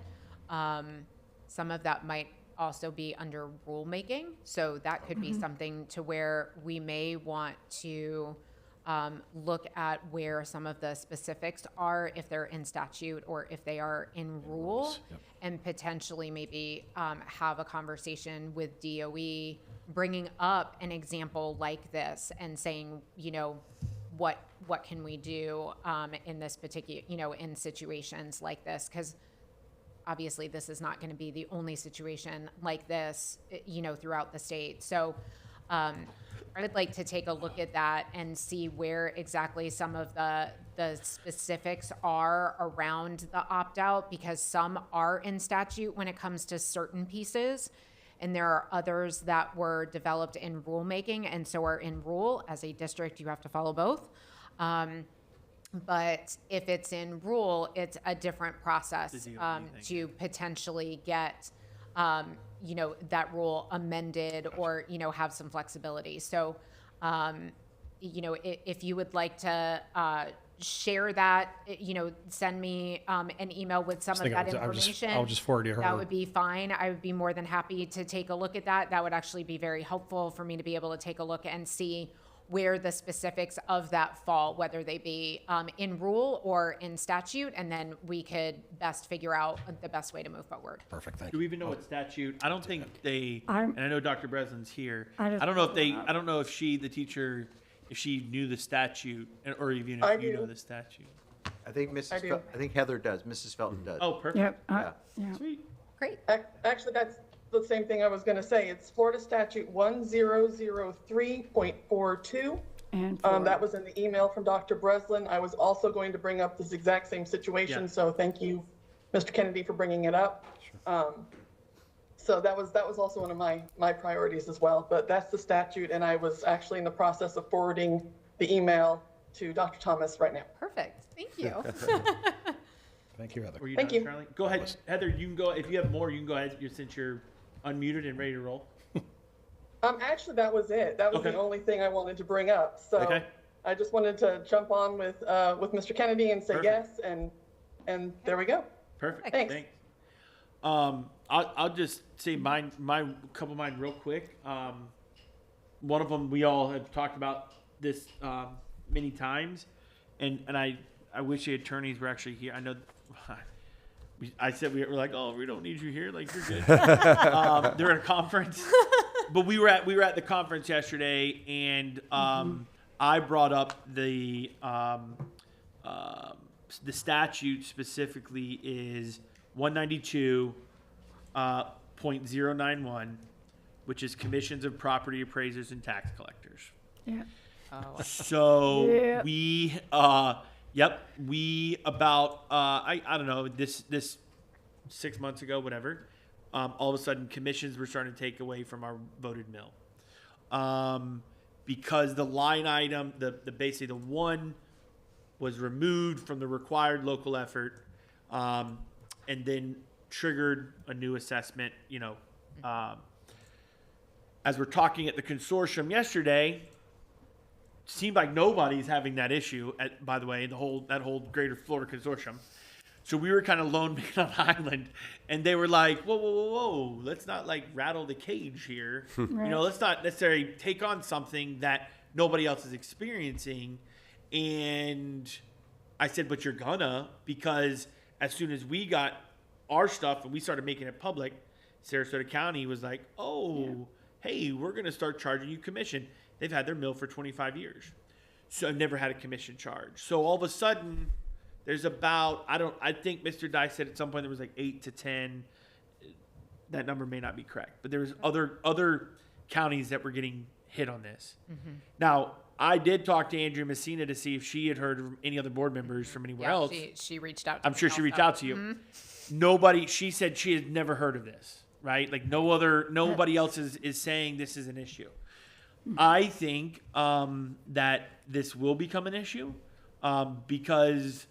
Some of that might also be under rulemaking. So that could be something to where we may want to look at where some of the specifics are, if they're in statute or if they are in rule, and potentially maybe have a conversation with DOE, bringing up an example like this and saying, what can we do in this particular, in situations like this? Because obviously this is not going to be the only situation like this, throughout the state. So I'd like to take a look at that and see where exactly some of the specifics are around the opt-out, because some are in statute when it comes to certain pieces, and there are others that were developed in rulemaking and so are in rule. As a district, you have to follow both. But if it's in rule, it's a different process to potentially get that rule amended or, have some flexibility. So, if you would like to share that, send me an email with some of that information. I'll just forward you her. That would be fine. I would be more than happy to take a look at that. That would actually be very helpful for me to be able to take a look and see where the specifics of that fall, whether they be in rule or in statute, and then we could best figure out the best way to move forward. Perfect, thank Do you. we even know what statute? I don't think they, I'm- and I know Dr. Breslin's here. I just I don't know if pulled it they, up. I don't know if she, the teacher, if she knew the statute, or even I if you do. know the statute. I think I do. I think Heather does. Mrs. Felton does. Oh, perfect. Yep. Yeah. Sweet. Great. Actually, that's the same thing I was going to say. It's Florida Statute 1003.42. And That was in the email from Dr. Breslin. I was also going to bring up this exact same situation, Yeah. so thank you, Mr. Kennedy, for bringing it up. So that was also one of my priorities as well. But that's the statute, and I was actually in the process of forwarding the email to Dr. Thomas right now. Perfect. Thank you. Thank you, Heather. Were you Thank done, you. Charlie? Go ahead, Heather. You can go if you have more. You can go ahead. Since you're unmuted and ready to roll. Actually, that was it. That was Okay. the only thing I wanted to bring up. So Okay. I just wanted to jump on with Mr. Kennedy and say Perfect. yes, and there we go. Perfect. Thanks. I'll just say my couple of mine real quick. One of them we all have talked about this many times, and I wish the attorneys were actually here. I know. I said we were like, oh, we don't need you here. Like you're good. They're at a conference, but we were at the conference yesterday, and I brought up the statute specifically is 192.091, which is commissions of property appraisers and tax collectors. Yeah. So Yeah. we about I don't know this 6 months ago, whatever. All of a sudden, commissions were starting to take away from our voted mill, because the line item, the basically the one was removed from the required local effort, and then triggered a new assessment. As we're talking at the consortium yesterday, seemed like nobody's having that issue. By the way, that whole Greater Florida Consortium. So we were kind of lone man on island, and they were like, whoa, let's not like rattle the cage here. Right. Let's not necessarily take on something that nobody else is experiencing. And I said, but you're gonna, because as soon as we got our stuff and we started making it public, Sarasota County was like, hey, we're gonna start charging you commission. They've had their mill for 25 years. So I've never had a commission charge. So all of a sudden, there's about, I think Mr. Dye said at some point there was like 8 to 10. That number may not be correct, but there was other counties that were getting hit on this. Now, I did talk to Andrea Messina to see if she had heard of any other board members from anywhere else. She reached out to I'm me sure she reached also. out to you. Nobody, she said she had never heard of this, right? Like nobody else is saying this is an issue. I think that this will become an issue because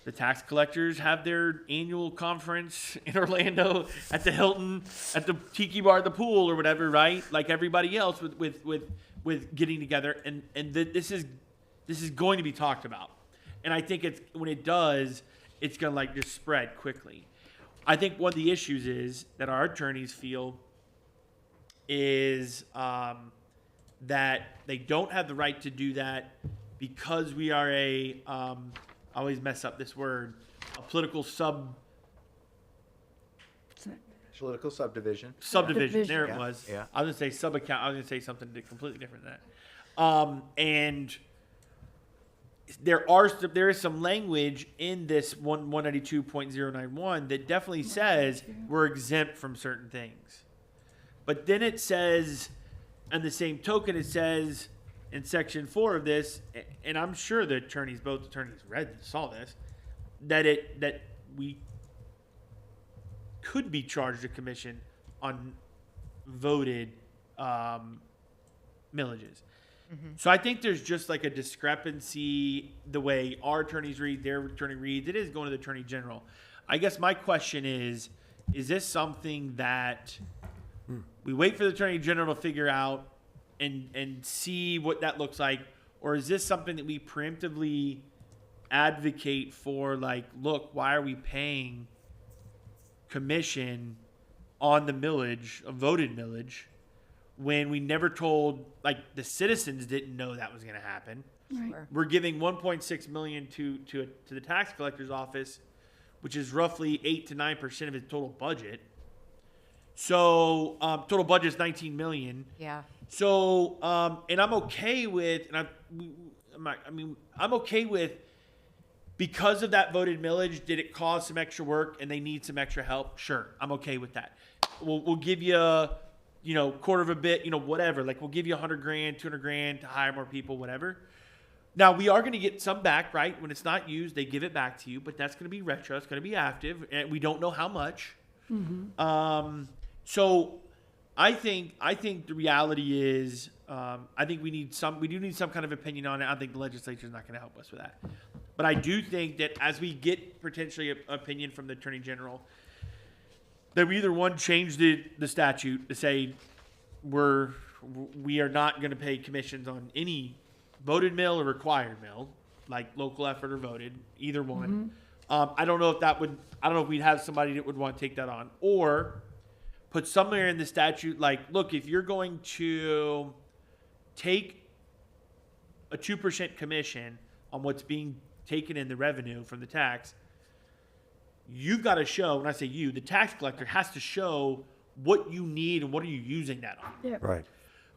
the tax collectors have their annual conference in Orlando at the Hilton, at the Tiki Bar, at the pool, or whatever, right? Like everybody else with getting together, and this is going to be talked about, and I think when it does, it's going to like just spread quickly. I think one of the issues is that our attorneys feel is that they don't have the right to do that because we are I always mess up this word, a political Political subdivision. subdivision. There it Yeah, was. yeah. I was gonna say sub-account. I was gonna say something completely different than that. And there is some language in this 192.091 that definitely says we're exempt from certain things. But then it says, on the same token, it says in section 4 of this, and I'm sure the both attorneys saw this, that we could be charged a commission on voted millages. So I think there's just like a discrepancy the way our attorneys read, their attorney reads. It is going to the attorney general. I guess my question is this something that we wait for the attorney general to figure out and see what that looks like, or is this something that we preemptively advocate for? Like, look, why are we paying commission on the millage, a voted millage, when we never told, like, the citizens didn't know that was going to happen? Right. We're giving 1.6 million to the tax collector's office, which is roughly 8 to 9% of his total budget. So total budget is 19 million. Yeah. So and I'm okay with, I'm okay with, because of that voted millage, did it cause some extra work and they need some extra help? Sure, I'm okay with that. We'll give you, quarter of a bit, whatever. Like we'll give you $100,000, $200,000 to hire more people, whatever. Now we are going to get some back, right? When it's not used, they give it back to you, but that's going to be retro. It's going to be active, and we don't know how much. So I think the reality is, I think we do need some kind of opinion on it. I think the legislature is not going to help us with that. But I do think that as we get potentially an opinion from the Attorney General, that we either one change the statute to say we are not going to pay commissions on any voted mill or required mill, like local effort or voted, either one. I don't know if we'd have somebody that would want to take that on, or put somewhere in the statute like, look, if you're going to take a 2% commission on what's being taken in the revenue from the tax, you've got to show, when I say you, the tax collector has to show what you need and what are you using that on. Yep. Right.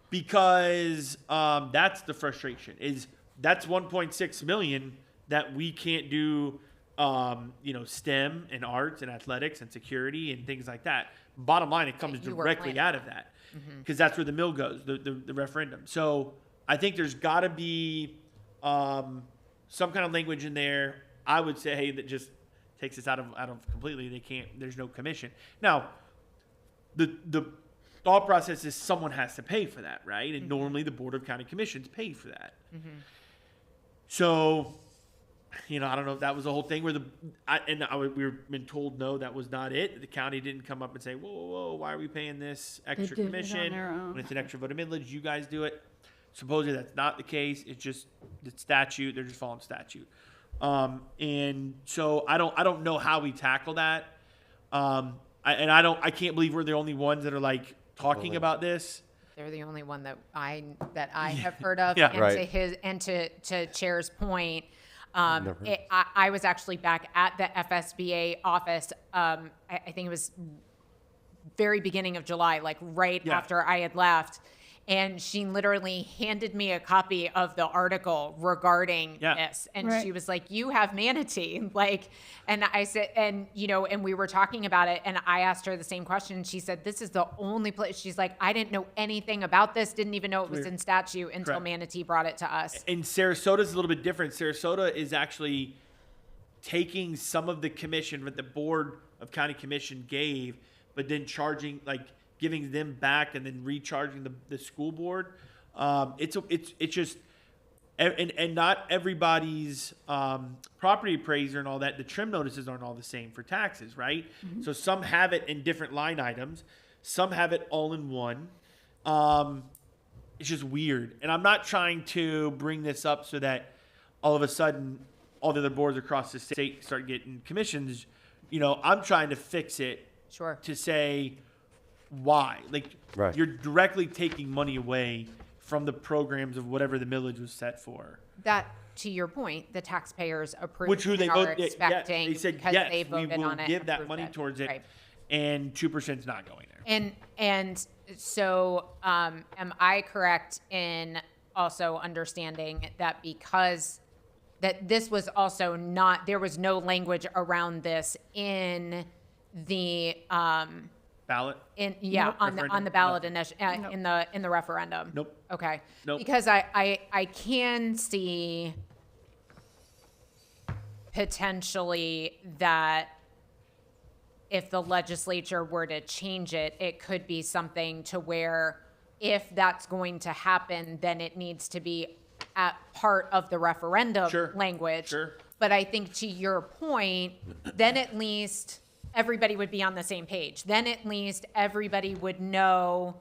Because that's the frustration, is that's 1.6 million that we can't do, STEM and arts and athletics and security and things like that. Bottom line, it comes you were directly planning out of that, because that's where the mill goes, the referendum. So I think there's got to be some kind of language in there, I would say, that just takes us out of completely. There's no commission. Now, the thought process is someone has to pay for that, right? And normally the Board of County Commissions pay for that. So, I don't know if that was the whole thing where we were been told, no, that was not it. The county didn't come up and say, whoa, why are we paying this extra did it on commission their own. when it's an extra voted millage? You guys do it. Supposedly that's not the case. It's just the statute. They're just following statute. And so I don't know how we tackle that. I can't believe we're the only ones that are like talking about this. They're the only one that I have heard of. Yeah. And Right. to Chair's point, I was actually back at the FSBA office. I think it was very beginning of July, like right after I had left. And she literally handed me a copy of the article regarding this. And Right. she was like, you have Manatee. And I said, and we were talking about it. And I asked her the same question. She said, this is the only place. She's like, I didn't know anything about this. Didn't even know it was in statute until Correct. Manatee brought it to us. And Sarasota's a little bit different. Sarasota is actually taking some of the commission that the Board of County Commission gave, but then charging, giving them back and then recharging the school board. It's just, and not everybody's property appraiser and all that. The trim notices aren't all the same for taxes, right? So some have it in different line items, some have it all in one. It's just weird. And I'm not trying to bring this up so that all of a sudden all the other boards across the state start getting commissions. I'm trying to fix it Sure. to say why. Right. You're directly taking money away from the programs of whatever the millage was set for. That, to your point, the taxpayers approved Which who they and are vote, expecting they said, because yes, they we voted will on it. give and that approved money it. towards it, Right. and 2%'s not going there. And so, am I correct in also understanding that because that this was also not, there was no language around this in the Ballot? on the ballot in the referendum? Nope. Okay. Nope. Because I can see potentially that if the legislature were to change it, it could be something to where if that's going to happen, then it needs to be at part of the referendum language. Sure. But I think to your point, then at least everybody would be on the same page. Then at least everybody would know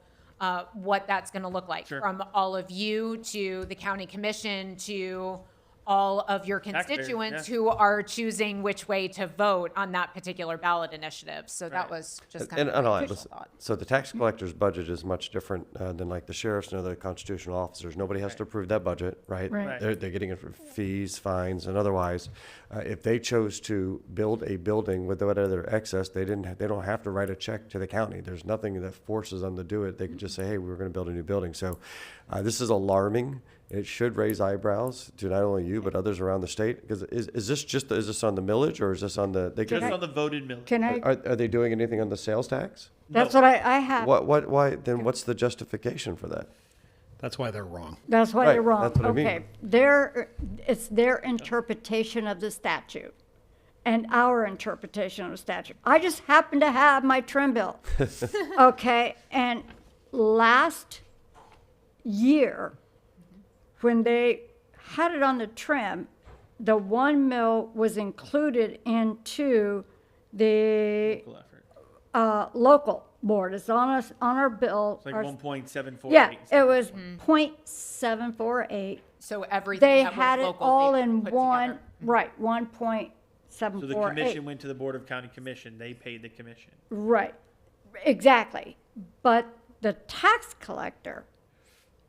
what that's going to look like, from all of you to the county commission to all of your constituents who are choosing which way to vote on that particular ballot initiative. So that was just kind of my initial thought. So the tax collector's budget is much different than like the sheriff's and other constitutional officers. Nobody has to approve that budget, right? Right. They're getting it for fees, fines, and otherwise. If they chose to build a building with whatever excess, they don't have to write a check to the county. There's nothing that forces them to do it. They could just say, hey, we're going to build a new building. So this is alarming. It should raise eyebrows to not only you, but others around the state. Because is this on the millage, or is this on the? Just on the voted millage. Can I? Are they doing anything on the sales tax? That's what I have. Why? Then what's the justification for that? That's why they're wrong. That's why Right, you're wrong. that's what I mean. Okay, it's their interpretation of the statute. and our interpretation of the statute. I just happen to have my trim bill. Okay, and last year, when they had it on the trim, the 1 mil was included into the Local effort. local board. It's on us, on our bill. It's like our- 1.748. Yeah, it was .748. So everything They that was had it local, all they in put one, together. right, So the 1.748. commission went to the Board of County Commission. They paid the commission. Right, exactly. But the tax collector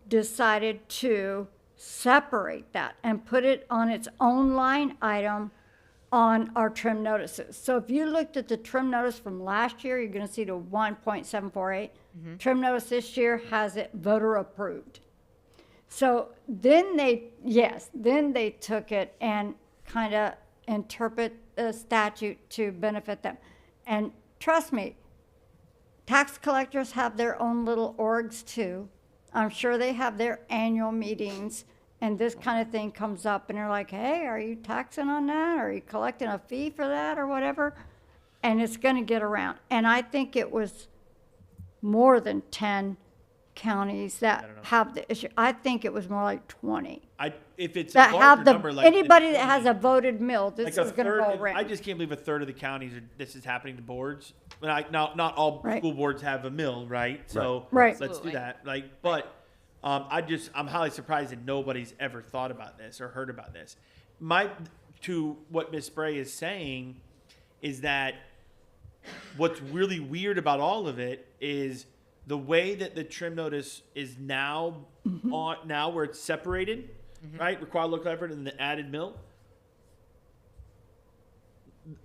decided to separate that and put it on its own line item on our trim notices. So if you looked at the trim notice from last year, you're gonna see the 1.748. Trim notice this year has it voter approved. So then then they took it and kind of interpret the statute to benefit them. And trust me, tax collectors have their own little orgs too. I'm sure they have their annual meetings, and this kind of thing comes up, and they're like, hey, are you taxing on that? Are you collecting a fee for that or whatever? And it's gonna get around. And I think it was more than 10 counties that have the issue. I think it was more like 20. If it's a That larger have the, number, like anybody that 20, has a voted mill, this like a is gonna third, go I around. just can't believe a third of the counties this is happening to boards. But not all Right. school boards have a mill, right? So Right. let's do Absolutely. that. Like, but I'm highly surprised that nobody's ever thought about this or heard about this. To what Ms. Spray is saying is that what's really weird about all of it is the way that the trim notice is now now where it's separated, right? Required local effort and the added mill.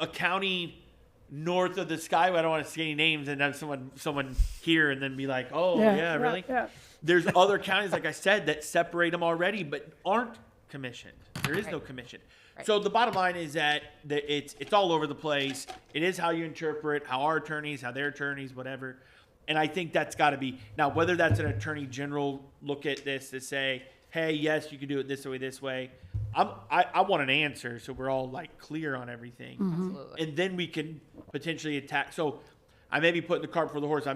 A county north of the Skyway, I don't want to say any names and have someone here and then be like, oh yeah, really? Yeah. There's other counties, like I said, that separate them already, but aren't commissioned. There is no commission. Right. So the bottom line is that it's all over the place. It is how you interpret, how our attorneys, how their attorneys, whatever. And I think that's got to be now. Whether that's an attorney general look at this to say, hey, yes, you can do it this way. I want an answer so we're all like clear on everything, Absolutely. and then we can potentially attack. So I may be putting the cart before the horse. I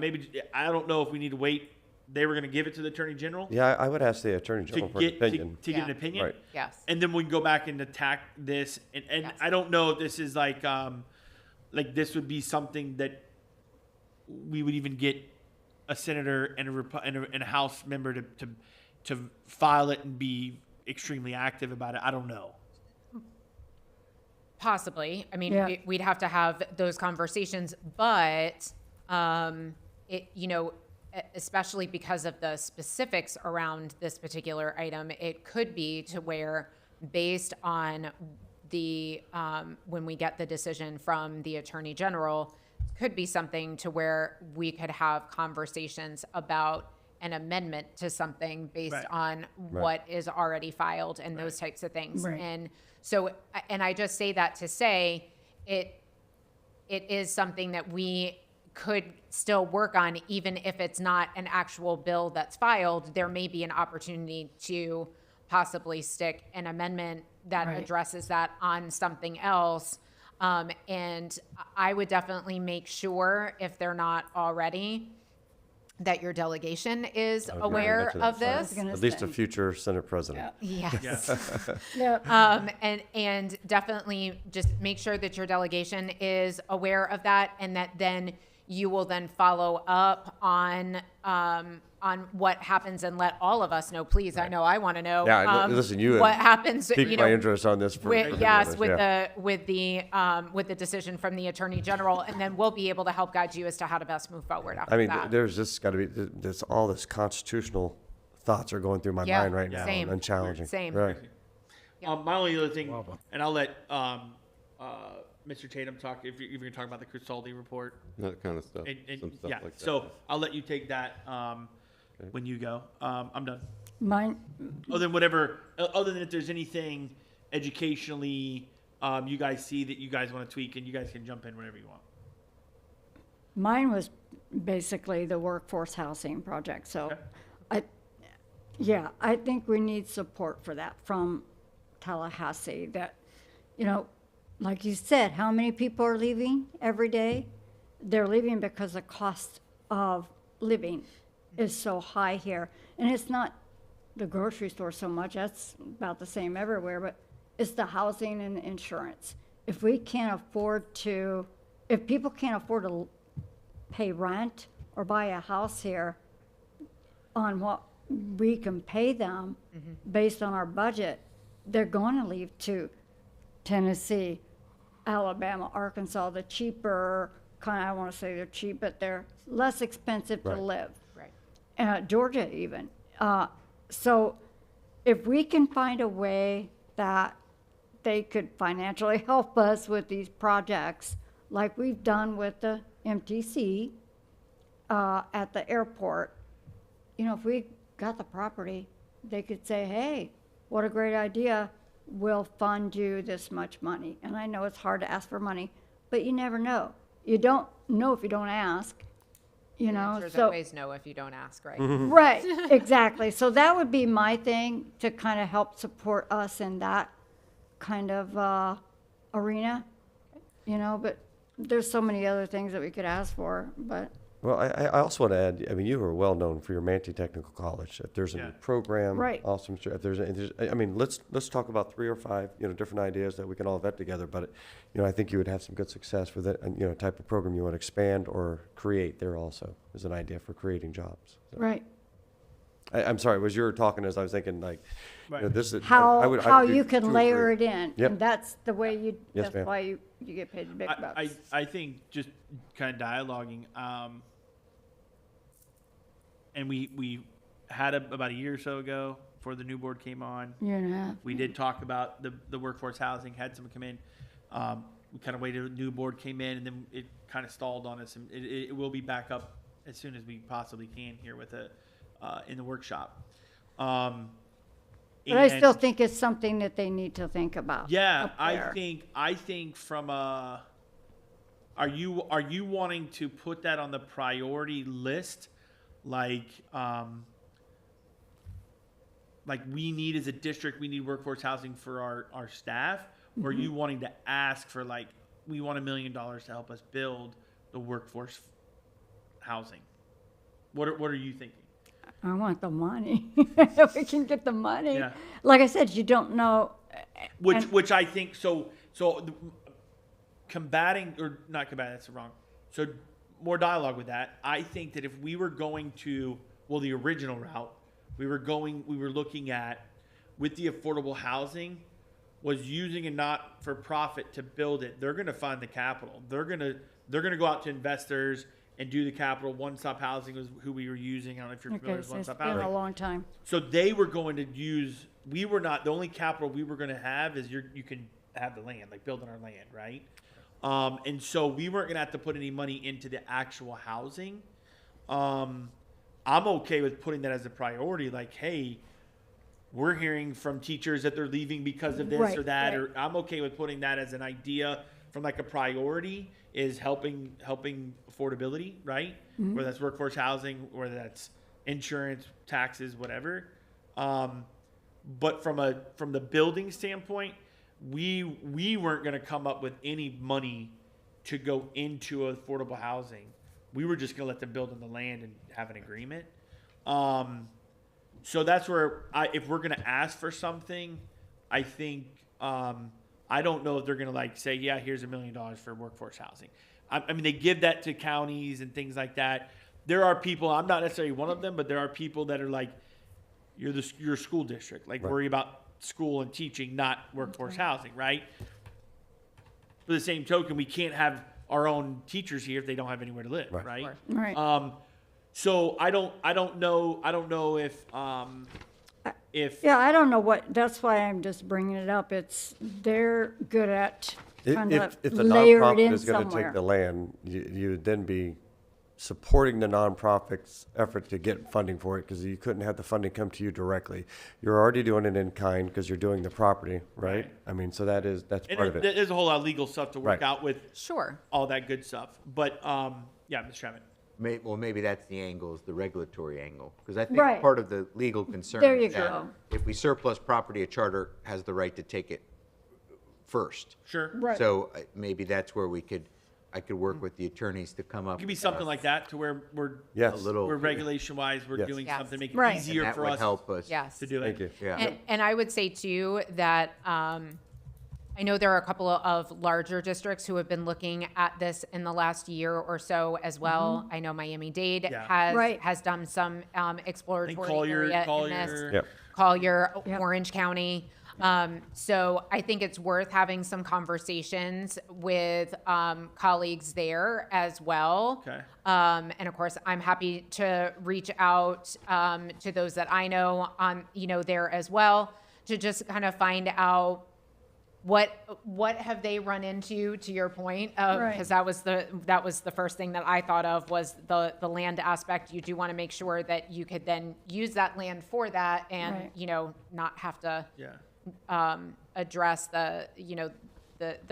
don't know if we need to wait. They were going to give it to the attorney general Yeah, I would ask the Attorney to General for an get opinion. to get an opinion, Right. Yes. and then we can go back and attack this. And Yes. I don't know if this is like this would be something that we would even get a senator and a House member to file it and be extremely active about it. I don't know. Possibly. I mean, Yeah. we'd have to have those conversations, but especially because of the specifics around this particular item, it could be to where, based on the when we get the decision from the Attorney General, could be something to where we could have conversations about an amendment to something based Right. on what is already filed and those types of things. Right. And so, and I just say that to say it is something that we could still work on, even if it's not an actual bill that's filed. There may be an opportunity to possibly stick an amendment that Right. addresses that on something else. And I would definitely make sure, if they're not already, that your delegation is I would aware mention that, of sorry. this. gonna At least a say. future Senate President. Yes. Yeah. And definitely just make sure that your delegation is aware of that, and that then you will then follow up on what happens and let all of us know, please. I know I want to know. Yeah, listen, you what happens. piqued my interest on this. For With, many yes, others, with yeah. with the decision from the Attorney General, and then we'll be able to help guide you as to how to best move forward after I mean, that. there's just got to be, there's all this constitutional thoughts are going through my Yeah, mind right now same. and challenging. Same. Right. My only other thing, and I'll let Mr. Tatum talk if you're going to talk about the Cristaldi report. That kind of stuff. And Some stuff yeah, like that. so I'll let you take that when you go. I'm done. Mine, Other than other than if there's anything educationally you guys see that you guys want to tweak, and you guys can jump in whenever you want. mine was basically the workforce housing project, so Okay. I think we need support for that from Tallahassee, that, like you said, how many people are leaving every day? They're leaving because the cost of living is so high here. And it's not the grocery store so much, that's about the same everywhere, but it's the housing and the insurance. If people can't afford to pay rent or buy a house here on what we can pay them based on our budget, they're going to leave to Tennessee, Alabama, Arkansas, the cheaper, I don't want to say they're cheap, but they're less expensive to Right. live. Right. Georgia even. So if we can find a way that they could financially help us with these projects, like we've done with the MTC at the airport, if we got the property, they could say, hey, what a great idea, we'll fund you this much money. And I know it's hard to ask for money, but you never know. You don't know if you don't ask, The answer's so. always no if you don't ask, right? Right, exactly. So that would be my thing, to kind of help support us in that kind of arena, but there's so many other things that we could ask for, but. Well, I also want to add, I mean, you are well known for your Manatee Technical College. If there's a new program, Right. awesome. If there's, I mean, let's talk about 3 or 5, different ideas that we can all vet together. But, I think you would have some good success with it, and, type of program you want to expand or create there also is an idea for creating jobs. So. Right. I'm sorry, was you were talking as I was thinking, like, this is. How I would you do can 2 or layer 3. it in. Yep. And that's the way Yes, that's ma'am. why you get paid the big bucks. I think just kind of dialoguing, and we had about a year or so ago before the new board came on. Year and a half. We did talk about the workforce housing, had someone come in. We kind of waited, a new board came in, and then it kind of stalled on us. And it will be back up as soon as we possibly can here with in the workshop. But I and- still think it's something that they need to think about. Yeah, up I there. think from a, are you wanting to put that on the priority list, like we need as a district, we need workforce housing for our staff, or are you wanting to ask for we want $1 million to help us build the workforce housing? What are you thinking? I want the money. If we can get the money. Yeah. Like I said, you don't know. Which I think combating, or not combating, that's wrong. So more dialogue with that. I think that if we were going to, the original route, we were looking at with the affordable housing was using a not-for-profit to build it. They're going to fund the capital. They're going to go out to investors and do the capital. One Stop Housing was who we were using. I don't know if you're familiar with So One it's Stop been Housing. a long time. So they were going to use, we were not, the only capital we were going to have is you can have the land, like building our land, right? And so we weren't going to have to put any money into the actual housing. I'm okay with putting that as a priority, like, hey, we're hearing from teachers that they're leaving because of this Right, or that, right. or I'm okay with putting that as an idea from like a priority is helping affordability, right? Whether that's workforce housing, whether that's insurance, taxes, whatever. But from the building standpoint, we weren't going to come up with any money to go into affordable housing. We were just going to let them build on the land and have an agreement. So that's where if we're going to ask for something, I think I don't know if they're going to say, yeah, here's $1 million for workforce housing. I mean, they give that to counties and things like that. There are people, I'm not necessarily one of them, but there are people that are like, you're a school district, Right. worry about school and teaching, not workforce housing, right? For the same token, we can't have our own teachers here if they don't have anywhere to live, Right. right? Right. So I don't know if Yeah, I don't know that's why I'm just bringing it up. They're good at kind of If the layer it nonprofit in is going to somewhere. take the land, you would then be supporting the nonprofit's effort to get funding for it, because you couldn't have the funding come to you directly. You're already doing it in kind because you're doing the property, right? Right. I mean, so that's and part of it. there's a whole lot of legal stuff to work Right. out with Sure. all that good stuff. But yeah, Mr. Chapman. Well, maybe that's the angle, is the regulatory angle. Because I think Right. part of the legal concern There you is that go. if we surplus property, a charter has the right to take it first. Sure. Right. So maybe that's where I could work with the attorneys to come up. It could be with, something like that to where we're Yes. a little. we're regulation wise we're Yes. doing Yes. something make it Right. And easier that for would us help us. Yes. to do it. Thank you. Yeah. And I would say too that I know there are a couple of larger districts who have been looking at this in the last year or so as well. I know Miami-Dade Yeah. has Right. has done some exploratory Collier- area in Collier- this. Yep. Collier, Yep. Orange County. So I think it's worth having some conversations with colleagues there as well. Okay. And of course, I'm happy to reach out to those that I know on, there as well, to just kind of find out what have they run into, to your point, Right. because that was the first thing that I thought of was the land aspect. You do want to make sure that you could then use that land for that and, Right. not have to Yeah. address the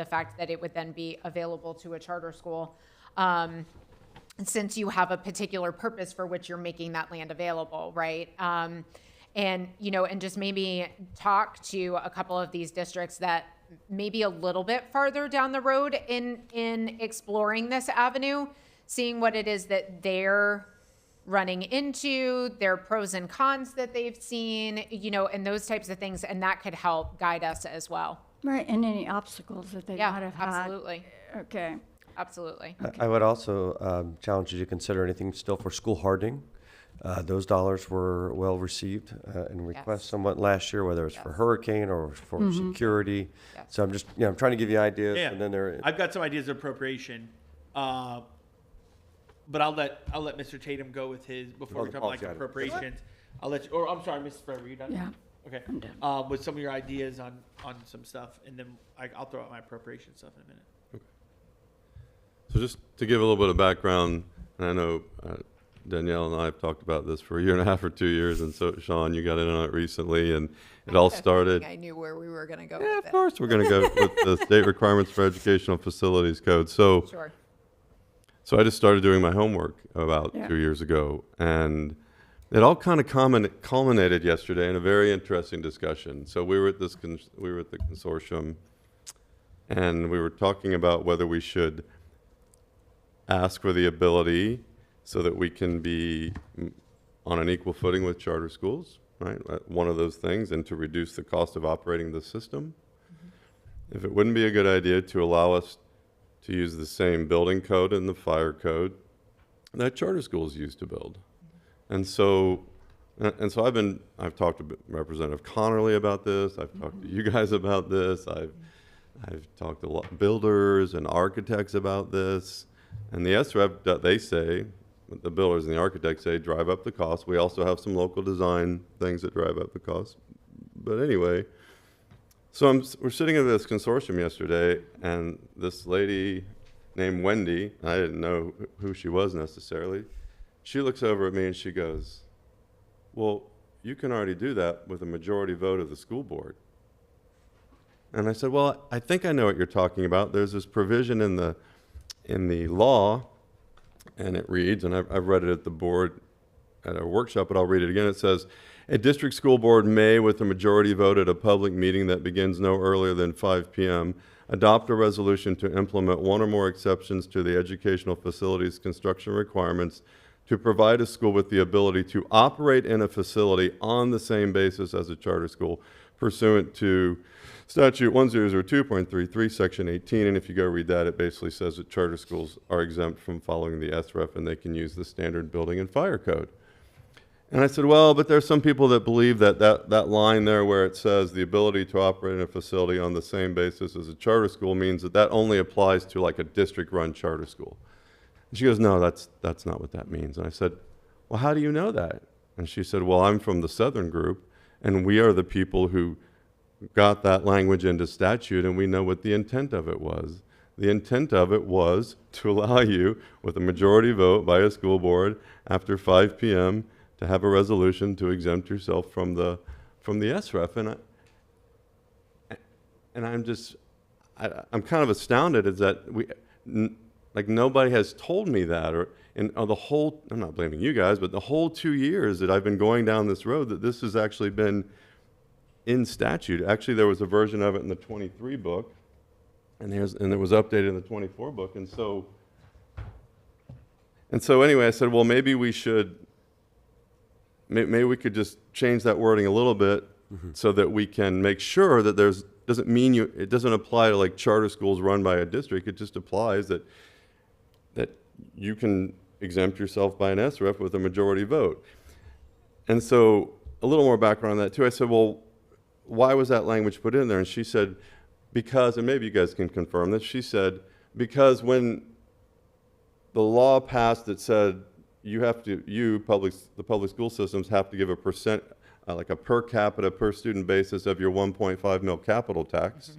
fact that it would then be available to a charter school, since you have a particular purpose for which you're making that land available, right? And just maybe talk to a couple of these districts that maybe a little bit farther down the road in exploring this avenue, seeing what it is that they're running into, their pros and cons that they've seen, and those types of things, and that could help guide us as well. Right, and any obstacles that they Yeah, might have had. absolutely. Okay. Absolutely. I would also challenge you to consider anything still for school hardening. Those dollars were well received and requests Yes. somewhat last year, whether it's for Yes. hurricane or for security. Yes. So I'm just, I'm trying to give you ideas, Yeah. and then there. I've got some ideas of appropriation. But I'll let Mr. Tatum go with his before Oh, we the talk like policy item. appropriations. I'll let you. Or I'm sorry, Mrs. Frey, were you done? Yeah. Okay. I'm done. With some of your ideas on some stuff, and then I'll throw out my appropriation stuff in a minute. So just to give a little bit of background, and I know Danielle and I have talked about this for a year and a half or 2 years, and so Sean, you got in on it recently, and it all started. I knew where we were going to go Yeah, with of course, we're going to go with the state requirements for educational facilities code. So, Sure. so I just started doing my homework about 2 years ago, and it all kind of culminated yesterday in a very interesting discussion. So we were at the consortium, and we were talking about whether we should ask for the ability so that we can be on an equal footing with charter schools, right? One of those things, and to reduce the cost of operating the system. If it wouldn't be a good idea to allow us to use the same building code and the fire code that charter schools used to build. And so I've talked to Representative Connerly about this. I've talked to you guys about this. I've talked to a lot of builders and architects about this. And the SREP, they say, the builders and the architects say, drive up the cost. We also have some local design things that drive up the cost. But anyway, so we're sitting at this consortium yesterday, and this lady named Wendy, I didn't know who she was necessarily, she looks over at me and she goes, well, you can already do that with a majority vote of the school board. And I said, well, I think I know what you're talking about. There's this provision in the law, and it reads, and I've read it at the board at a workshop, but I'll read it again. It says, a district school board may, with a majority vote at a public meeting that begins no earlier than 5 p.m., adopt a resolution to implement one or more exceptions to the educational facilities construction requirements to provide a school with the ability to operate in a facility on the same basis as a charter school pursuant to Statute 1002.33, Section 18, and if you go read that, it basically says that charter schools are exempt from following the SREF and they can use the standard building and fire code. And I said, well, but there's some people that believe that line there where it says the ability to operate in a facility on the same basis as a charter school means that only applies to like a district-run charter school. And she goes, no, that's not what that means. And I said, well, how do you know that? And she said, well, I'm from the Southern group, and we are the people who got that language into statute, and we know what the intent of it was. The intent of it was to allow you, with a majority vote by a school board after 5 p.m., to have a resolution to exempt yourself from the SREF. And I'm kind of astounded is that nobody has told me that, I'm not blaming you guys, but the whole 2 years that I've been going down this road, that this has actually been in statute. Actually, there was a version of it in the 23 book, and it was updated in the 24 book. And so anyway, I said, well, maybe we should, maybe we could just change that wording a little bit so that we can make sure that it doesn't apply to like charter schools run by a district. It just applies that you can exempt yourself by an SREF with a majority vote. And so a little more background on that too. I said, well, why was that language put in there? And she said, because, and maybe you guys can confirm this, she said, because when the law passed that said the public school systems have to give a percent, like a per capita, per student basis of your 1.5 mil capital tax,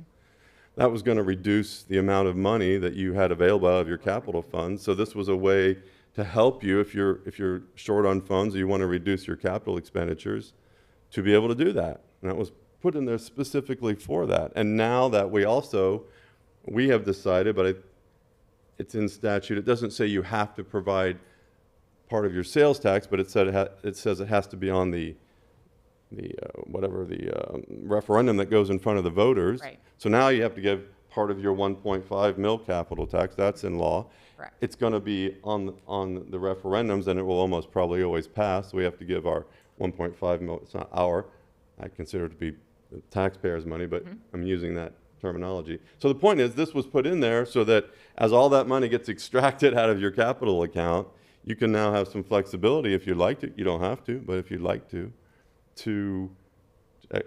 that was going to reduce the amount of money that you had available out of your capital funds. So this was a way to help you if you're short on funds or you want to reduce your capital expenditures, to be able to do that. And that was put in there specifically for that. And now that we have decided, but it's in statute, it doesn't say you have to provide part of your sales tax, but it says it has to be on the referendum that goes in front of the voters. Right. So now you have to give part of your 1.5 mil capital tax. That's in law. Correct. It's going to be on the referendums, and it will almost probably always pass. So we have to give our 1.5 mil. It's not our. I consider it to be the taxpayers' money, but I'm using that terminology. So the point is, this was put in there so that as all that money gets extracted out of your capital account, you can now have some flexibility if you'd like to. You don't have to, but if you'd like to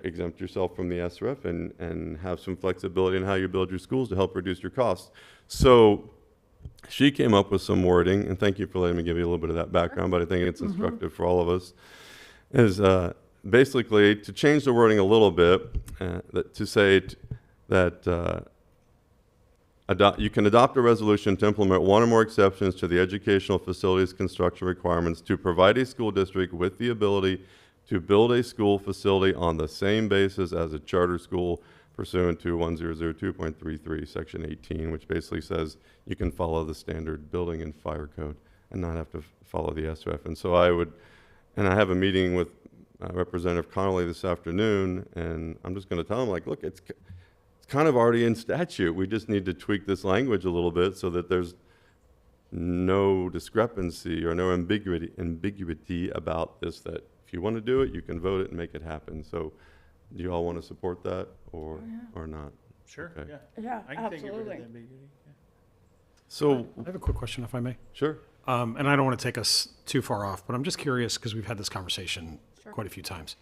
exempt yourself from the SREF and have some flexibility in how you build your schools to help reduce your costs. So she came up with some wording, and thank you for letting me give you a little bit of that background, but I think it's instructive for all of us, is basically to change the wording a little bit, to say that you can adopt a resolution to implement one or more exceptions to the educational facilities construction requirements to provide a school district with the ability to build a school facility on the same basis as a charter school pursuant to 1002.33, section 18, which basically says you can follow the standard building and fire code and not have to follow the SREF. And so I have a meeting with Representative Connolly this afternoon, and I'm just going to tell him, like, look, it's kind of already in statute. We just need to tweak this language a little bit so that there's no discrepancy or no ambiguity about this, that if you want to do it, you can vote it and make it happen. So do you all want to support that or not? Sure. Okay. Yeah, I can take it rid of absolutely. the ambiguity. Yeah. So I have a quick question, if I may. sure. And I don't want to take us too far off, but I'm just curious because we've had this conversation quite a few times.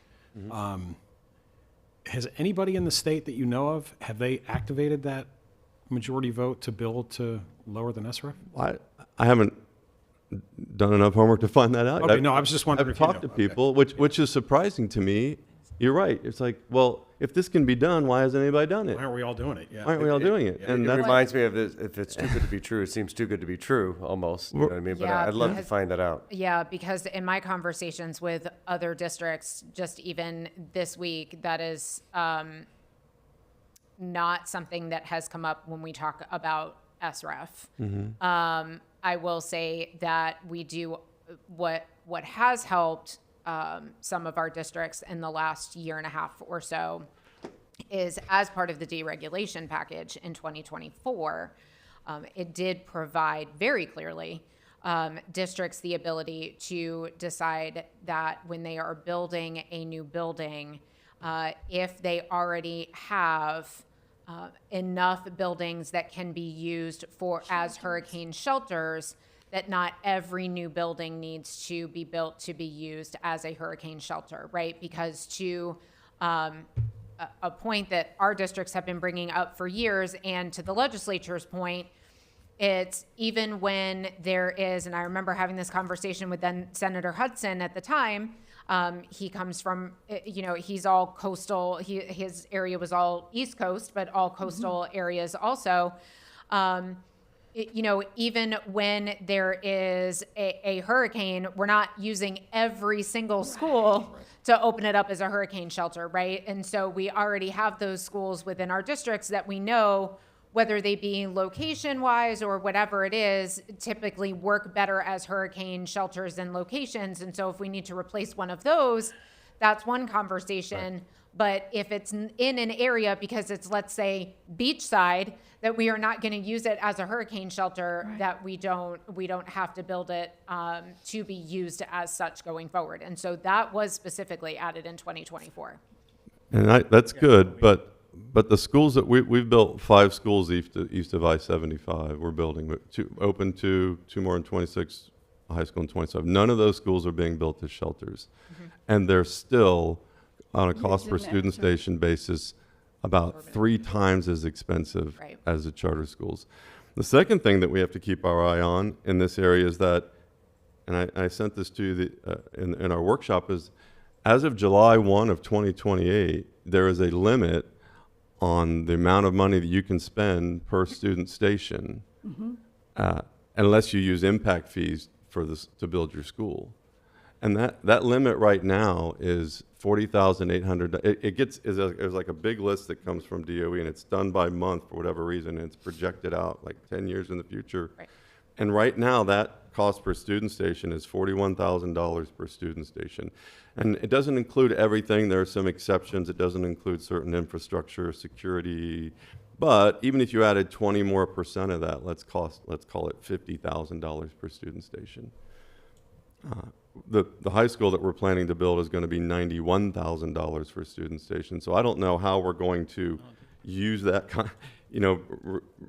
Has anybody in the state that you know of, have they activated that majority vote to build to lower than SREF? I haven't done enough homework to find that out. Okay, no, I was just wondering I've if you talked to know. Okay. people, which is surprising to me. You're right. It's like, well, if this can be done, why hasn't anybody done it? Why aren't we all doing it? Yeah. Why aren't we all doing it? And it reminds me of this, if it's too good to be true, it seems too good to be true, almost. You know what I mean? But Yeah, I'd love to because- find that out. Yeah, because in my conversations with other districts, just even this week, that is not something that has come up when we talk about SREF. I will say that we do what has helped some of our districts in the last year and a half or so is, as part of the deregulation package in 2024, it did provide very clearly districts the ability to decide that when they are building a new building, if they already have enough buildings that can be used as hurricane shelters, that not every new building needs to be built to be used as a hurricane shelter, right? Because to a point that our districts have been bringing up for years, and to the legislature's point, it's even when there is, and I remember having this conversation with then Senator Hudson at the time. He comes from, he's all coastal. His area was all East Coast, but all coastal areas also. Even when there is a hurricane, we're not using every single school to open it up as a hurricane shelter, right? And so we already have those schools within our districts that we know, whether they be location-wise or whatever it is, typically work better as hurricane shelters than locations. And so if we need to replace one of those, that's one conversation. But if it's in an area, because it's, let's say, beachside, that we are not going to use it as a hurricane shelter, that we don't have to build it to be used as such going forward. And so that was specifically added in 2024. And that's good, but the schools that we've built 5 schools east of I-75. We're building open two more in 26, a high school in 27. None of those schools are being built as shelters, and they're still on a cost per student station basis about 3 times as expensive as the charter schools. The second thing that we have to keep our eye on in this area is that, and I sent this to you in our workshop, is as of July 1 of 2028, there is a limit on the amount of money that you can spend per student station, unless you use impact fees for this to build your school. And that limit right now is $40,800. There's like a big list that comes from DOE, and it's done by month for whatever reason, and it's projected out like 10 years in the future. And right now, that cost per student station is $41,000 per student station. And it doesn't include everything. There are some exceptions. It doesn't include certain infrastructure, security. But even if you added 20% more of that, let's call it $50,000 per student station. The high school that we're planning to build is going to be $91,000 for a student station. So I don't know how we're going to use that,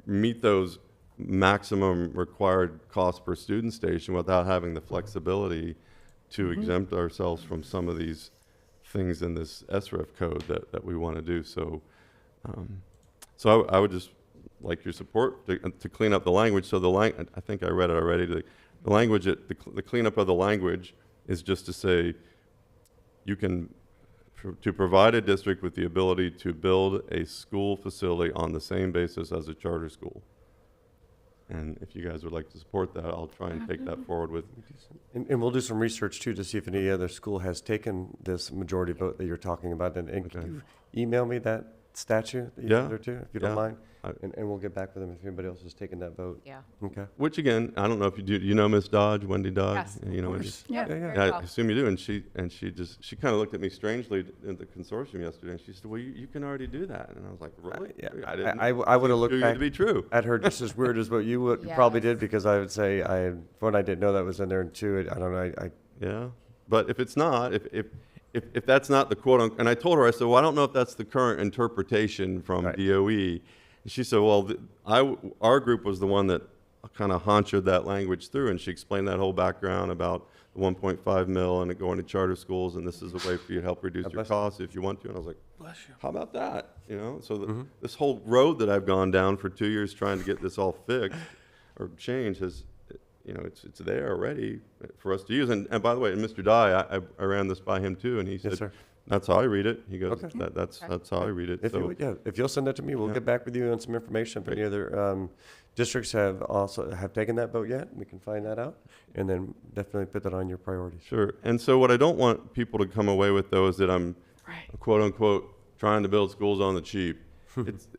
meet those maximum required costs per student station without having the flexibility to exempt ourselves from some of these things in this SREF code that we want to do. So, I would just like your support to clean up the language. So I think I read it already. The language, the cleanup of the language is just to say you can, to provide a district with the ability to build a school facility on the same basis as a charter school. And if you guys would like to support that, I'll try and take that forward with. And we'll do some research too to see if any other school has taken this majority vote that you're talking about. And can you email me that statute that you put there too, if you don't mind? And we'll get back with them if anybody else has taken that vote. Yeah. Okay. Which again, I don't know if you do. You know Miss Dodge, Wendy Dodge? Yes. You know Wendy? Yeah. I assume you do. And she kind of looked at me strangely at the consortium yesterday, and she said, "Well, you can already do that." And I was like, "Really?" I would have looked back to be true at her just as weird as what you probably did, because I would say I didn't know that was in there, and two, I don't know. Yeah, but if it's not, if that's not the quote unquote, and I told her, I said, well, I don't know if that's the current interpretation from DOE. And she said, well, our group was the one that kind of honchoed that language through, and she explained that whole background about the 1.5 mil and it going to charter schools, and this is a way for you to help reduce your costs if you want to. And I was like, bless you. How about that? So this whole road that I've gone down for 2 years trying to get this all fixed or changed has, it's there already for us to use. And by the way, and Mr. Dye, I ran this by him too, and he said, Yes, sir. That's how I read it. He goes, Okay. that's how I read it. If you'll send that to me, we'll get back with you on some information. If any other districts have taken that vote yet, we can find that out, and then definitely put that on your priorities. Sure. And so what I don't want people to come away with, though, is that I'm quote unquote trying to build schools on the cheap.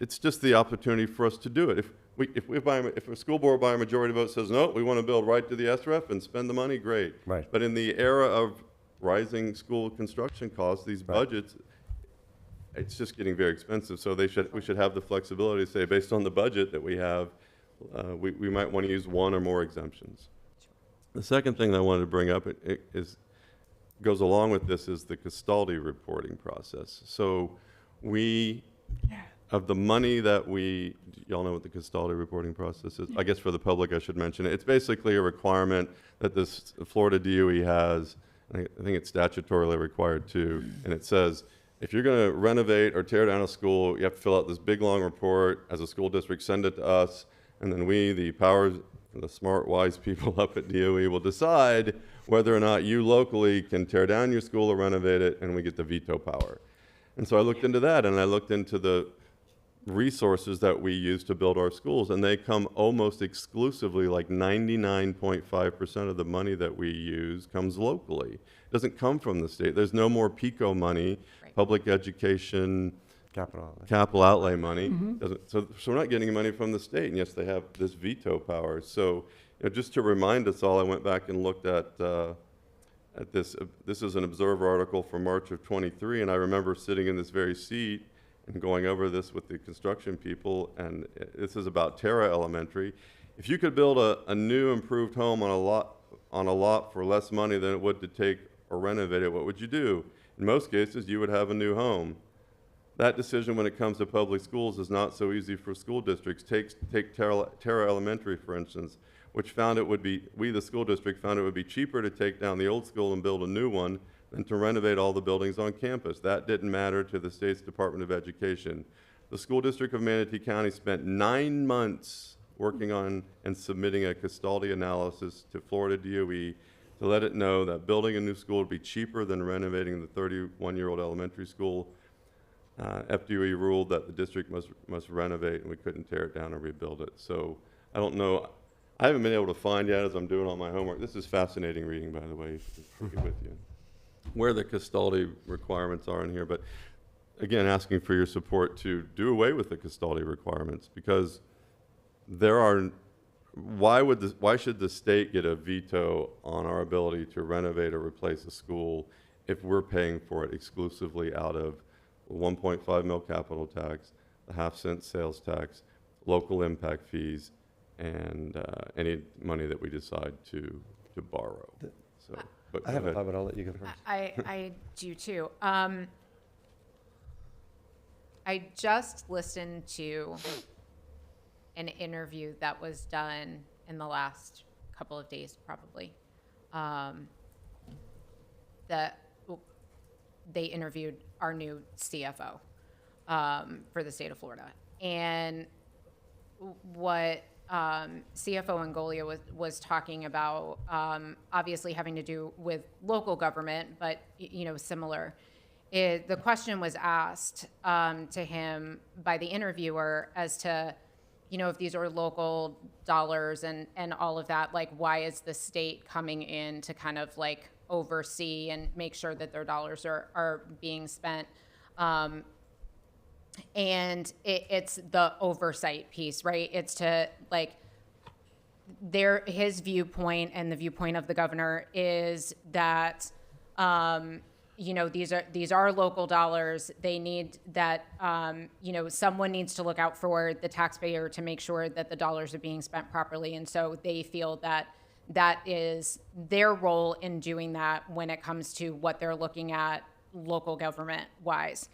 It's just the opportunity for us to do it. If a school board by a majority vote says no, we want to build right to the SREF and spend the money, great. Right. But in the era of rising school construction costs, these budgets, it's just getting very expensive. So we should have the flexibility to say, based on the budget that we have, we might want to use one or more exemptions. The second thing that I wanted to bring up goes along with this is the custody reporting process. So of the money that y'all know what the custody reporting process is? I guess for the public I should mention it. It's basically a requirement that this Florida DOE has. I think it's statutorily required too, and it says if you're going to renovate or tear down a school, you have to fill out this big long report as a school district, send it to us, and then we, the smart, wise people up at DOE, will decide whether or not you locally can tear down your school or renovate it, and we get the veto power. And so I looked into that, and I looked into the resources that we use to build our schools, and they come almost exclusively, like 99.5% of the money that we use comes locally. It doesn't come from the state. There's no more PICO money, public education, capital outlay money. So we're not getting money from the state, and yes, they have this veto power. So just to remind us all, I went back and looked at at this. This is an Observer article from March of 23, and I remember sitting in this very seat and going over this with the construction people, and this is about Terra Elementary. If you could build a new improved home on a lot for less money than it would to take or renovate it, what would you do? In most cases, you would have a new home. That decision when it comes to public schools is not so easy for school districts. Take Terra Elementary, for instance, which found it would be, we, the school district, found it would be cheaper to take down the old school and build a new one than to renovate all the buildings on campus. That didn't matter to the state's Department of Education. The school district of Manatee County spent 9 months working on and submitting a custody analysis to Florida DOE to let it know that building a new school would be cheaper than renovating the 31-year-old elementary school. FDOE ruled that the district must renovate, and we couldn't tear it down or rebuild it. So I don't know. I haven't been able to find yet as I'm doing all my homework. This is fascinating reading, by the way, to be with you, where the custody requirements are in here. But again, asking for your support to do away with the custody requirements, because there are. Why should the state get a veto on our ability to renovate or replace a school if we're paying for it exclusively out of 1.5 mil capital tax, the half-cent sales tax, local impact fees, and any money that we decide to borrow? So, but I have a thought, but I'll let you go first. I do too. I just listened to an interview that was done in the last couple of days, probably. That they interviewed our new CFO for the state of Florida, and what CFO Angolia was talking about, obviously having to do with local government, but similar. The question was asked to him by the interviewer as to, if these are local dollars and all of that, like, why is the state coming in to kind of like oversee and make sure that their dollars are being spent? And it's the oversight piece, right? It's to like his viewpoint and the viewpoint of the governor is that, these are local dollars. They need that, someone needs to look out for the taxpayer to make sure that the dollars are being spent properly. And so they feel that that is their role in doing that when it comes to what they're looking at local government wise.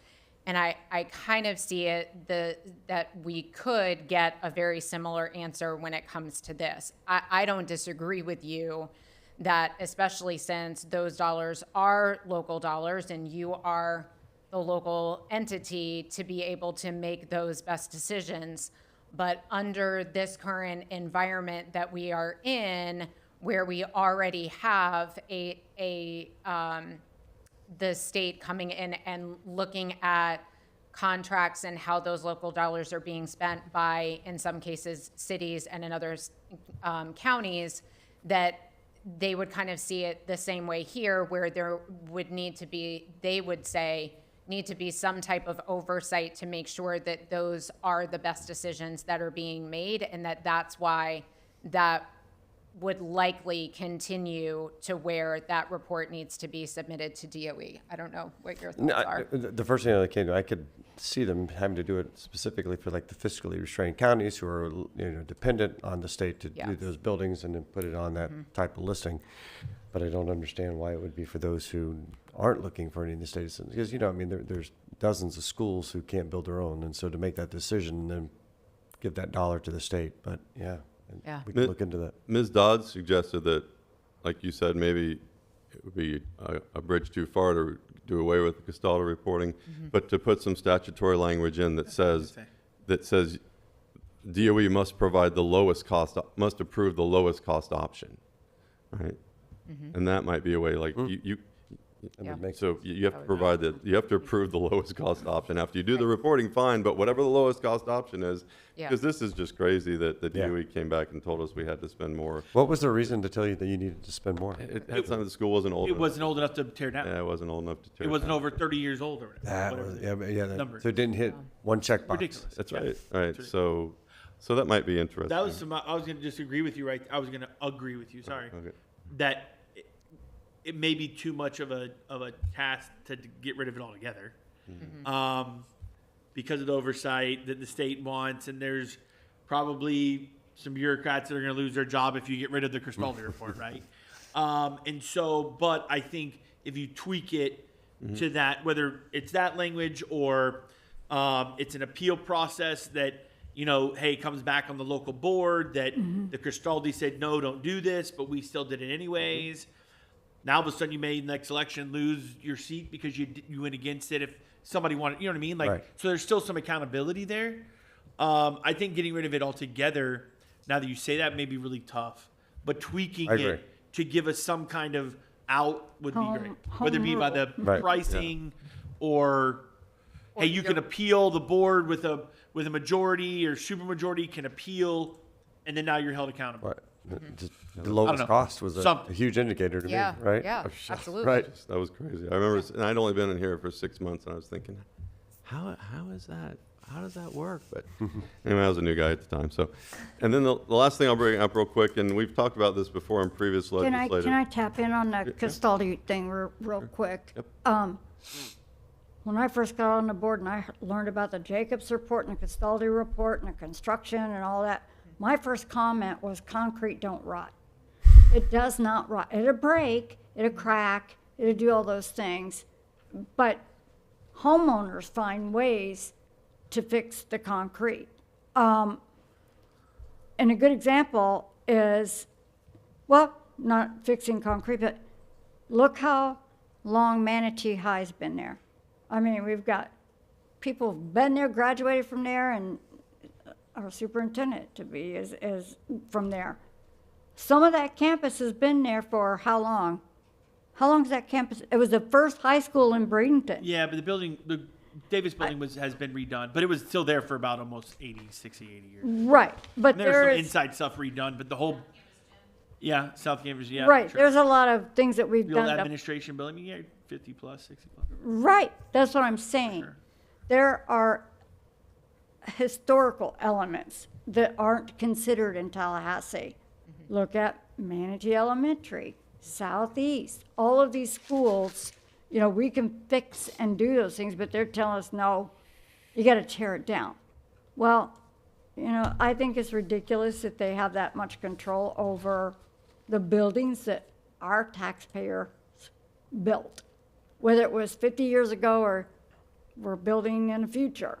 And I kind of see it that we could get a very similar answer when it comes to this. I don't disagree with you that, especially since those dollars are local dollars and you are the local entity to be able to make those best decisions. But under this current environment that we are in, where we already have the state coming in and looking at contracts and how those local dollars are being spent by, in some cases, cities and in others, counties, that they would kind of see it the same way here, where there would need to be, they would say, need to be some type of oversight to make sure that those are the best decisions that are being made, and that's why that would likely continue to where that report needs to be submitted to DOE. I don't know what your thoughts are. The first thing that came to, I could see them having to do it specifically for like the fiscally restrained counties who are dependent on the state to do those buildings and then put it on that type of listing. But I don't understand why it would be for those who aren't looking for any of the state assistance. Because there's dozens of schools who can't build their own, and so to make that decision and then give that dollar to the state. But we can look into that. Ms. Dodd suggested that, like you said, maybe it would be a bridge too far to do away with the custodial reporting, but to put some statutory language in that says DOE must provide the lowest cost, must approve the lowest cost option, right? And that might be a way, like so you have to provide that, you have to approve the lowest cost option after you do the reporting, fine, but whatever the lowest cost option is, because this is just crazy that the DOE came back and told us we had to spend more. What was the reason to tell you that you needed to spend more? At the time the school wasn't old enough. It wasn't old enough to tear down. Yeah, it wasn't old enough to tear It wasn't down. over 30 years old or whatever. So it didn't hit one checkbox. Ridiculous. That's right. Right. So that might be interesting. That was I was going to disagree with you, right? I was going to agree with you. Sorry. Okay. That it may be too much of a task to get rid of it altogether. Because of the oversight that the state wants, and there's probably some bureaucrats that are going to lose their job if you get rid of the Cristaldi report, right? And so, but I think if you tweak it to that, whether it's that language or it's an appeal process that, you know, hey, comes back on the local board that the Cristaldi said, no, don't do this, but we still did it anyways. Now, all of a sudden, you may, next election, lose your seat because you went against it if somebody wanted, you know what I mean? Like, Right. so there's still some accountability there. I think getting rid of it altogether, now that you say that, may be really tough. But tweaking I agree. it to give us some kind of out would be Home- great. home Whether it be by rule. the Right. pricing or, hey, you can appeal the board with a majority or supermajority can appeal, and then now you're held accountable. Right. Just the I don't lowest know. cost was a Something. huge indicator to Yeah, me, right? yeah, absolutely. Right. That was crazy. I remember, and I'd only been in here for 6 months, and I was thinking, how is that? How does that work? But anyway, I was a new guy at the time. So, and then the last thing I'll bring up real quick, and we've talked about this before in previous Can legislative. I tap in on the Cristaldi thing real quick? Yep. When I first got on the board and I learned about the Jacobs report and the Cristaldi report and the construction and all that, my first comment was concrete don't rot. It does not rot. It'll break, it'll crack, it'll do all those things. But homeowners find ways to fix the concrete. And a good example is, well, not fixing concrete, but look how long Manatee High's been there. I mean, we've got people who've been there, graduated from there, and our superintendent to be is from there. Some of that campus has been there for how long? How long is that campus? It was the first high school in Bradenton. Yeah, but the Davis building has been redone, but it was still there for about almost 60, 80 years. Right, but And there's some there's inside stuff redone, but the whole, South Campus, yeah. right. sure. There's a lot of things that we've The old done. that- administration building, yeah, 50 plus, 60 plus. Right, that's what I'm saying. Sure. There are historical elements that aren't considered in Tallahassee. Look at Manatee Elementary, Southeast, all of these schools, you know, we can fix and do those things, but they're telling us, no, you gotta tear it down. Well, you know, I think it's ridiculous that they have that much control over the buildings that our taxpayers built, whether it was 50 years ago or we're building in the future.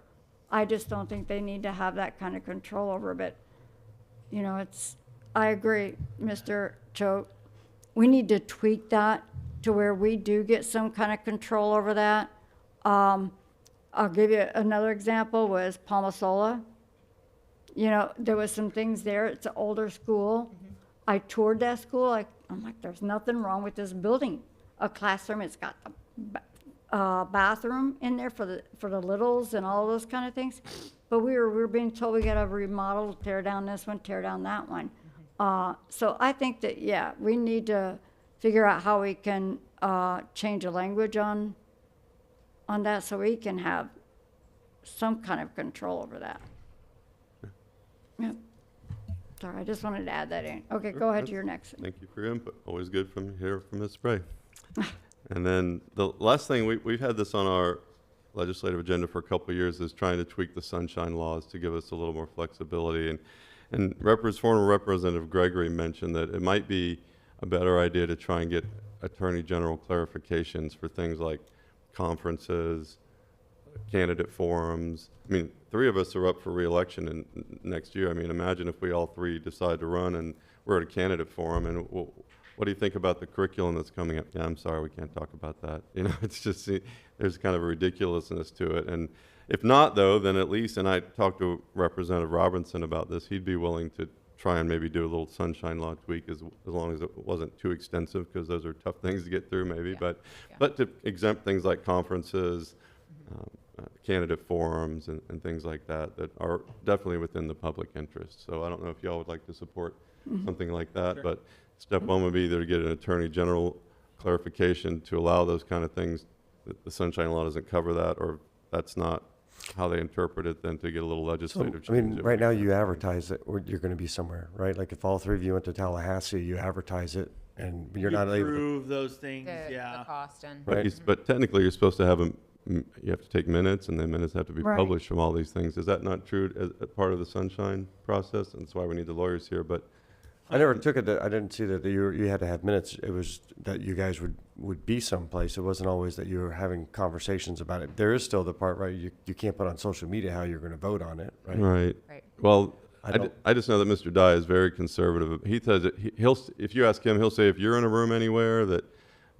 I just don't think they need to have that kind of control over it. But, you know, I agree, Mr. Choate. We need to tweak that to where we do get some kind of control over that. I'll give you another example was Palmasola. You know, there was some things there. It's an older school. I toured that school. I'm like, there's nothing wrong with this building. A classroom, it's got a bathroom in there for the littles and all those kind of things. But we were being told we got to remodel, tear down this one, tear down that one. So I think that, yeah, we need to figure out how we can change the language on that so we can have some kind of control over that. Yeah. Sorry, I just wanted to add that in. Okay, go ahead to your next. Thank you for your input. Always good from Ms. Spray. And then the last thing, we've had this on our legislative agenda for a couple of years, is trying to tweak the sunshine laws to give us a little more flexibility. And former Representative Gregory mentioned that it might be a better idea to try and get Attorney General clarifications for things like conferences, candidate forums. I mean, 3 of us are up for re-election next year. I mean, imagine if we all 3 decide to run and we're at a candidate forum, and what do you think about the curriculum that's coming up? Yeah, I'm sorry, we can't talk about that. You know, it's just, there's kind of a ridiculousness to it. And if not, though, then at least, and I talked to Representative Robinson about this, he'd be willing to try and maybe do a little sunshine law tweak as long as it wasn't too extensive, because those are tough things to get through maybe. Yeah. But to exempt things like conferences, candidate forums, and things like that are definitely within the public interest. So I don't know if y'all would like to support something like that, Sure. but step one would be either to get an Attorney General clarification to allow those kind of things, that the sunshine law doesn't cover that, or that's not how they interpret it, then to get a little legislative I mean, change. right now you advertise it, or you're going to be somewhere, right? Like if all 3 of you went to Tallahassee, you advertise it, and you're You not able to. prove those things, The yeah. cost and. But, but technically, you're supposed to have you have to take minutes, and then minutes have to be Right. published from all these things. Is that not true as part of the sunshine process? And that's why we need the lawyers here. But I never took it that, I didn't see that you had to have minutes. It was that you guys would be someplace. It wasn't always that you were having conversations about it. There is still the part, right, you can't put on social media how you're going to vote on it, right? right. Right. Well, I I just know that Mr. Dye is very conservative. He says that he'll, if you ask him, he'll say if you're in a room anywhere that.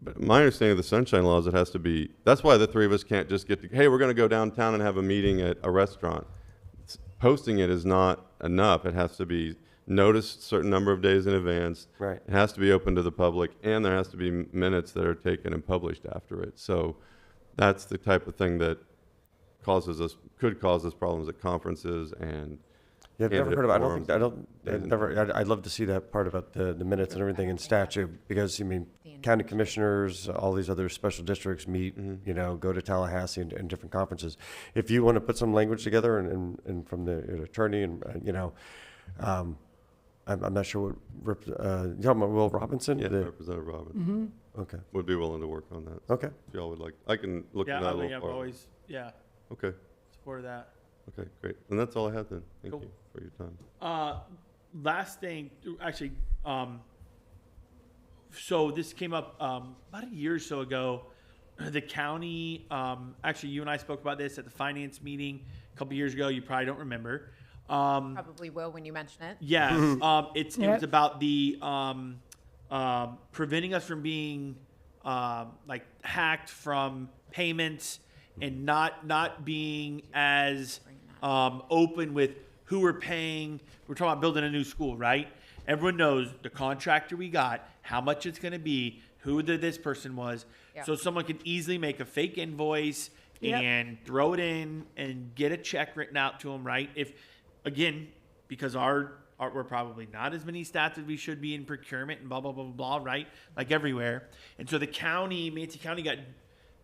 But my understanding of the sunshine laws, it has to be. That's why the three of us can't just get to. Hey, we're going to go downtown and have a meeting at a restaurant. Posting it is not enough. It has to be noticed a certain number of days in advance. Right. It has to be open to the public, and there has to be minutes that are taken and published after it. So that's the type of thing that could cause us problems at conferences and. Yeah, I've never candidate heard of. forums I'd love to see that part about the minutes and everything in statute, because I mean, county commissioners, all these other special districts meet, you know, go to Tallahassee and different conferences. If you want to put some language together and from the attorney and you know, I'm not sure what you talking about Will Robinson. Yeah, Representative Robinson. Okay. Would be willing to work on that. Okay. If y'all would like, I can look Yeah, at that a I mean, little I've farther. always, yeah, Okay. supported that. Okay, great. And that's all I had then. Thank Cool. you for your time. Last thing, actually, so this came up about a year or so ago. The county, actually, you and I spoke about this at the finance meeting a couple years ago. You probably don't remember. Probably will when you mention it. Yeah, it was Yep. about the preventing us from being like hacked from payments and not being as open with who we're paying. We're talking about building a new school, right? Everyone knows the contractor we got, how much it's going to be, who this person was. Yeah. So someone can easily make a fake invoice Yep. and throw it in and get a check written out to them, right? If, again, because we're probably not as many staff as we should be in procurement and blah, blah, blah, blah, blah, right? Like everywhere. And so the county, Manatee County got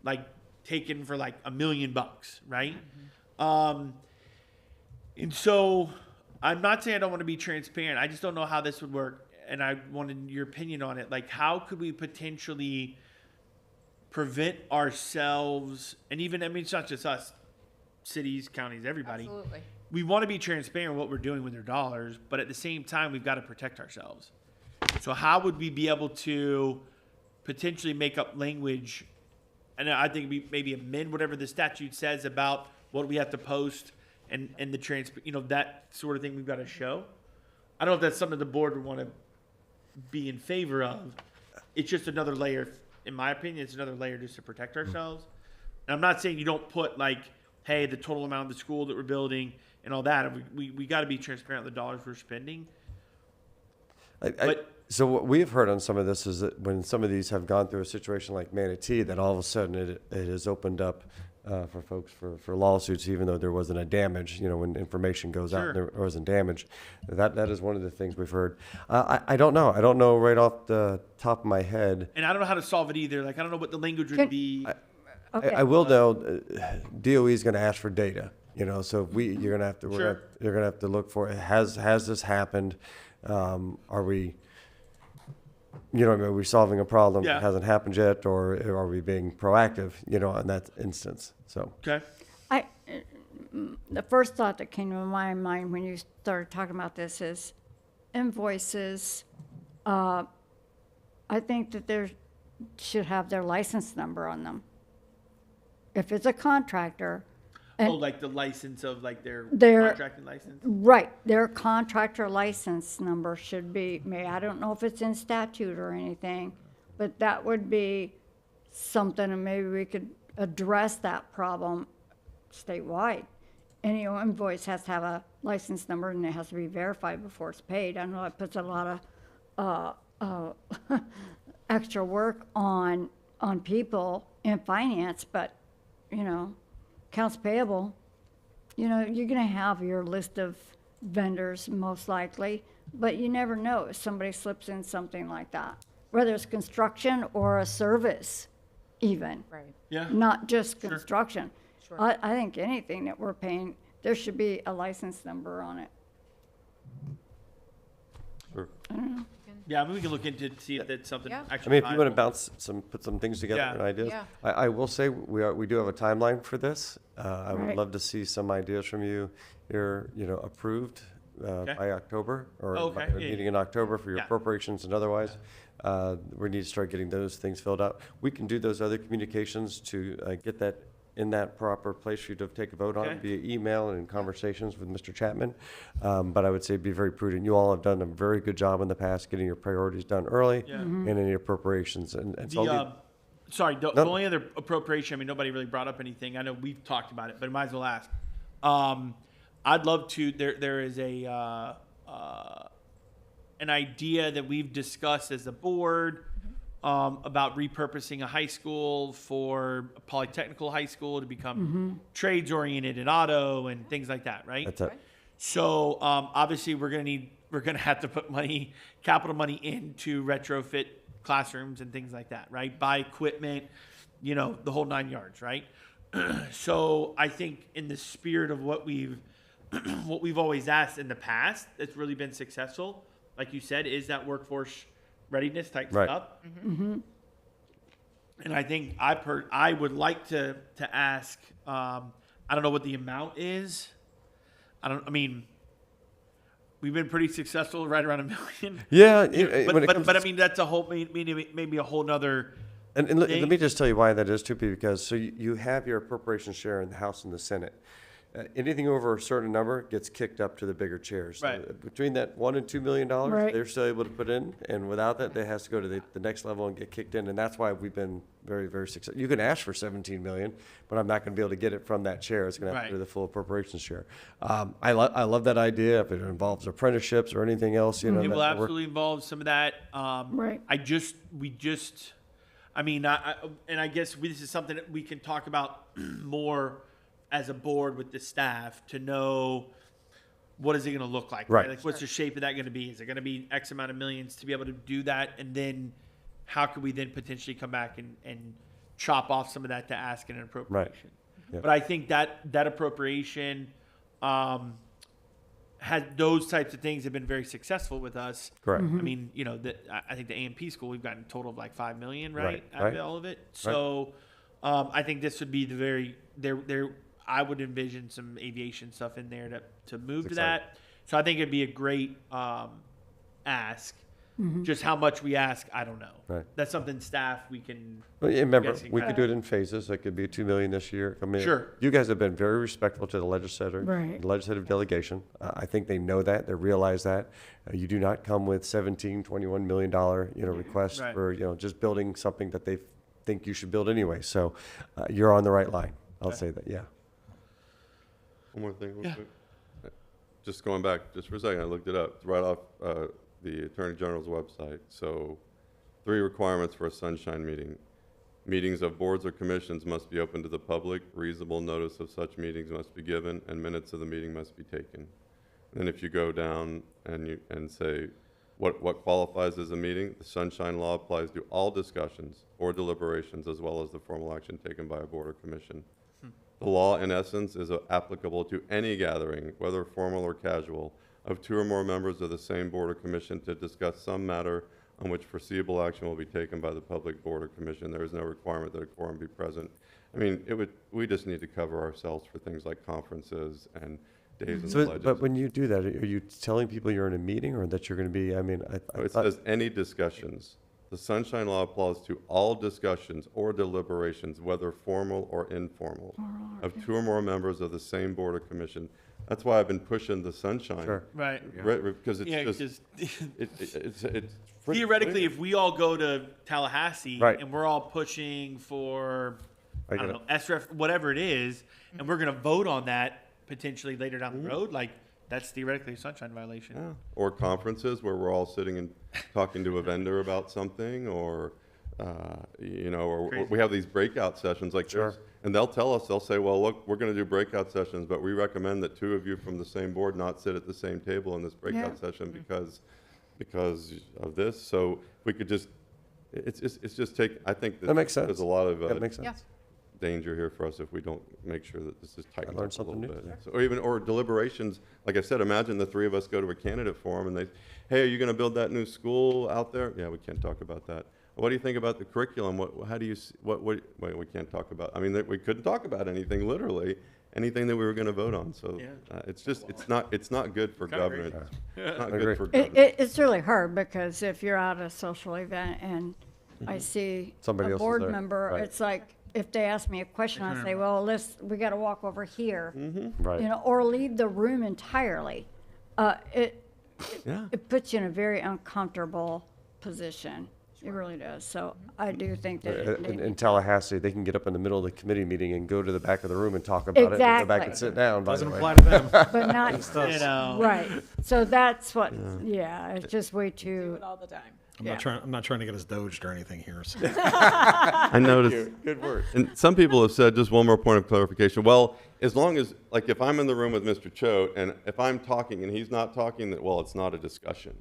like taken for like $1 million, right? And so I'm not saying I don't want to be transparent. I just don't know how this would work. And I wanted your opinion on it. Like, how could we potentially prevent ourselves, and even, I mean, it's not just us, cities, counties, everybody. Absolutely. We want to be transparent with what we're doing with their dollars, but at the same time, we've got to protect ourselves. So how would we be able to potentially make up language, and I think we maybe amend whatever the statute says about what we have to post and the that sort of thing we've got to show. I don't know if that's something the board would want to be in favor of. It's just another layer, in my opinion, it's another layer just to protect ourselves. And I'm not saying you don't put like, hey, the total amount of the school that we're building and all that. We got to be transparent with the dollars we're spending. So what we've heard on some of this is that when some of these have gone through a situation like Manatee, that all of a sudden it has opened up for folks for lawsuits, even though there wasn't a damage. You know, when information goes out, Sure. and there wasn't damage. That is one of the things we've heard. I don't know. I don't know right off the top of my head. And I don't know how to solve it either. Like, I don't know what the language would be. Okay. I will know DOE is going to ask for data. You know, so you're going to have to Sure. you're going to have to look for it. Has this happened? Are we? You know, are we solving a problem Yeah. that hasn't happened yet, or are we being proactive? You know, in that instance. So Okay. The first thought that came to my mind when you started talking about this is invoices. I think that there should have their license number on them. If it's a contractor, Oh, like the license of like their Their- contracting license? right, their contractor license number should be, I don't know if it's in statute or anything, but that would be something, and maybe we could address that problem statewide. Any invoice has to have a license number, and it has to be verified before it's paid. I know it puts a lot of extra work on people in finance, but, you know, accounts payable, you know, you're gonna have your list of vendors most likely, but you never know if somebody slips in something like that, whether it's construction or a service even, Right. Yeah. not just Sure. construction. Sure. I think anything that we're paying, there should be a license number on it. Sure. Yeah, I mean, we can look into it to see if that's something Yeah. actually. I mean, if you want to viable. put some things together Yeah. and ideas. Yeah. I will say, we do have a timeline for this. I would Right. love to see some ideas from you here, approved Okay. by October, or Okay, by a yeah, meeting in October for your Yeah. appropriations and otherwise. We need to start getting those things filled out. We can do those other communications to get that in that proper place for you to take a vote on Okay. via email and in conversations with Mr. Chapman. But I would say be very prudent. You all have done a very good job in the past getting your priorities done early Yeah. and any appropriations. And so The, I'll leave- sorry, the No. only other appropriation, I mean, nobody really brought up anything. I know we've talked about it, but I might as well ask. I'd love to, there is an idea that we've discussed as a board about repurposing a high school for a polytechnical high school to become trades oriented in auto and things like that, right? That's it. So obviously we're gonna have to put capital money into retrofit classrooms and things like that, right? Buy equipment, the whole 9 yards, right? So I think in the spirit of what we've always asked in the past, that's really been successful, like you said, is that workforce readiness type Right. stuff. And I think I would like to ask. I don't know what the amount is. I mean, we've been pretty successful, right around $1 million. Yeah, But I mean, that's a whole maybe a whole nother. And let thing. me just tell you why that is too, because so you have your appropriation share in the House and the Senate. Anything over a certain number gets kicked up to the bigger chairs. So Right. between that $1 and $2 million, Right. they're still able to put in, and without that, they has to go to the next level and get kicked in, and that's why we've been very, very successful. You can ask for 17 million, but I'm not going to be able to get it from that chair. It's going to have Right. to do the full appropriations share. I love that idea. If it involves apprenticeships or anything else, It will that work- absolutely involve some of that. Right. I mean, and I guess this is something that we can talk about more as a board with the staff to know what is it going to look like, Right. Like, what's the shape of that going to be? Is it going to be X amount of millions to be able to do that? And then how could we then potentially come back and chop off some of that to ask in an appropriation? Yep. But I think that appropriation, those types of things have been very successful with us. Correct. I mean, I think the A&P school, we've gotten a total of like $5 million, right? Out right. of all of it. So I think this would be I would envision some aviation stuff in there to move to exciting. that. So I think it'd be a great ask. Just how much we ask, I don't know. Right. That's something staff we can. Well, yeah, remember, guessing we kind could of- do it in phases. It could be $2 million this year. I mean, Sure. You guys have been very respectful to the Right. legislative delegation. I think they know that. They realize that. You do not come with $21 million, requests Right. for, just building something that they think you should build anyway. So you're on the right line. I'll say that, yeah. One more thing real Yeah. quick. Just going back just for a second, I looked it up. It's right off the Attorney General's website. So 3 requirements for a sunshine meeting. Meetings of boards or commissions must be open to the public. Reasonable notice of such meetings must be given, and minutes of the meeting must be taken. Then if you go down and say what qualifies as a meeting, the sunshine law applies to all discussions or deliberations as well as the formal action taken by a board or commission. The law, in essence, is applicable to any gathering, whether formal or casual, of 2 or more members of the same board or commission to discuss some matter on which foreseeable action will be taken by the public board or commission. There is no requirement that a quorum be present. I mean, we just need to cover ourselves for things like conferences and days and So, pledges. but when you do that, are you telling people you're in a meeting or that you're going to be, I mean, I It thought- says any discussions. The sunshine law applies to all discussions or deliberations, whether formal or informal, of 2 or more members of the same board or commission. That's why I've been pushing the sunshine. Sure. Right. Because it's Yeah, just, it's pretty Theoretically, clear. if we all go to Tallahassee Right. and we're all pushing for, I I get don't know, SREF, whatever it is, and we're going to vote on that potentially later down the road, like, that's theoretically a sunshine violation. Yeah. Or conferences where we're all sitting and talking to a vendor about something, or or Crazy. we have these breakout sessions like Sure. this, and they'll tell us, they'll say, well, look, we're going to do breakout sessions, but we recommend that 2 of you from the same board not sit at the same table in this breakout session because of this. So we could just, it's just take, I think That makes sense. there's a lot of That makes sense. Yeah. danger here for us if we don't make sure that this is tightened learned up a little something new. bit. So, or deliberations, like I said, imagine the three of us go to a candidate forum and they, hey, are you going to build that new school out there? Yeah, we can't talk about that. What do you think about the curriculum? How do you, wait, we can't talk about, I mean, we couldn't talk about anything, literally, anything that we were going to vote on. So it's just, it's not good for government. It's not good for government. It's really hard because if you're at a social event and I see Somebody a else is board there, member, right. it's like, if they ask me a question, I say, well, we gotta walk over here. Right. You know, or leave the room entirely. It puts you in a very uncomfortable position. It really does. So I do think that In Tallahassee, they can get up in the middle of the committee meeting and go to the back of the room and talk about it, and go back and sit down. by the Doesn't way. apply to them. but not, You know. right. So that's what, it's just way too. all the time. I'm not trying to get us doged or anything here. So. I noticed. Good word. And some people have said, just one more point of clarification. Well, as long as, like, if I'm in the room with Mr. Choate and if I'm talking and he's not talking, that, well, it's not a discussion.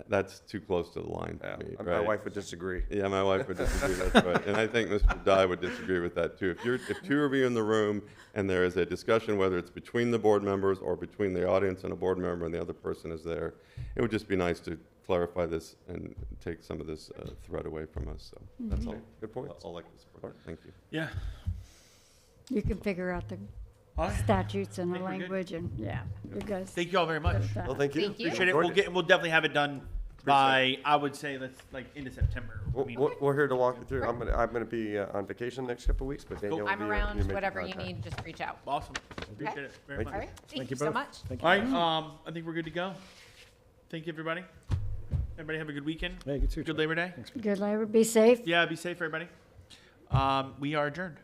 That's too close to the line for me. My right? wife would disagree. Yeah, my wife would disagree. That's right. And I think Mr. Dye would disagree with that too. If two of you in the room and there is a discussion, whether it's between the board members or between the audience and a board member and the other person is there, it would just be nice to clarify this and take some of this threat away from us. So that's all. Good point. I'll like this part. Thank you. Yeah. You can figure out the All right. statutes and the Think we're good? language and, you guys. Thank you all very much. Well, thank you. Thank you. Appreciate it. We'll definitely have it done by, I would say, let's like into September. I mean, We're here to walk you through. I'm gonna be on vacation the next couple of weeks, but Danielle will I'm be around, your main whatever you contact. need, just reach out. awesome. Appreciate it very much. All right, thank you both. so much. Thank you. All right. I think we're good to go. Thank you, everybody. Everybody have a good weekend. Yeah, you too, Good Chuck. Labor Day. Good labor, be safe. Yeah, be safe, everybody. We are adjourned.